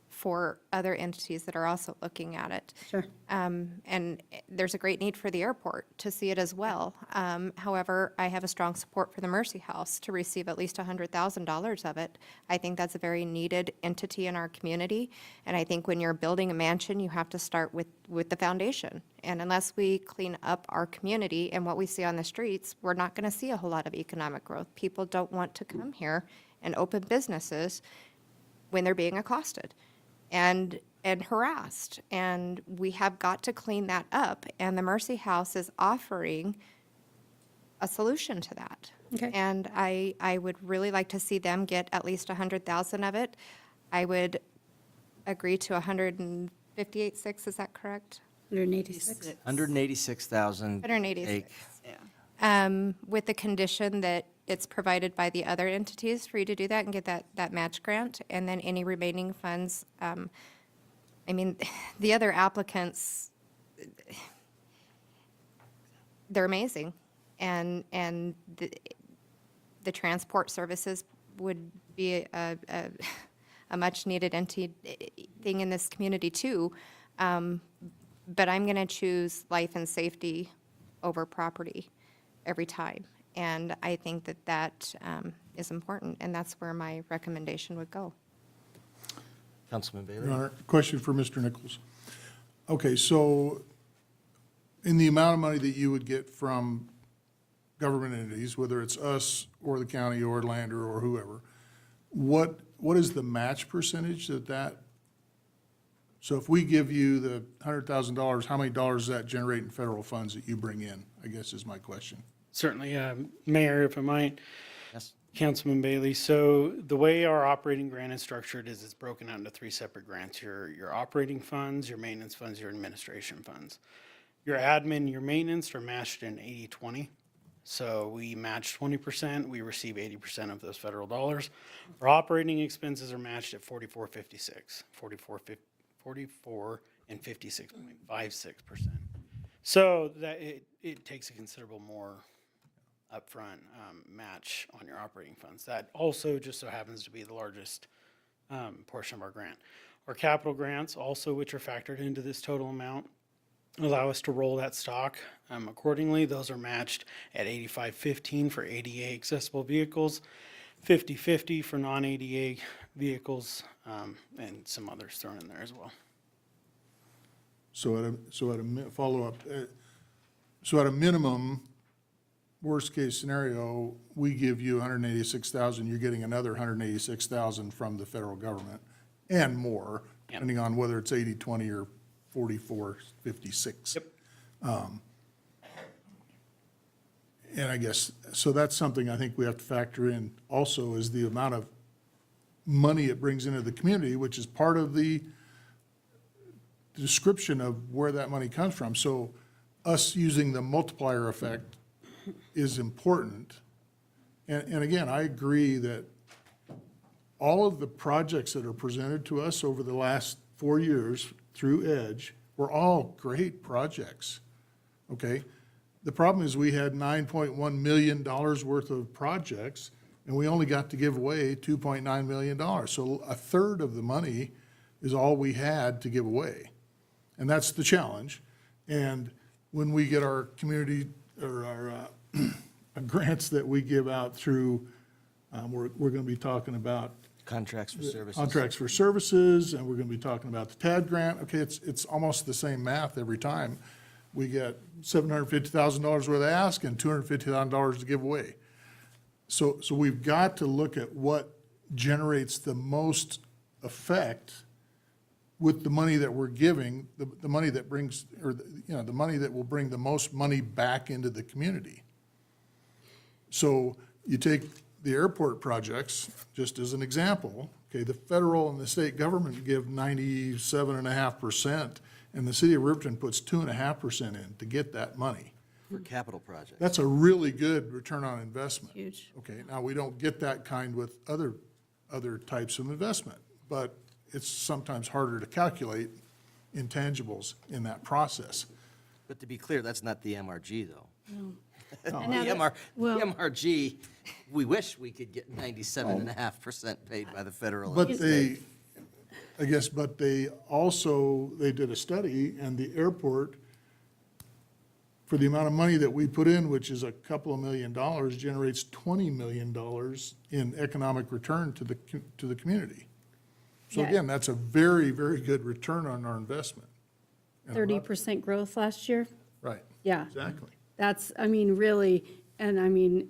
for other entities that are also looking at it. Sure. And there's a great need for the airport to see it as well. However, I have a strong support for the Mercy House to receive at least $100,000 of it. I think that's a very needed entity in our community. And I think when you're building a mansion, you have to start with the foundation. And unless we clean up our community and what we see on the streets, we're not going to see a whole lot of economic growth. People don't want to come here and open businesses when they're being accosted and harassed. And we have got to clean that up. And the Mercy House is offering a solution to that. Okay. And I would really like to see them get at least 100,000 of it. I would agree to 158.6, is that correct? 186. 186,000. 186. With the condition that it's provided by the other entities for you to do that and get that match grant, and then any remaining funds. The other applicants, they're amazing, and the transport services would be a much needed thing in this community too. But I'm going to choose life and safety over property every time. And I think that is important, and that's where my recommendation would go. Councilman Bailey? Your Honor, question for Mr. Nichols. Okay, so in the amount of money that you would get from government entities, whether it's us or the county or Lander or whoever, what is the match percentage so if we give you the $100,000, how many dollars does that generate in federal funds that you bring in, I guess is my question. Certainly, Mayor, if I might. Yes. Councilman Bailey, so the way our operating grant is structured is it's broken out into three separate grants. Your operating funds, your maintenance funds, your administration funds. Your admin, your maintenance are matched in 80-20. So we match 20%, we receive 80% of those federal dollars. Our operating expenses are matched at 44.56, 44 and 56.56%. So that it takes a considerable more upfront match on your operating funds. That also just so happens to be the largest portion of our grant. Our capital grants also, which are factored into this total amount, allow us to roll that stock accordingly. Those are matched at 85.15 for ADA accessible vehicles, 50/50 for non-ADA vehicles, and some others thrown in there as well. So follow-up, so at a minimum, worst-case scenario, we give you 186,000, you're getting another 186,000 from the federal government, and more, depending on whether it's 80/20 or 44/56. Yep. And I guess, so that's something I think we have to factor in also, is the amount of money it brings into the community, which is part of the description of where that money comes from. So us using the multiplier effect is important. And again, I agree that all of the projects that are presented to us over the last 4 years through EDGE were all great projects, okay? The problem is we had $9.1 million worth of projects, and we only got to give away $2.9 million. So a third of the money is all we had to give away. And that's the challenge. And when we get our community, or our grants that we give out through, we're going to be talking about Contracts for services. contracts for services, and we're going to be talking about the TAD grant. Okay, it's almost the same math every time. We get $750,000 worth of ask and $250,000 to give away. So we've got to look at what generates the most effect with the money that we're giving, the money that brings, or the money that will bring the most money back into the community. So you take the airport projects, just as an example, okay, the federal and the state government give 97.5%, and the city of Riverton puts 2.5% in to get that money. For capital projects. That's a really good return on investment. Huge. Okay, now, we don't get that kind with other types of investment, but it's sometimes harder to calculate intangibles in that process. But to be clear, that's not the MRG, though. No. The And now that- the MRG, we wish we could get 97.5% paid by the federal. But and they, state. I guess, but they also, they did a study, and the airport, for the amount of money that we put in, which is a couple of $1 million, generates $20 million in economic return to the community. So Yeah. again, that's a very, very good return on our investment. And a lot- 30% growth last year? Right. Yeah. Exactly. That's, I mean, really, and I mean,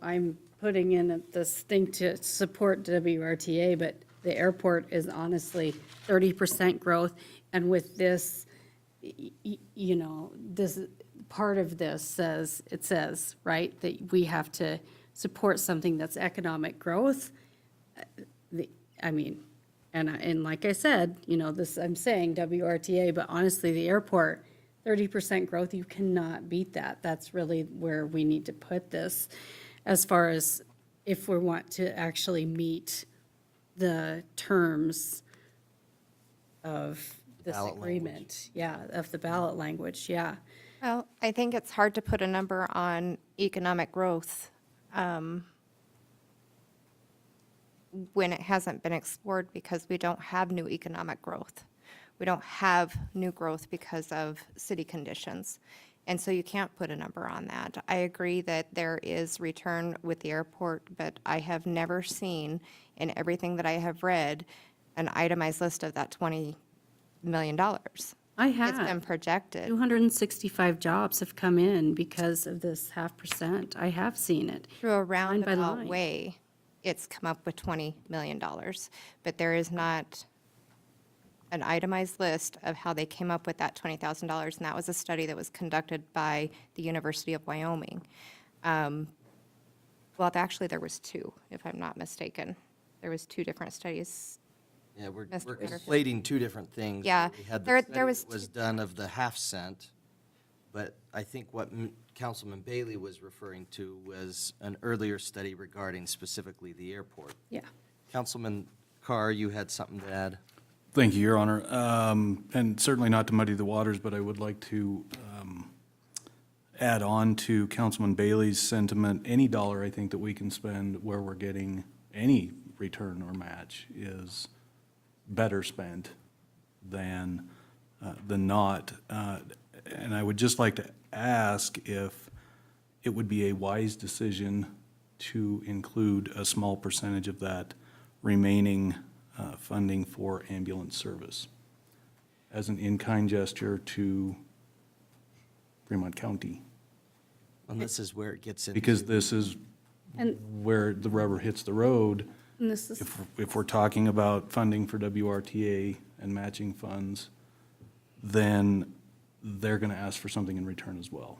I'm putting in this thing to support WRTA, but the airport is honestly 30% growth. And with this, this, part of this says, right, that we have to support something that's economic growth. And like I said, I'm saying WRTA, but honestly, the airport, 30% growth, you cannot beat that. That's really where we need to put this, as far as if we want to actually meet the terms of this Ballot agreement. Yeah, of the ballot language, yeah. Well, I think it's hard to put a number on economic growth when it hasn't been explored, because we don't have new economic growth. We don't have new growth because of city conditions. And so you can't put a number on that. I agree that there is return with the airport, but I have never seen, in everything that I have read, an itemized list of that $20 million. I have. It's been projected. 265 jobs have come in because of this 0.5%. I have seen it. Through a line by roundabout line. way, it's come up with $20 million. But there is not an itemized list of how they came up with that $20,000, and that was a study that was conducted by the University of Wyoming. Well, actually, there was two, if I'm not mistaken. There was two different studies. Yeah, we're Mr. Peterson. conflating two different things. Yeah, We had the there study was that was done of the half-cent, but I think what Councilman Bailey was referring to was an earlier study regarding specifically the airport. Yeah. Councilman Carr, you had something to add? Thank you, Your Honor. And certainly not to muddy the waters, but I would like to add on to Councilman Bailey's sentiment. Any dollar I think that we can spend where we're getting any return or match is better spent than not. And I would just like to ask if it would be a wise decision to include a small percentage of that remaining funding for ambulance service as an in-kind gesture to Fremont County. And this is where it gets into. Because this is And- where the rubber hits the road. And this is, If we're talking about funding for WRTA and matching funds, then they're going to ask for something in return as well.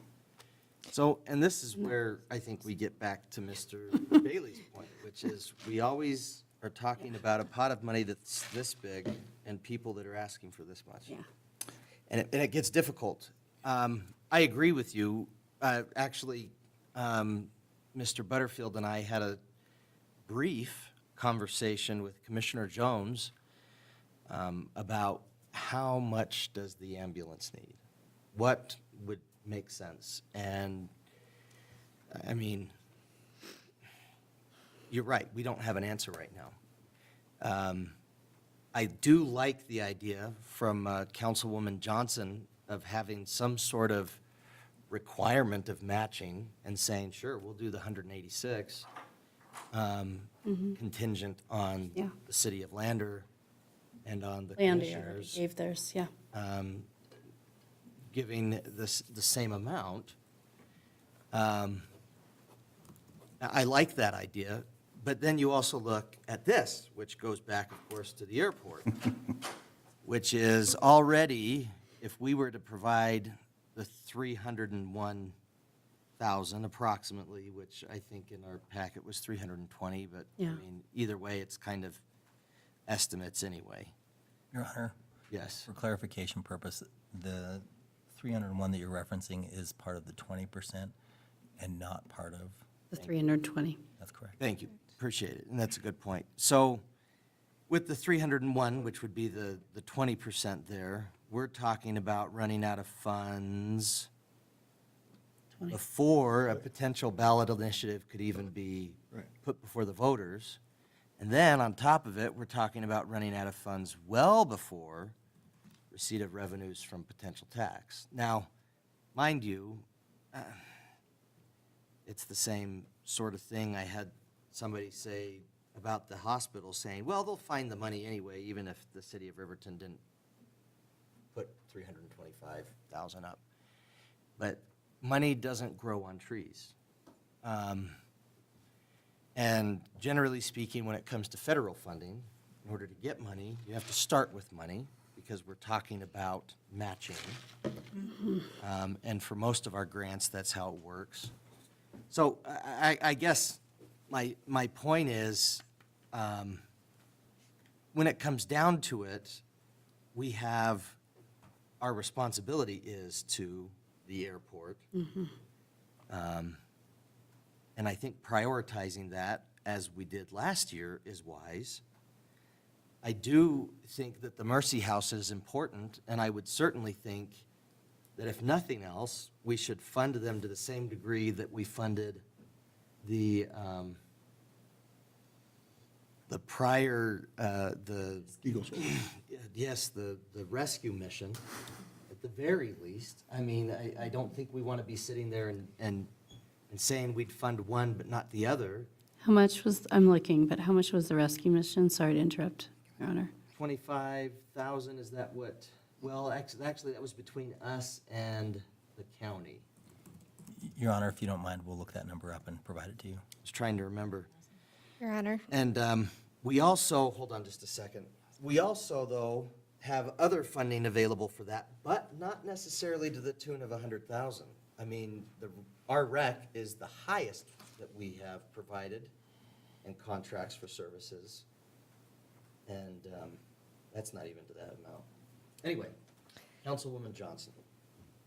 So, and this is where I think we get back to Mr. Bailey's point, which is we always are talking about a pot of money that's this big and people that are asking for this much. yeah. And it gets difficult. I agree with you. Actually, Mr. Butterfield and I had a brief conversation with Commissioner Jones about how much does the ambulance need? What would make sense? And, I mean, you're right, we don't have an answer right now. I do like the idea from Councilwoman Johnson of having some sort of requirement of matching and saying, sure, we'll do the 186 contingent on Yeah. the city of Lander and on the Land commissioners gave theirs, yeah. giving the same amount. I like that idea, but then you also look at this, which goes back, of course, to the airport, which is already, if we were to provide the 301,000 approximately, which I think in our packet was 320, but I Yeah. mean, either way, it's kind of estimates anyway. Your Honor, Yes. for clarification purpose, the 301 that you're referencing is part of the 20% and not part of, The 320. that's correct. Thank you, appreciate it, and that's a good point. So with the 301, which would be the 20% there, we're talking about running out of funds 20. before a potential ballot initiative could even be put before the voters. And then on top of it, we're talking about running out of funds well before receipt of revenues from potential tax. Now, mind you, it's the same sort of thing I had somebody say about the hospital, saying, well, they'll find the money anyway, even if the city of Riverton didn't put 325,000 up. But money doesn't grow on trees. And generally speaking, when it comes to federal funding, in order to get money, you have to start with money, because we're talking about matching. And for most of our grants, that's how it works. So I guess my point is, when it comes down to it, we have, our responsibility is to the airport. And I think prioritizing that, as we did last year, is wise. I do think that the Mercy House is important, and I would certainly think that if nothing else, we should fund them to the same degree that we funded the prior, Eagles. yes, the rescue mission, at the very least. I mean, I don't think we want to be sitting there and saying we'd fund one but not the other. How much was, I'm looking, but how much was the rescue mission? Sorry to interrupt, Your Honor. 25,000, is that what? Well, actually, that was between us and the county. Your Honor, if you don't mind, we'll look that number up and provide it to you. I was trying to remember. Your Honor. And we also, hold on just a second. We also, though, have other funding available for that, but not necessarily to the tune of 100,000. I mean, our rec is the highest that we have provided in contracts for services. And that's not even to that amount. Anyway, Councilwoman Johnson.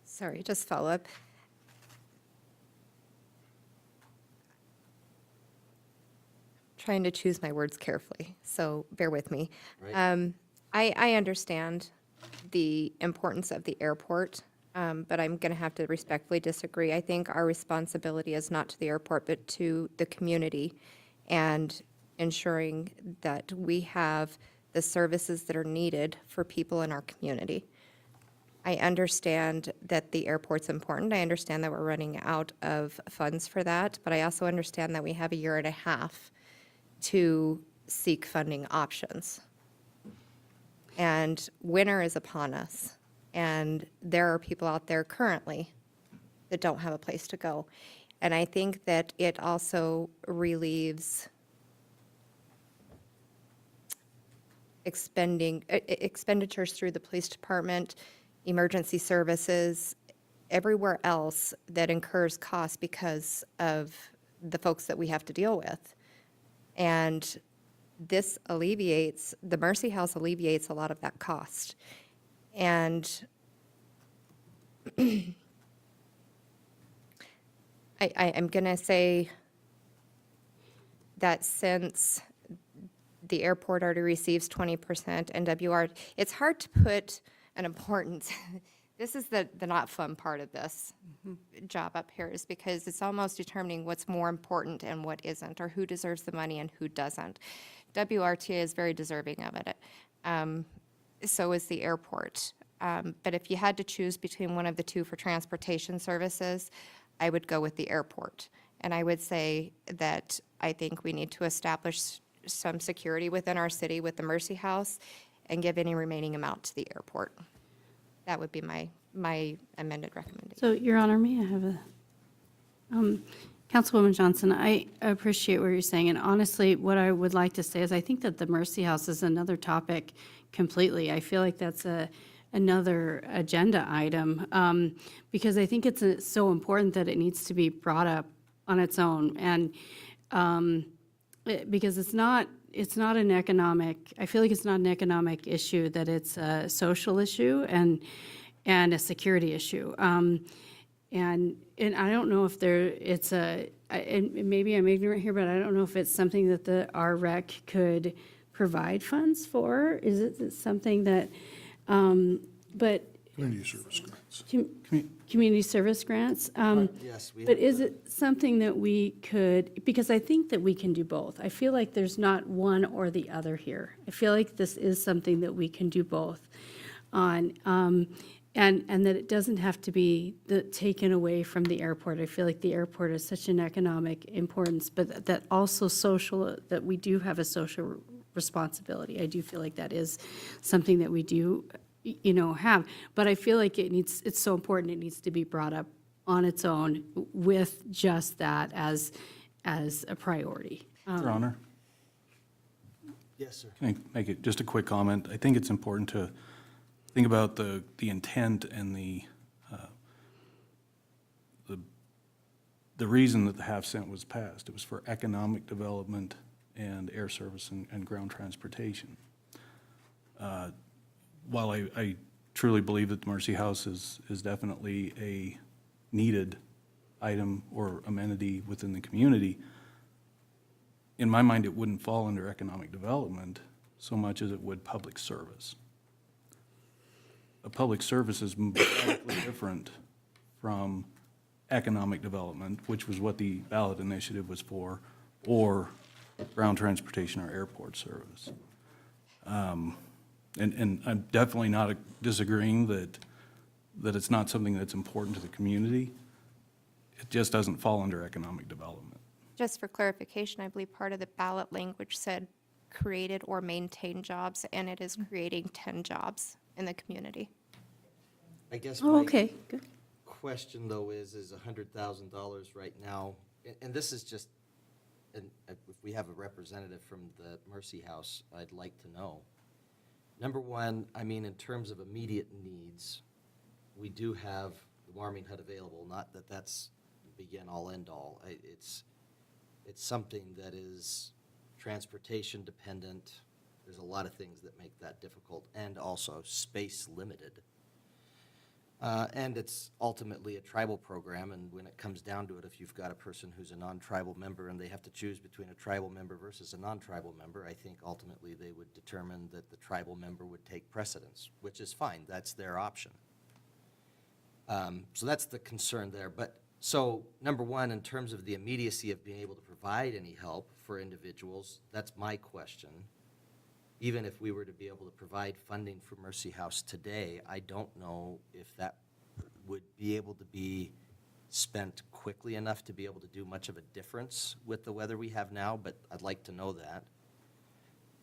Sorry, just follow up. Trying to choose my words carefully, so bear with me. Right. I understand the importance of the airport, but I'm going to have to respectfully disagree. I think our responsibility is not to the airport, but to the community, and ensuring that we have the services that are needed for people in our community. I understand that the airport's important. I understand that we're running out of funds for that, but I also understand that we have a year and a half to seek funding options. And winter is upon us, and there are people out there currently that don't have a place to go. And I think that it also relieves expenditures through the police department, emergency services, everywhere else that incurs costs because of the folks that we have to deal with. And this alleviates, the Mercy House alleviates a lot of that cost. And I'm going to say that since the airport already receives 20% and it's hard to put an importance. This is the not fun part of this job up here, is because it's almost determining what's more important and what isn't, or who deserves the money and who doesn't. WRTA is very deserving of it. So is the airport. But if you had to choose between one of the two for transportation services, I would go with the airport. And I would say that I think we need to establish some security within our city with the Mercy House and give any remaining amount to the airport. That would be my amended recommendation. So, Your Honor, may I have a, Councilwoman Johnson, I appreciate what you're saying, and honestly, what I would like to say is I think that the Mercy House is another topic completely. I feel like that's another agenda item, because I think it's so important that it needs to be brought up on its own, and because it's not an economic, I feel like it's not an economic issue, that it's a social issue and a security issue. And I don't know if and maybe I'm ignorant here, but I don't know if it's something that our rec could provide funds for. Is it something that, but. Community service grants. Community service grants? Yes. But is it something that we could, because I think that we can do both. I feel like there's not one or the other here. I feel like this is something that we can do both on, and that it doesn't have to be taken away from the airport. I feel like the airport is such an economic importance, but that also social, that we do have a social responsibility. I do feel like that is something that we do have, but I feel like it's so important, it needs to be brought up on its own with just that as a priority. Your Honor? Yes, sir. Can I make it just a quick comment? I think it's important to think about the intent and the reason that the half cent was passed. It was for economic development and air service and ground transportation. While I truly believe that the Mercy House is definitely a needed item or amenity within the community, in my mind, it wouldn't fall under economic development so much as it would public service. A public service is radically different from economic development, which was what the ballot initiative was for, or ground transportation or airport service. And I'm definitely not disagreeing that it's not something that's important to the community. It just doesn't fall under economic development. Just for clarification, I believe part of the ballot language said created or maintained jobs, and it is creating 10 jobs in the community. I guess Oh, my okay, good. question, though, is $100,000 right now, and this is just, and if we have a representative from the Mercy House, I'd like to know. Number one, I mean, in terms of immediate needs, we do have the warming hut available, not that that's begin all end all. It's something that is transportation dependent. There's a lot of things that make that difficult, and also space limited. And it's ultimately a tribal program, and when it comes down to it, if you've got a person who's a non-tribal member and they have to choose between a tribal member versus a non-tribal member, I think ultimately they would determine that the tribal member would take precedence, which is fine. That's their option. So that's the concern there. But so number one, in terms of the immediacy of being able to provide any help for individuals, that's my question. even if we were to be able to provide funding for Mercy House today, I don't know if that would be able to be spent quickly enough to be able to do much of a difference with the weather we have now, but I'd like to know that.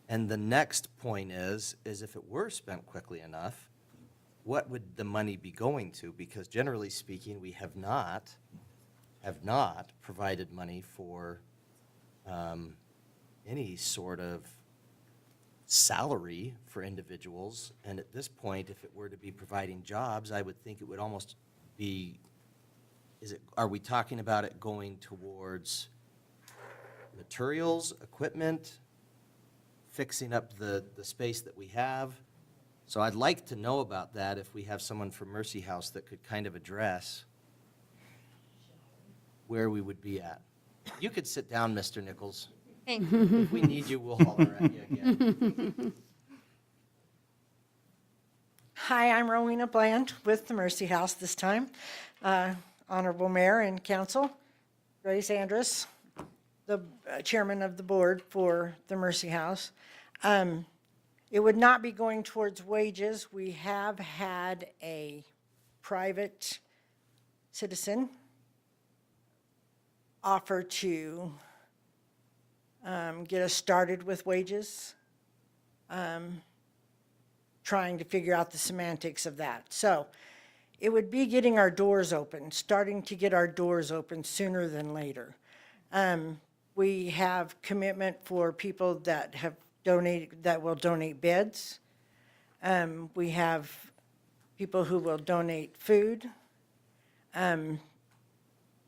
And the next point is if it were spent quickly enough, what would the money be going to? Because generally speaking, we have not provided money for any sort of salary for individuals. And at this point, if it were to be providing jobs, I would think it would almost be, are we talking about it going towards materials, equipment, fixing up the space that we have? So I'd like to know about that if we have someone from Mercy House that could kind of address where we would be at. You could sit down, Mr. Nichols. Thank you. If we need you, we'll holler at you again. Hi, I'm Rowena Bland with the Mercy House this time. Honorable Mayor and Council, Grace Andrus, the chairman of the board for the Mercy House. It would not be going towards wages. We have had a private citizen offer to get us started with wages, trying to figure out the semantics of that. So it would be getting our doors open, starting to get our doors open sooner than later. We have commitment for people that have donated, that will donate beds. We have people who will donate food.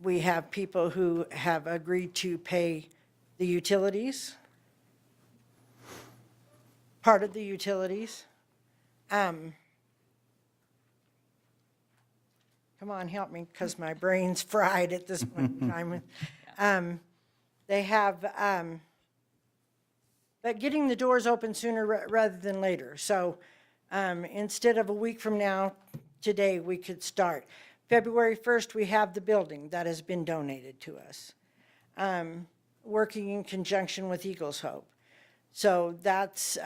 We have people who have agreed to pay the utilities, part of the utilities. Come on, help me, because my brain's fried at this point in time. They have, but getting the doors open sooner rather than later. So instead of a week from now, today, we could start. February 1st, we have the building that has been donated to us, working in conjunction with Eagles Hope. So that's,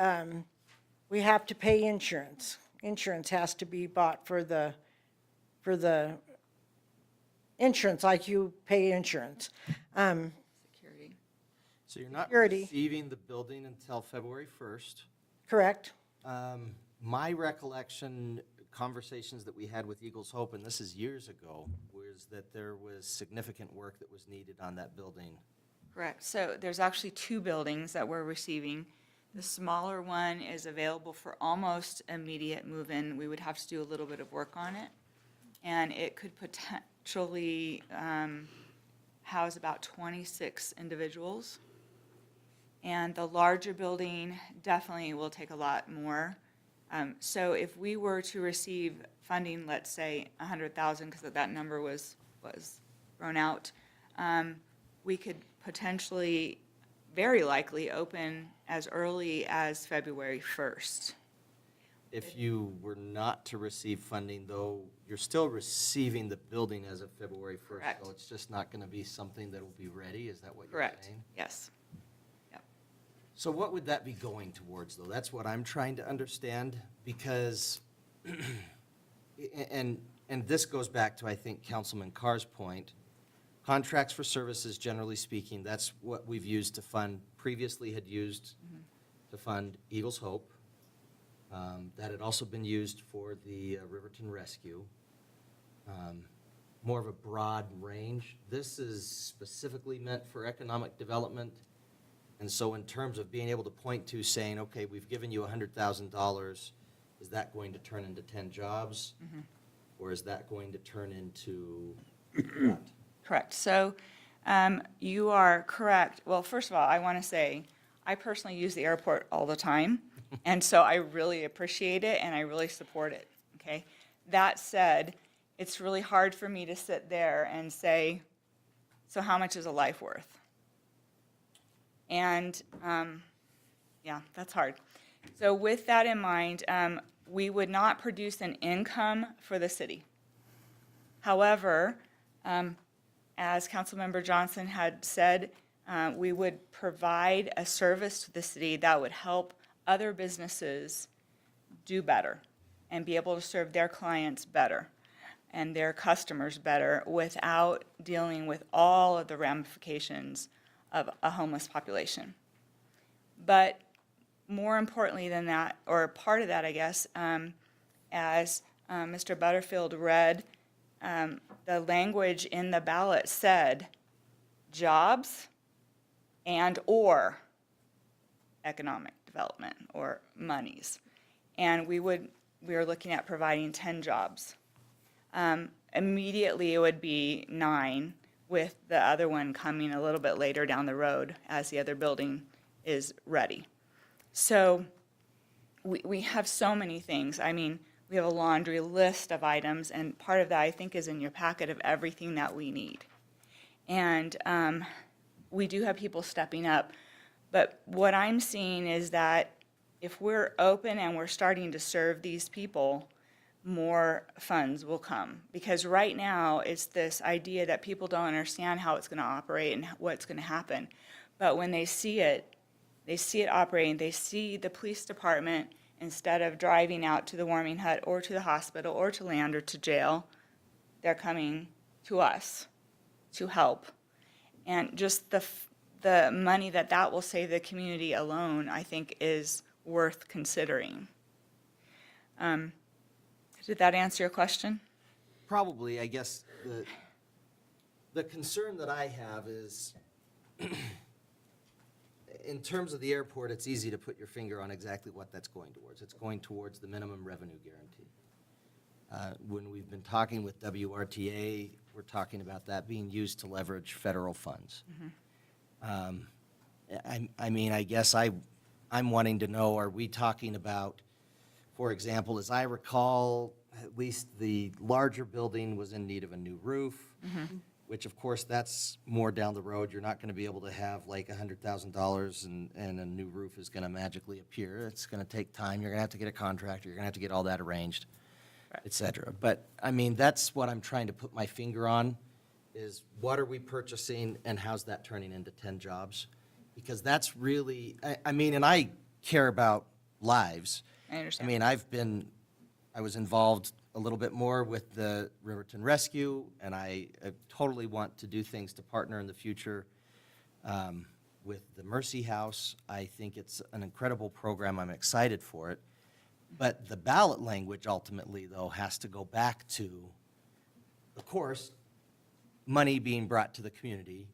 we have to pay insurance. Insurance has to be bought for the insurance, like you pay insurance. Security. So you're not Security. receiving the building until February 1st. Correct? My recollection, conversations that we had with Eagles Hope, and this is years ago, was that there was significant work that was needed on that building. Correct. So there's actually two buildings that we're receiving. The smaller one is available for almost immediate move-in. We would have to do a little bit of work on it. And it could potentially house about 26 individuals. And the larger building definitely will take a lot more. So if we were to receive funding, let's say 100,000, because that number was thrown out, we could potentially, very likely, open as early as February 1st. If you were not to receive funding, though, you're still receiving the building as of February 1st. Correct. So it's just not going to be something that will be ready, is that what you're Correct. saying? Yes. So what would that be going towards, though? That's what I'm trying to understand, because, and this goes back to, I think, Councilman Carr's point. Contracts for services, generally speaking, that's what we've used to fund, previously had used to fund Eagles Hope. That had also been used for the Riverton Rescue. More of a broad range. This is specifically meant for economic development. And so in terms of being able to point to saying, okay, we've given you $100,000, is that going to turn into 10 jobs? Or is that going to turn into what? Correct. So you are correct. Well, first of all, I want to say, I personally use the airport all the time. And so I really appreciate it and I really support it, okay? That said, it's really hard for me to sit there and say, so how much is a life worth? And, yeah, that's hard. So with that in mind, we would not produce an income for the city. However, as Councilmember Johnson had said, we would provide a service to the city that would help other businesses do better and be able to serve their clients better and their customers better without dealing with all of the ramifications of a homeless population. But more importantly than that, or part of that, I guess, as Mr. Butterfield read, the language in the ballot said jobs and/or economic development or monies. And we are looking at providing 10 jobs. Immediately, it would be 9, with the other one coming a little bit later down the road as the other building is ready. So we have so many things. I mean, we have a laundry list of items, and part of that, I think, is in your packet of everything that we need. And we do have people stepping up. But what I'm seeing is that if we're open and we're starting to serve these people, more funds will come. Because right now, it's this idea that people don't understand how it's going to operate and what's going to happen. But when they see it operating, they see the police department, instead of driving out to the warming hut or to the hospital or to land or to jail, they're coming to us to help. And just the money that will save the community alone, I think, is worth considering. Did that answer your question? Probably, I guess, the concern that I have is, in terms of the airport, it's easy to put your finger on exactly what that's going towards. It's going towards the minimum revenue guarantee. When we've been talking with WRTA, we're talking about that being used to leverage federal funds. I mean, I guess I'm wanting to know, are we talking about, for example, as I recall, at least the larger building was in need of a new roof, which of course that's more down the road. You're not going to be able to have like $100,000 and a new roof is going to magically appear. It's going to take time. You're going to have to get a contractor. You're going to have to get all that arranged, et cetera. But I mean, that's what I'm trying to put my finger on, is what are we purchasing and how's that turning into 10 jobs? Because that's really, I mean, and I care about lives. I understand. I mean, I was involved a little bit more with the Riverton Rescue, and I totally want to do things to partner in the future with the Mercy House. I think it's an incredible program. I'm excited for it. But the ballot language ultimately, though, has to go back to, of course, money being brought to the community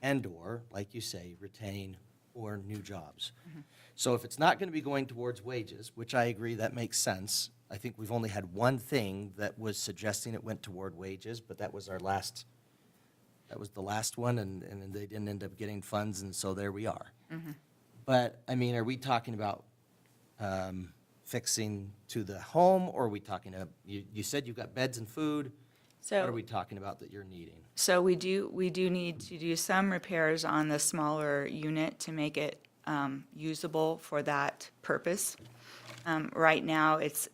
and/or, like you say, retain or new jobs. So if it's not going to be going towards wages, which I agree, that makes sense. I think we've only had one thing that was suggesting it went toward wages, but that was the last one, and they didn't end up getting funds, and so there we are. But, I mean, are we talking about fixing to the home, or are we talking about, you said you've got beds and food. So, what are we talking about that you're needing? So we do need to do some repairs on the smaller unit to make it usable for that purpose. Right now, it's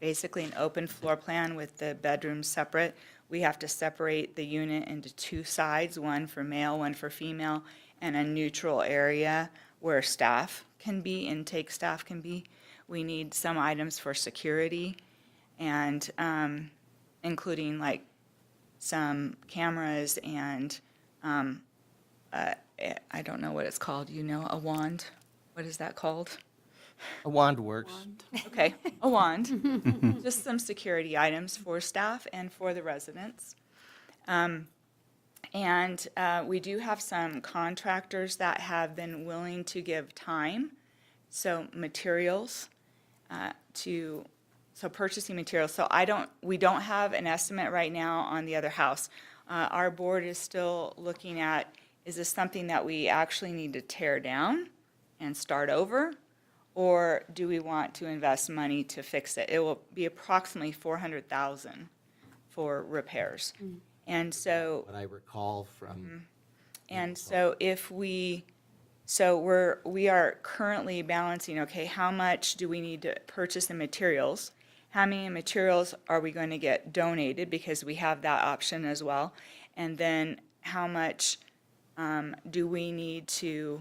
basically an open floor plan with the bedrooms separate. We have to separate the unit into 2 sides, one for male, one for female, and a neutral area where staff can be, intake staff can be. We need some items for security, and including like some cameras and I don't know what it's called. You know, a wand. What is that called? A wand works. Okay, a wand. Just some security items for staff and for the residents. And we do have some contractors that have been willing to give time, so materials, so purchasing materials. So we don't have an estimate right now on the other house. Our board is still looking at, is this something that we actually need to tear down and start over? Or do we want to invest money to fix it? It will be approximately $400,000 for repairs. And so. What I recall from. And so we are currently balancing, okay, how much do we need to purchase in materials? How many materials are we going to get donated, because we have that option as well? And then how much do we need to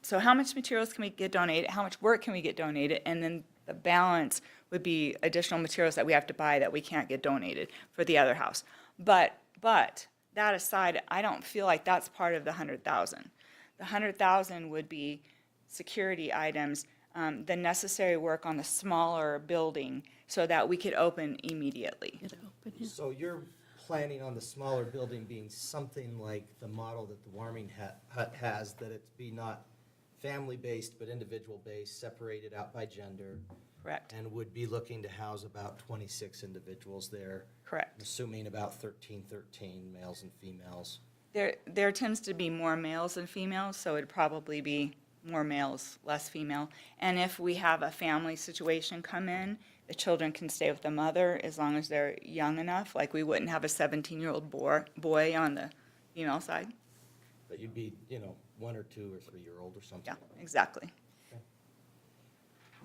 so how much materials can we get donated? How much work can we get donated? And then the balance would be additional materials that we have to buy that we can't get donated for the other house. But that aside, I don't feel like that's part of the 100,000. The 100,000 would be security items, the necessary work on the smaller building so that we could open immediately. So you're planning on the smaller building being something like the model that the warming hut has, that it be not family-based, but individual-based, separated out by gender? Correct. And would be looking to house about 26 individuals there? Correct. Assuming about 13, males and females. There tends to be more males than females, so it'd probably be more males, less female. And if we have a family situation come in, the children can stay with the mother as long as they're young enough. Like, we wouldn't have a 17-year-old boy on the female side. But you'd be, 1 or 2 or 3-year-old or something. Yeah, exactly.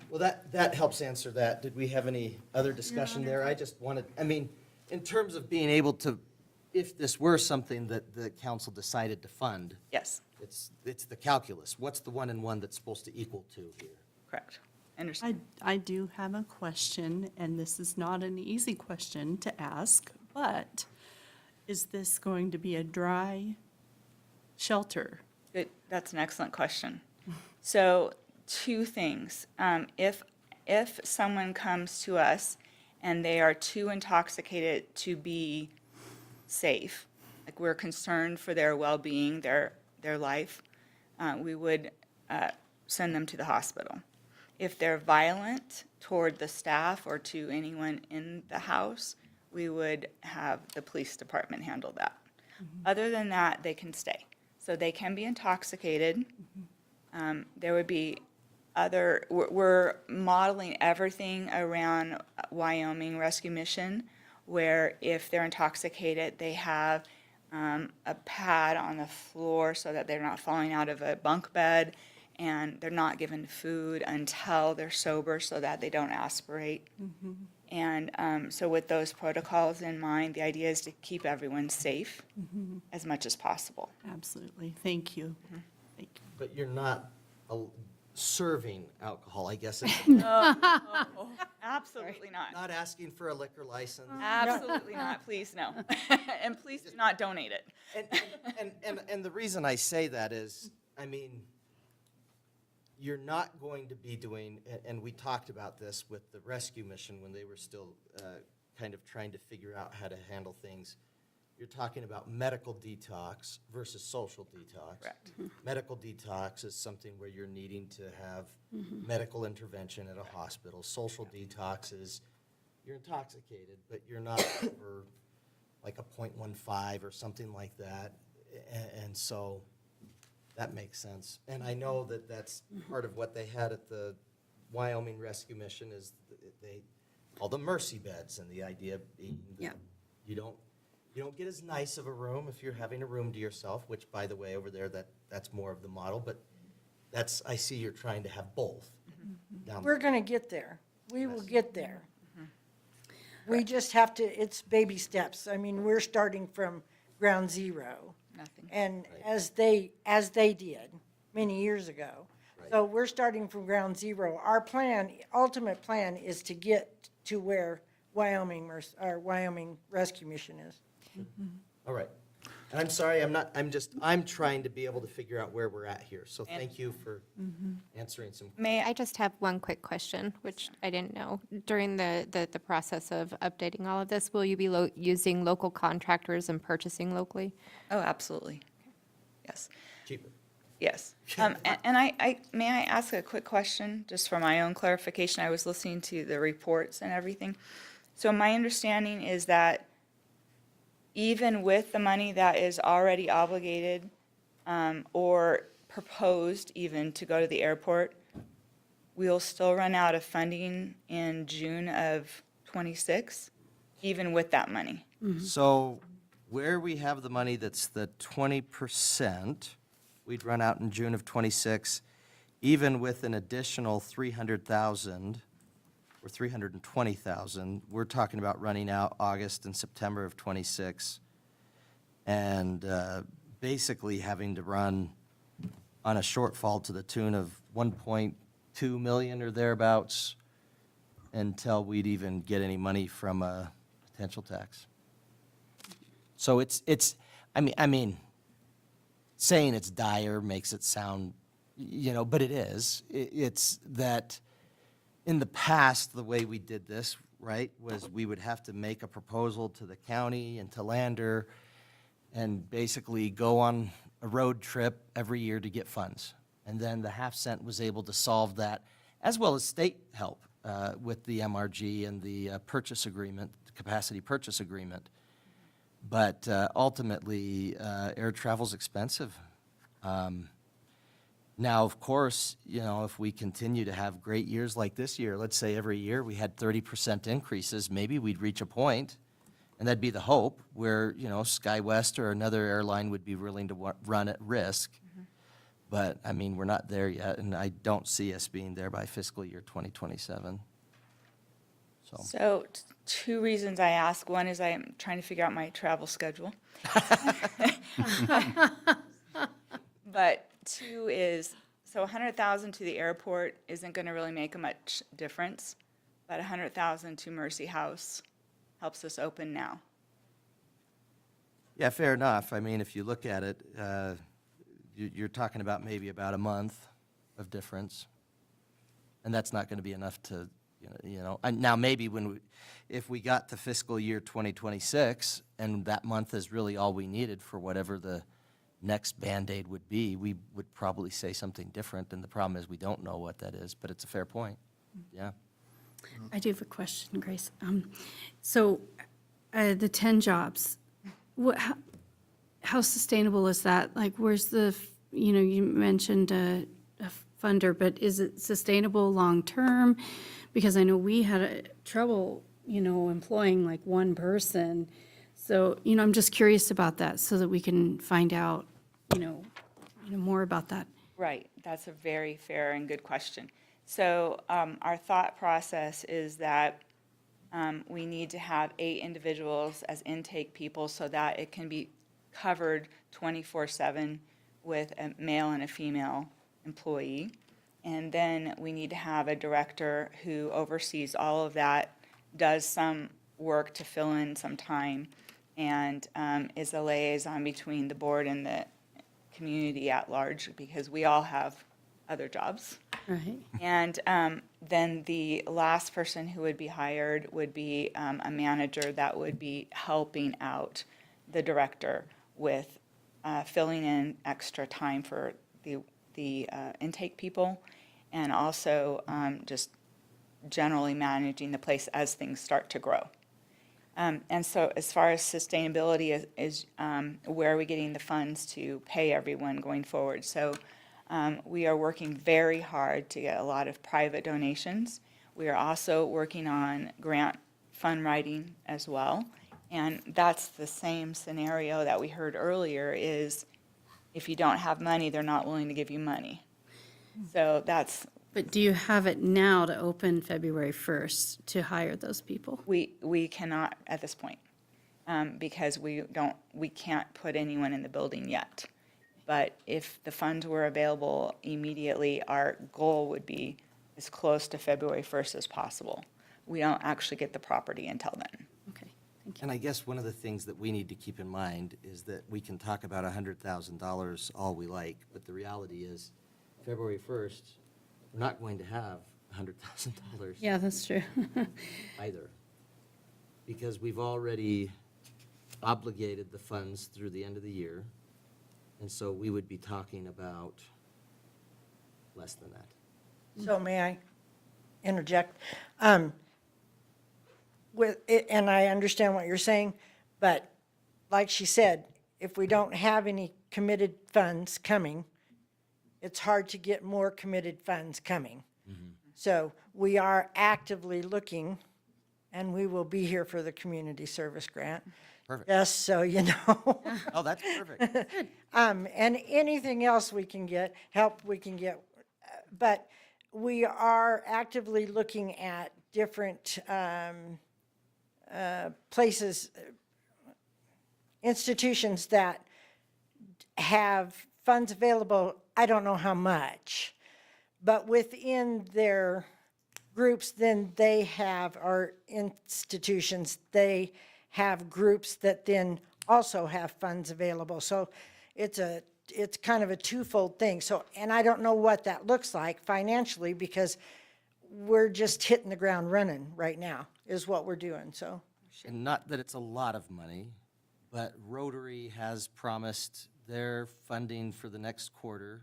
Well, that helps answer that. Did we have any other discussion there? I just wanted, in terms of being able to, if this were something that the council decided to fund. Yes. It's the calculus. What's the 1 and 1 that's supposed to equal to here? Correct. Understand. I do have a question, and this is not an easy question to ask, but is this going to be a dry shelter? Good. That's an excellent question. So, 2 things. If someone comes to us and they are too intoxicated to be safe, like we're concerned for their well-being, their life, we would send them to the hospital. If they're violent toward the staff or to anyone in the house, we would have the police department handle that. Other than that, they can stay. So they can be intoxicated. There would be we're modeling everything around Wyoming Rescue Mission, where if they're intoxicated, they have a pad on the floor so that they're not falling out of a bunk bed, and they're not given food until they're sober so that they don't aspirate. And so with those protocols in mind, the idea is to keep everyone safe as much as possible. Absolutely. Thank you. Thank you. But you're not serving alcohol, I guess. Absolutely not. Not asking for a liquor license. Absolutely not. Please, no. And please do not donate it. And the reason I say that is, you're not going to be doing, and we talked about this with the rescue mission when they were still kind of trying to figure out how to handle things. You're talking about medical detox versus social detox. Correct. Medical detox is something where you're needing to have medical intervention at a hospital. Social detox is you're intoxicated, but you're not over like a 0.15 or something like that. And so that makes sense. And I know that that's part of what they had at the Wyoming Rescue Mission is they call them mercy beds, and the idea being that you don't get as nice of a room if you're having a room to yourself, which, by the way, over there, that's more of the model, but I see you're trying to have both. We're going to get there. We will get there. We just have to, it's baby steps. We're starting from ground zero. Nothing. And as they did many years ago. So we're starting from ground zero. Our ultimate plan is to get to where Wyoming Rescue Mission is. All right. And I'm sorry, I'm trying to be able to figure out where we're at here. So thank you for answering some. May I just have one quick question, which I didn't know. During the process of updating all of this, will you be using local contractors and purchasing locally? Oh, absolutely. Yes. Cheaper. Yes. And may I ask a quick question, just for my own clarification? I was listening to the reports and everything. So my understanding is that even with the money that is already obligated or proposed even to go to the airport, we'll still run out of funding in June of '26, even with that money. So where we have the money that's the 20%, we'd run out in June of '26, even with an additional 300,000 or 320,000, we're talking about running out August and September of '26, and basically having to run on a shortfall to the tune of 1.2 million or thereabouts until we'd even get any money from a potential tax. So I mean, saying it's dire makes it sound, but it is. It's that in the past, the way we did this, right, was we would have to make a proposal to the county and to Lander and basically go on a road trip every year to get funds. And then the half cent was able to solve that, as well as state help with the MRG and the purchase agreement, capacity purchase agreement. But ultimately, air travel's expensive. Now, of course, if we continue to have great years like this year, let's say every year we had 30% increases, maybe we'd reach a point, and that'd be the hope, where, SkyWest or another airline would be willing to run at risk. But, I mean, we're not there yet, and I don't see us being there by fiscal year 2027. So, two reasons I ask. One is I'm trying to figure out my travel schedule. But two is, so 100,000 to the airport isn't going to really make a much difference, but 100,000 to Mercy House helps us open now. Yeah, fair enough. I mean, if you look at it, you're talking about maybe about a month of difference. And that's not going to be enough to, and now maybe if we got to fiscal year 2026 and that month is really all we needed for whatever the next Band-Aid would be, we would probably say something different. And the problem is we don't know what that is, but it's a fair point. Yeah. I do have a question, Grace. So the 10 jobs, how sustainable is that? Like, where's you mentioned a funder, but is it sustainable long-term? Because I know we had trouble, employing like one person. So, I'm just curious about that so that we can find out, more about that. Right, that's a very fair and good question. So our thought process is that we need to have 8 individuals as intake people so that it can be covered 24/7 with a male and a female employee. And then we need to have a director who oversees all of that, does some work to fill in some time, and is a liaison between the board and the community at large, because we all have other jobs. Right. And then the last person who would be hired would be a manager that would be helping out the director with filling in extra time for the intake people, and also just generally managing the place as things start to grow. And so as far as sustainability is where are we getting the funds to pay everyone going forward? So we are working very hard to get a lot of private donations. We are also working on grant fund writing as well. And that's the same scenario that we heard earlier, is if you don't have money, they're not willing to give you money. So that's... But do you have it now to open February 1st to hire those people? We cannot at this point, because we can't put anyone in the building yet. But if the funds were available immediately, our goal would be as close to February 1st as possible. We don't actually get the property until then. Okay, thank you. And I guess one of the things that we need to keep in mind is that we can talk about $100,000 all we like, but the reality is February 1st, we're not going to have $100,000. Yeah, that's true. Either. Because we've already obligated the funds through the end of the year, and so we would be talking about less than that. So may I interject? With it, and I understand what you're saying, but like she said, if we don't have any committed funds coming, it's hard to get more committed funds coming. So we are actively looking, and we will be here for the community service grant. Perfect. Just so you know. Oh, that's perfect. And anything else we can get, help we can get. But we are actively looking at different places, institutions that have funds available I don't know how much. But within their groups, then they have, our institutions, they have groups that then also have funds available. So it's kind of a twofold thing. So, and I don't know what that looks like financially, because we're just hitting the ground running right now, is what we're doing, so. And not that it's a lot of money, but Rotary has promised their funding for the next quarter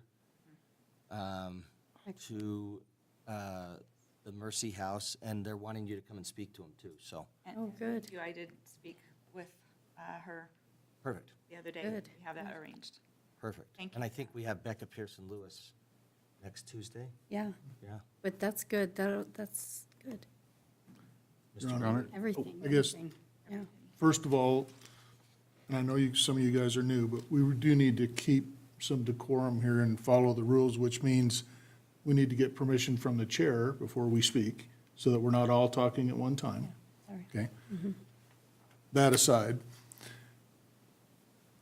to the Mercy House, and they're wanting you to come and speak to them too, so. Oh, good. I did speak with her Perfect, the other day. Good. We have that arranged. perfect. Thank And I think we have Becca Pearson Lewis next Tuesday. Yeah, Yeah. but that's good. That's good. Your Honor, Everything. I guess, everything. Yeah. first of all, and I know some of you guys are new, but we do need to keep some decorum here and follow the rules, which means we need to get permission from the chair before we speak, so that we're not all talking at one time. Sorry. Okay? That aside,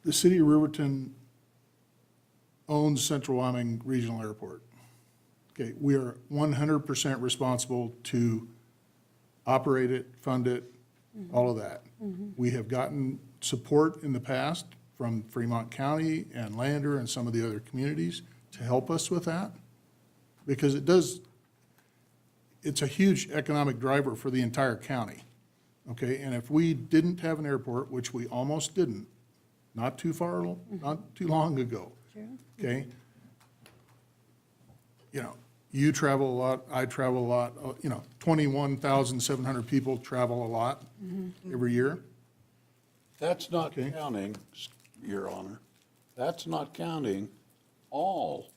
the city of Riverton owns Central Wyoming Regional Airport. Okay, we are 100% responsible to operate it, fund it, all of that. We have gotten support in the past from Fremont County and Lander and some of the other communities to help us with that, because it's a huge economic driver for the entire county. Okay, and if we didn't have an airport, which we almost didn't, not too long ago, okay? You know, you travel a lot, I travel a lot, 21,700 people travel a lot every year. That's not counting, Your Honor, that's not counting all.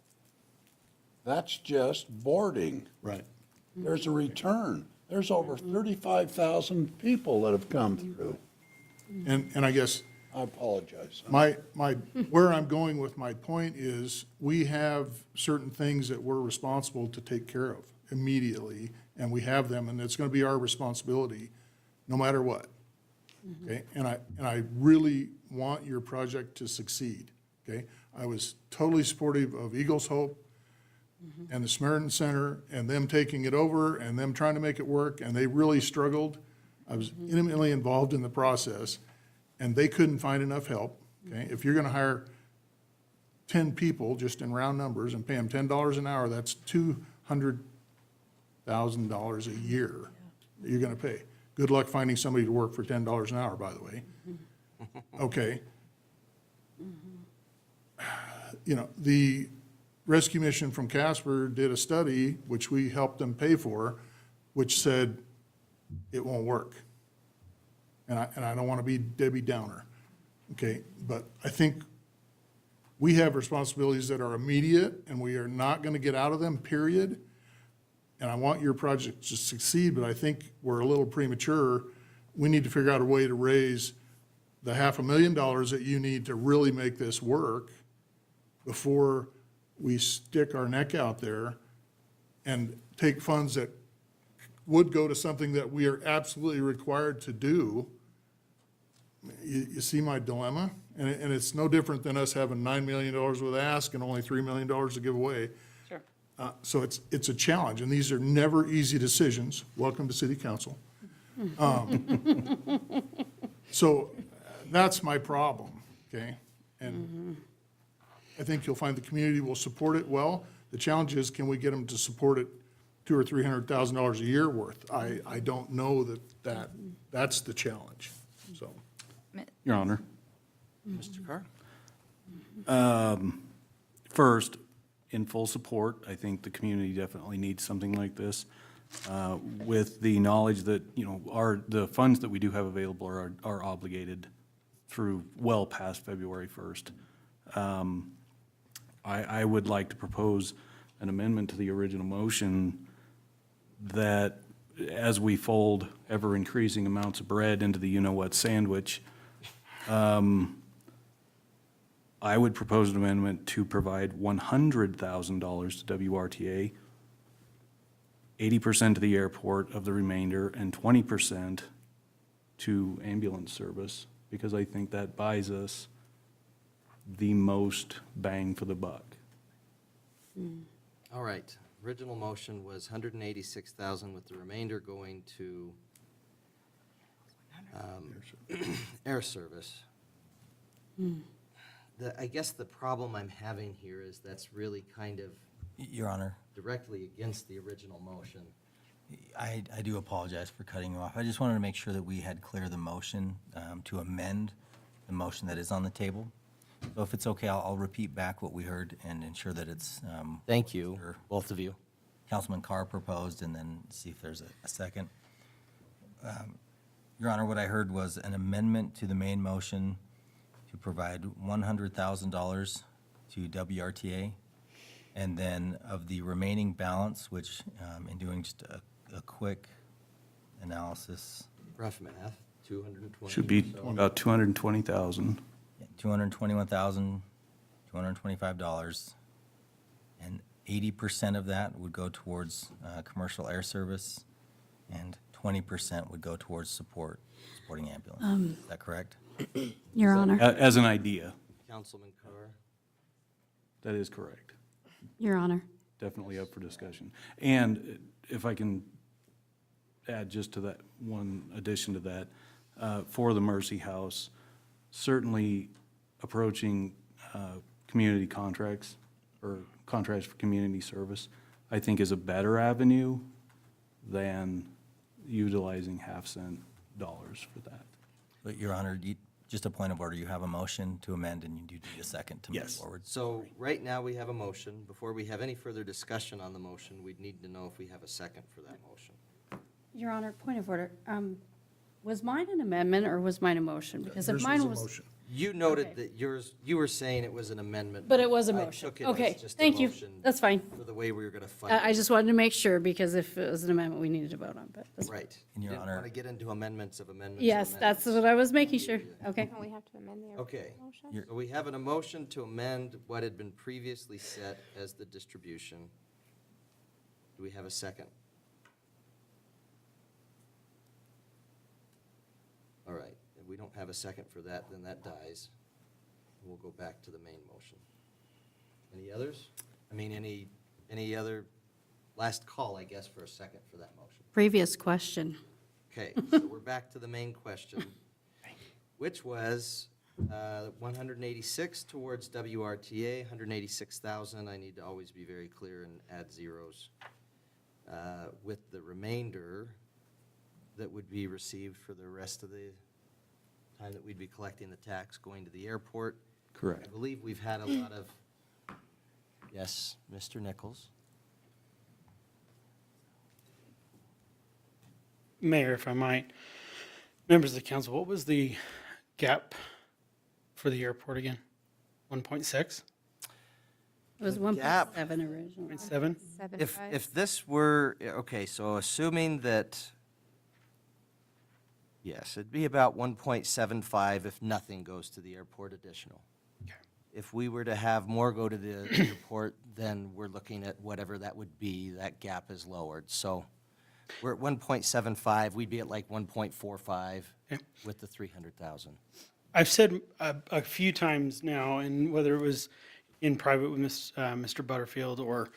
That's just boarding. Right. There's a return. There's over 35,000 people that have come through. And I guess I apologize. where I'm going with my point is, we have certain things that we're responsible to take care of immediately, and we have them, and it's gonna be our responsibility, no matter what. Okay, and I really want your project to succeed, okay? I was totally supportive of Eagles Hope and the Samaritan Center, and them taking it over, and them trying to make it work, and they really struggled. I was intimately involved in the process, and they couldn't find enough help, okay? If you're gonna hire 10 people, just in round numbers, and pay them $10 an hour, that's $200,000 a year that you're gonna pay. Good luck finding somebody to work for $10 an hour, by the way. Okay. You know, the rescue mission from Casper did a study, which we helped them pay for, which said it won't work. And I don't want to be Debbie Downer, okay? But I think we have responsibilities that are immediate, and we are not going to get out of them, period. And I want your project to succeed, but I think we're a little premature. We need to figure out a way to raise the $500,000 that you need to really make this work before we stick our neck out there and take funds that would go to something that we are absolutely required to do. You see my dilemma? And it's no different than us having $9 million with ask and only $3 million to give away. Sure. So it's a challenge, and these are never easy decisions. Welcome to city council. So that's my problem, okay? And I think you'll find the community will support it well. The challenge is, can we get them to support it $200,000 or $300,000 a year worth? I don't know that's the challenge, so. Your Honor. Mr. Carr? First, in full support, I think the community definitely needs something like this. With the knowledge that, the funds that we do have available are obligated through well past February 1st. I would like to propose an amendment to the original motion that as we fold ever-increasing amounts of bread into the you-know-what sandwich, I would propose an amendment to provide $100,000 to WRTA, 80% to the airport of the remainder, and 20% to ambulance service, because I think that buys us the most bang for the buck. All right, original motion was 186,000 with the remainder going to air service. I guess the problem I'm having here is that's really kind of Your Honor, directly against the original motion. I do apologize for cutting you off. I just wanted to make sure that we had clear the motion to amend the motion that is on the table. So if it's okay, I'll repeat back what we heard and ensure that it's. Thank you, both of you. Councilman Carr proposed, and then see if there's a second. Your Honor, what I heard was an amendment to the main motion to provide $100,000 to WRTA, and then of the remaining balance, which in doing just a quick analysis, Rough math, 220. Should be about 220,000. $221,225, and 80% of that would go towards commercial air service, and 20% would go towards supporting ambulance. Is that correct? Your Honor. As an idea, Councilman Carr. that is correct. Your Honor. Definitely up for discussion. And if I can add just to that, one addition to that, for the Mercy House, certainly approaching community contracts or contracts for community service, I think is a better avenue than utilizing half-cent dollars for that. But, Your Honor, just a point of order, you have a motion to amend, and you do need a second to move forward. So right now, we have a motion. Before we have any further discussion on the motion, we'd need to know if we have a second for that motion. Your Honor, point of order. Was mine an amendment or was mine a motion? Because if Yours mine a was. motion. You noted that you were saying it was an amendment. But it was a I motion. took it Okay, as just a thank you. motion That's fine. For the way we were going to fund I it. just wanted to make sure, because if it was an amendment, we needed to vote on, but that's fine. Right. And Your Didn't Honor- want to get into amendments of amendments. of Yes, that's amendments. what I was making sure. Okay. Don't we have to amend the Okay. motion? So we have a motion to amend what had been previously set as the distribution. Do we have a second? All right, if we don't have a second for that, then that dies. We'll go back to the main motion. Any others? I mean, any other, last call, I guess, for a second for that motion. Previous question. Okay, so we're back to the main question, which was 186 towards WRTA, 186,000. I need to always be very clear and add zeros. With the remainder that would be received for the rest of the time that we'd be collecting the tax going to the airport. Correct. I believe we've had a lot of, yes, Mr. Nichols? Mayor, if I might, members of the council, what was the gap for the airport again? 1.6? It was gap. 1.7 originally. 0.7? If this were, okay, so assuming that, yes, it'd be about 1.75 if nothing goes to the airport additional. Okay. If we were to have more go to the airport, then we're looking at whatever that would be, that gap is lowered. So we're at 1.75, we'd be at like 1.45 with the 300,000. I've said a few times now, and whether it was in private with Mr. Butterfield or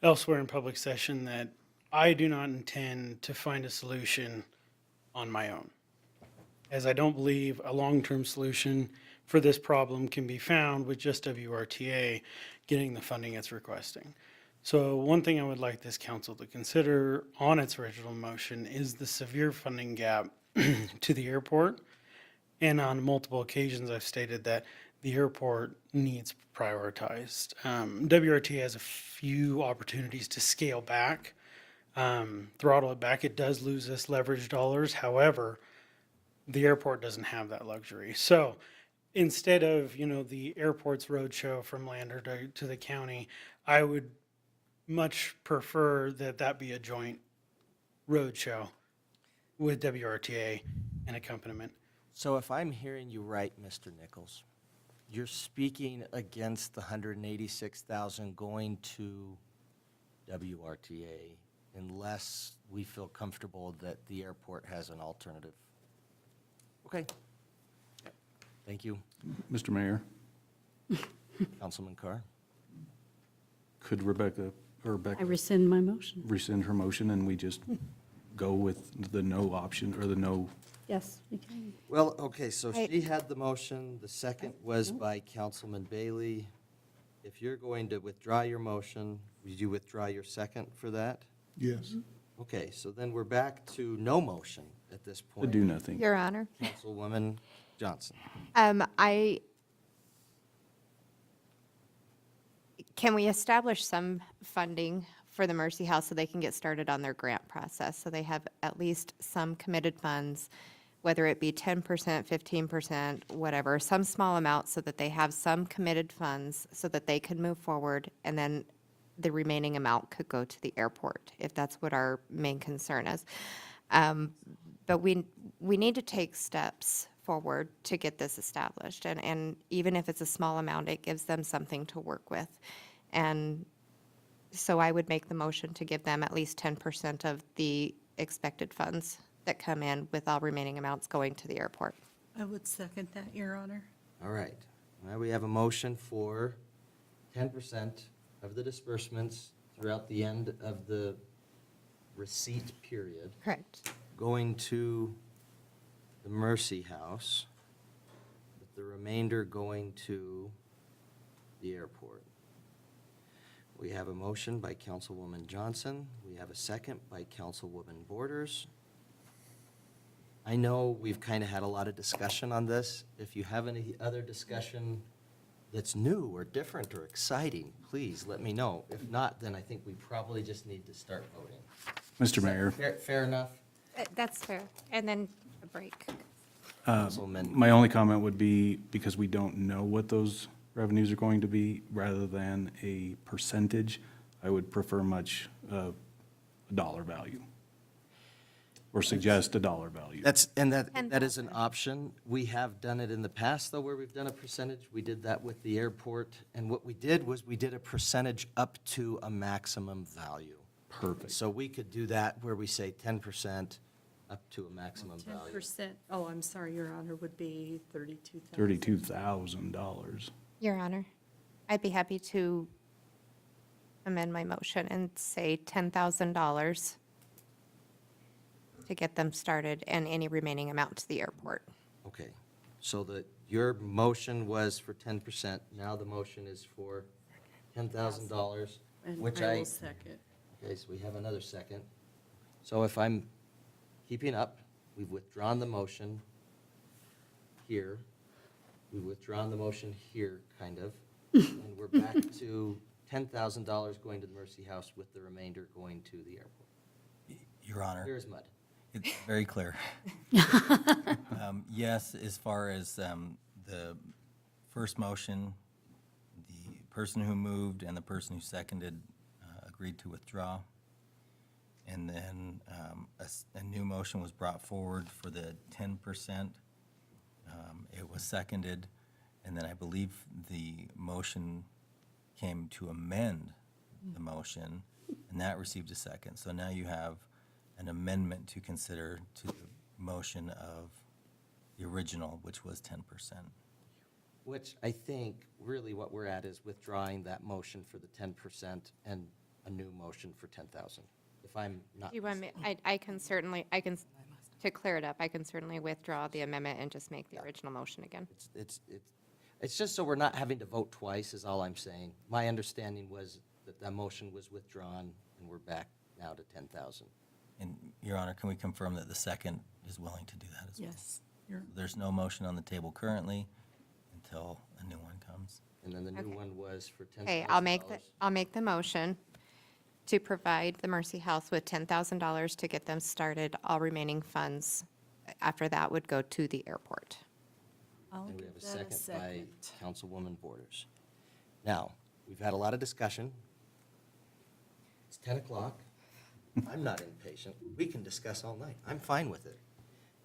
elsewhere in public session, that I do not intend to find a solution on my own, as I don't believe a long-term solution for this problem can be found with just WRTA getting the funding it's requesting. So one thing I would like this council to consider on its original motion is the severe funding gap to the airport. And on multiple occasions, I've stated that the airport needs prioritized. WRTA has a few opportunities to scale back, throttle it back. It does lose us leverage dollars. However, the airport doesn't have that luxury. So instead of, the airport's roadshow from Lander to the county, I would much prefer that be a joint roadshow with WRTA and accompaniment. So if I'm hearing you right, Mr. Nichols, you're speaking against the 186,000 going to WRTA unless we feel comfortable that the airport has an alternative. Okay. Thank you. Mr. Mayor, Councilman Carr? Could Rebecca I rescind my motion. rescind her motion and we just go with the no option or the no? Yes, we can. Well, okay, so she had the motion, the second was by Councilman Bailey. If you're going to withdraw your motion, would you withdraw your second for that? Yes. Okay, so then we're back to no motion at this To point. do nothing. Your Honor. Councilwoman Johnson. Can we establish some funding for the Mercy House so they can get started on their grant process? So they have at least some committed funds, whether it be 10%, 15%, whatever, some small amount so that they have some committed funds so that they can move forward, and then the remaining amount could go to the airport, if that's what our main concern is. But we need to take steps forward to get this established. And even if it's a small amount, it gives them something to work with. And so I would make the motion to give them at least 10% of the expected funds that come in, with all remaining amounts going to the airport. I would second that, Your Honor. All right. Now we have a motion for 10% of the disbursements throughout the end of the receipt period Correct. going to the Mercy House, with the remainder going to the airport. We have a motion by Councilwoman Johnson. We have a second by Councilwoman Borders. I know we've kind of had a lot of discussion on this. If you have any other discussion that's new or different or exciting, please let me know. If not, then I think we probably just need to start voting. Mr. Mayor, Fair enough? That's fair. And then a break. Councilman. my only comment would be, because we don't know what those revenues are going to be, rather than a percentage, I would prefer much a dollar value. Or suggest a dollar value. That is an option. We have done it in the past, though, where we've done a percentage. We did that with the airport, and what we did was we did a percentage up to a maximum value. Perfect. So we could do that where we say 10% up to a maximum value. 10%, oh, I'm sorry, Your Honor, would be $32,000. $32,000. Your Honor, I'd be happy to amend my motion and say $10,000 to get them started, and any remaining amount to the airport. Okay, so your motion was for 10%, now the motion is for $10,000, which And I will second. Okay, so we have another second. So if I'm keeping up, we've withdrawn the motion here. We've withdrawn the motion here, kind of. And we're back to $10,000 going to the Mercy House with the remainder going to the airport. Your Honor. Clear as mud. It's very clear. Yes, as far as the first motion, the person who moved and the person who seconded agreed to withdraw. And then a new motion was brought forward for the 10%. It was seconded, and then I believe the motion came to amend the motion, and that received a second. So now you have an amendment to consider to the motion of the original, which was 10%. Which I think really what we're at is withdrawing that motion for the 10% and a new motion for 10,000. If I'm not. You want me, I can, to clear it up, I can certainly withdraw the amendment and just make the original motion again. It's just so we're not having to vote twice is all I'm saying. My understanding was that that motion was withdrawn and we're back now to 10,000. And, Your Honor, can we confirm that the second is willing to do that as well? Yes. There's no motion on the table currently until a new one comes. And then the new Okay. one was for $10,000. Okay, I'll make the motion to provide the Mercy House with $10,000 to get them started. All remaining funds after that would go to the airport. I'll And we give have a that a second by second. Councilwoman Borders. Now, we've had a lot of discussion. It's 10 o'clock. I'm not impatient. We can discuss all night. I'm fine with it.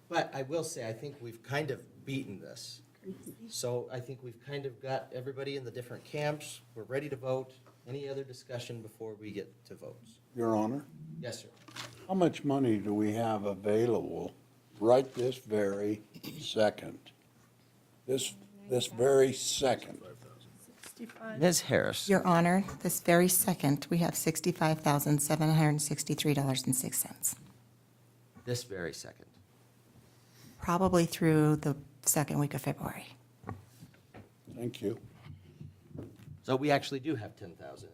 But I will say, I think we've kind of beaten this. So I think we've kind of got everybody in the different camps. We're ready to vote. Any other discussion before we get to votes? Your Honor, Yes, sir. how much money do we have available right this very second? This very second? 65. Ms. Harris. Your Honor, this very second, we have $65,763.06, This very second. probably through the second week of February. Thank you. So we actually do have 10,000 in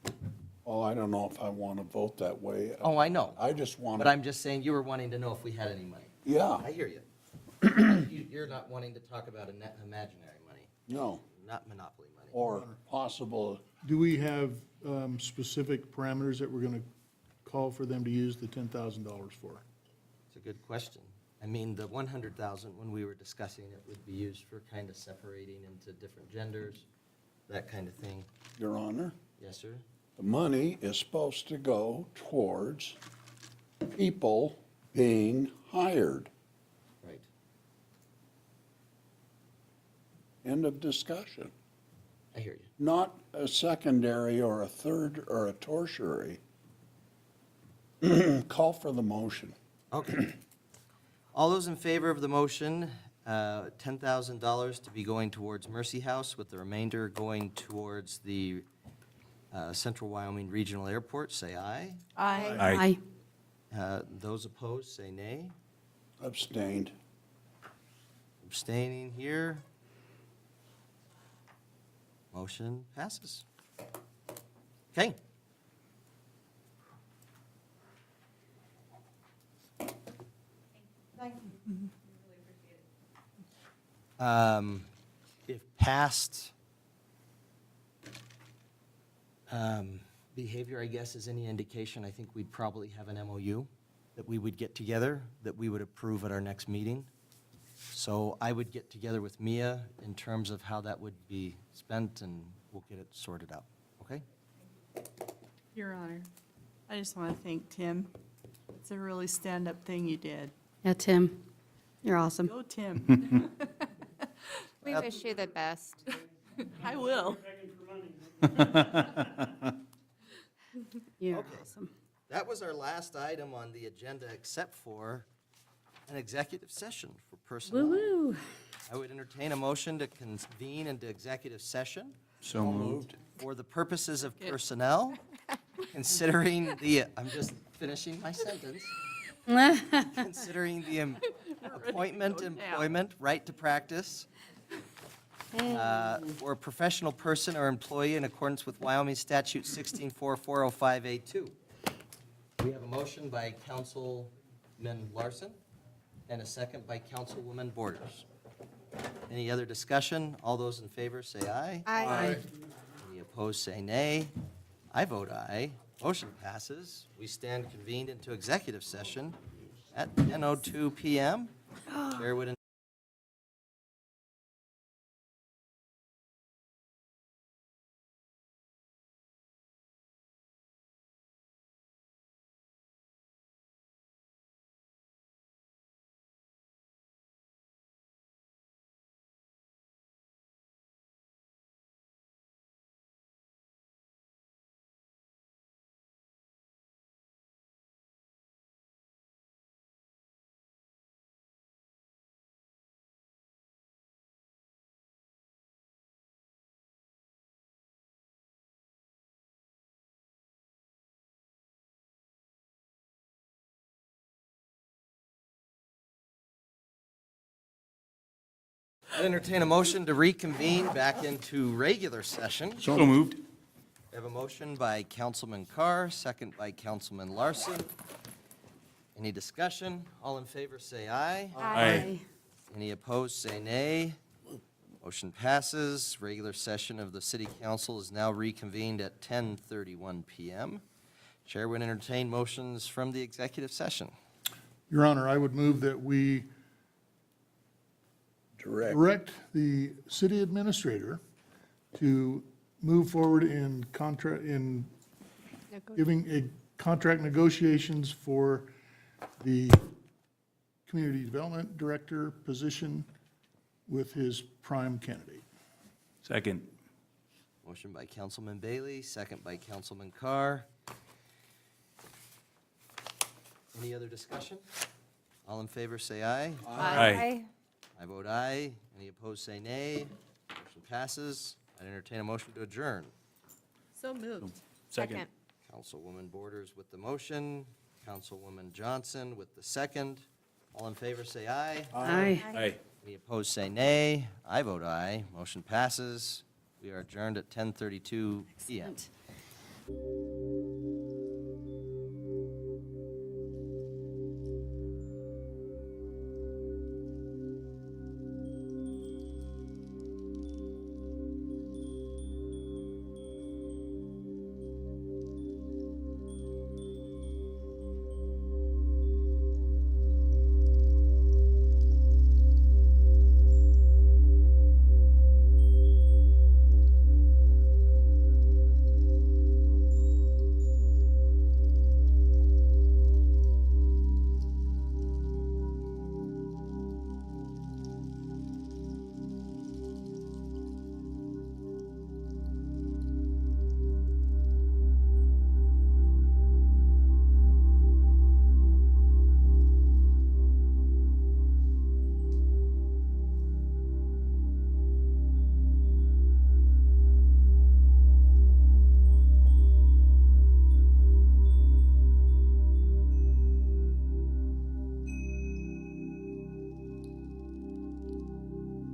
there. Oh, I don't know if I want to vote that way. Oh, I know. I just want But to, I'm just saying, you were wanting to know if we had any money. yeah, I hear you. You're not wanting to talk about imaginary money, no, not monopoly money. or possible, Do we have specific parameters that we're going to call for them to use the $10,000 for? It's a good question. I mean, the 100,000, when we were discussing it, would be used for kind of separating into different genders, that kind of thing. Your Honor, Yes, sir? the money is supposed to go towards people being hired. Right. End of discussion. I hear you. Not a secondary or a third or a tertiary. Call for the motion. Okay. All those in favor of the motion, $10,000 to be going towards Mercy House, with the remainder going towards the Central Wyoming Regional Airport, say aye. Aye. Those opposed, say nay. Abstained. Abstaining here. Motion passes. Okay. If past behavior, I guess, is any indication, I think we'd probably have an MOU that we would get together, that we would approve at our next meeting. So I would get together with Mia in terms of how that would be spent, and we'll get it sorted out, okay? Your Honor, I just want to thank Tim. It's a really stand-up thing you did. Yeah, Tim, you're awesome. Go, Tim. We wish you the best. I will. You're Okay. awesome. That was our last item on the agenda, except for an executive session for personnel. Woo-woo. I would entertain a motion to convene into executive session So moved. for the purposes of personnel, considering the, I'm just finishing my sentence, considering the appointment, employment, right to practice, or a professional person or employee in accordance with Wyoming Statute 164405A2. We have a motion by Councilman Larson and a second by Councilwoman Borders. Any other discussion? All those in favor say aye. Aye. Any opposed say nay. I vote aye. Motion passes. We stand convened into executive session at 10:02 PM. Chair would entertain a motion to reconvene back into regular session. So moved. We have a motion by Councilman Carr, second by Councilman Larson. Any discussion? All in favor say aye. Aye. Any opposed say nay. Motion passes. Regular session of the City Council is now reconvened at 10:31 PM. Chair would entertain motions from the executive session. Your Honor, I would move that we direct the city administrator to move forward in giving a contract negotiations for the community development director position with his prime candidate. Second. Motion by Councilman Bailey, second by Councilman Carr. Any other discussion? All in favor say aye. Aye. I vote aye. Any opposed say nay. Motion passes. I'd entertain a motion to adjourn. So moved. Second. Councilwoman Borders with the motion, Councilwoman Johnson with the second. All in favor, say aye. Aye. Aye. Any opposed, say nay. I vote aye. Motion passes. We are adjourned at 10:32 PM. Excellent.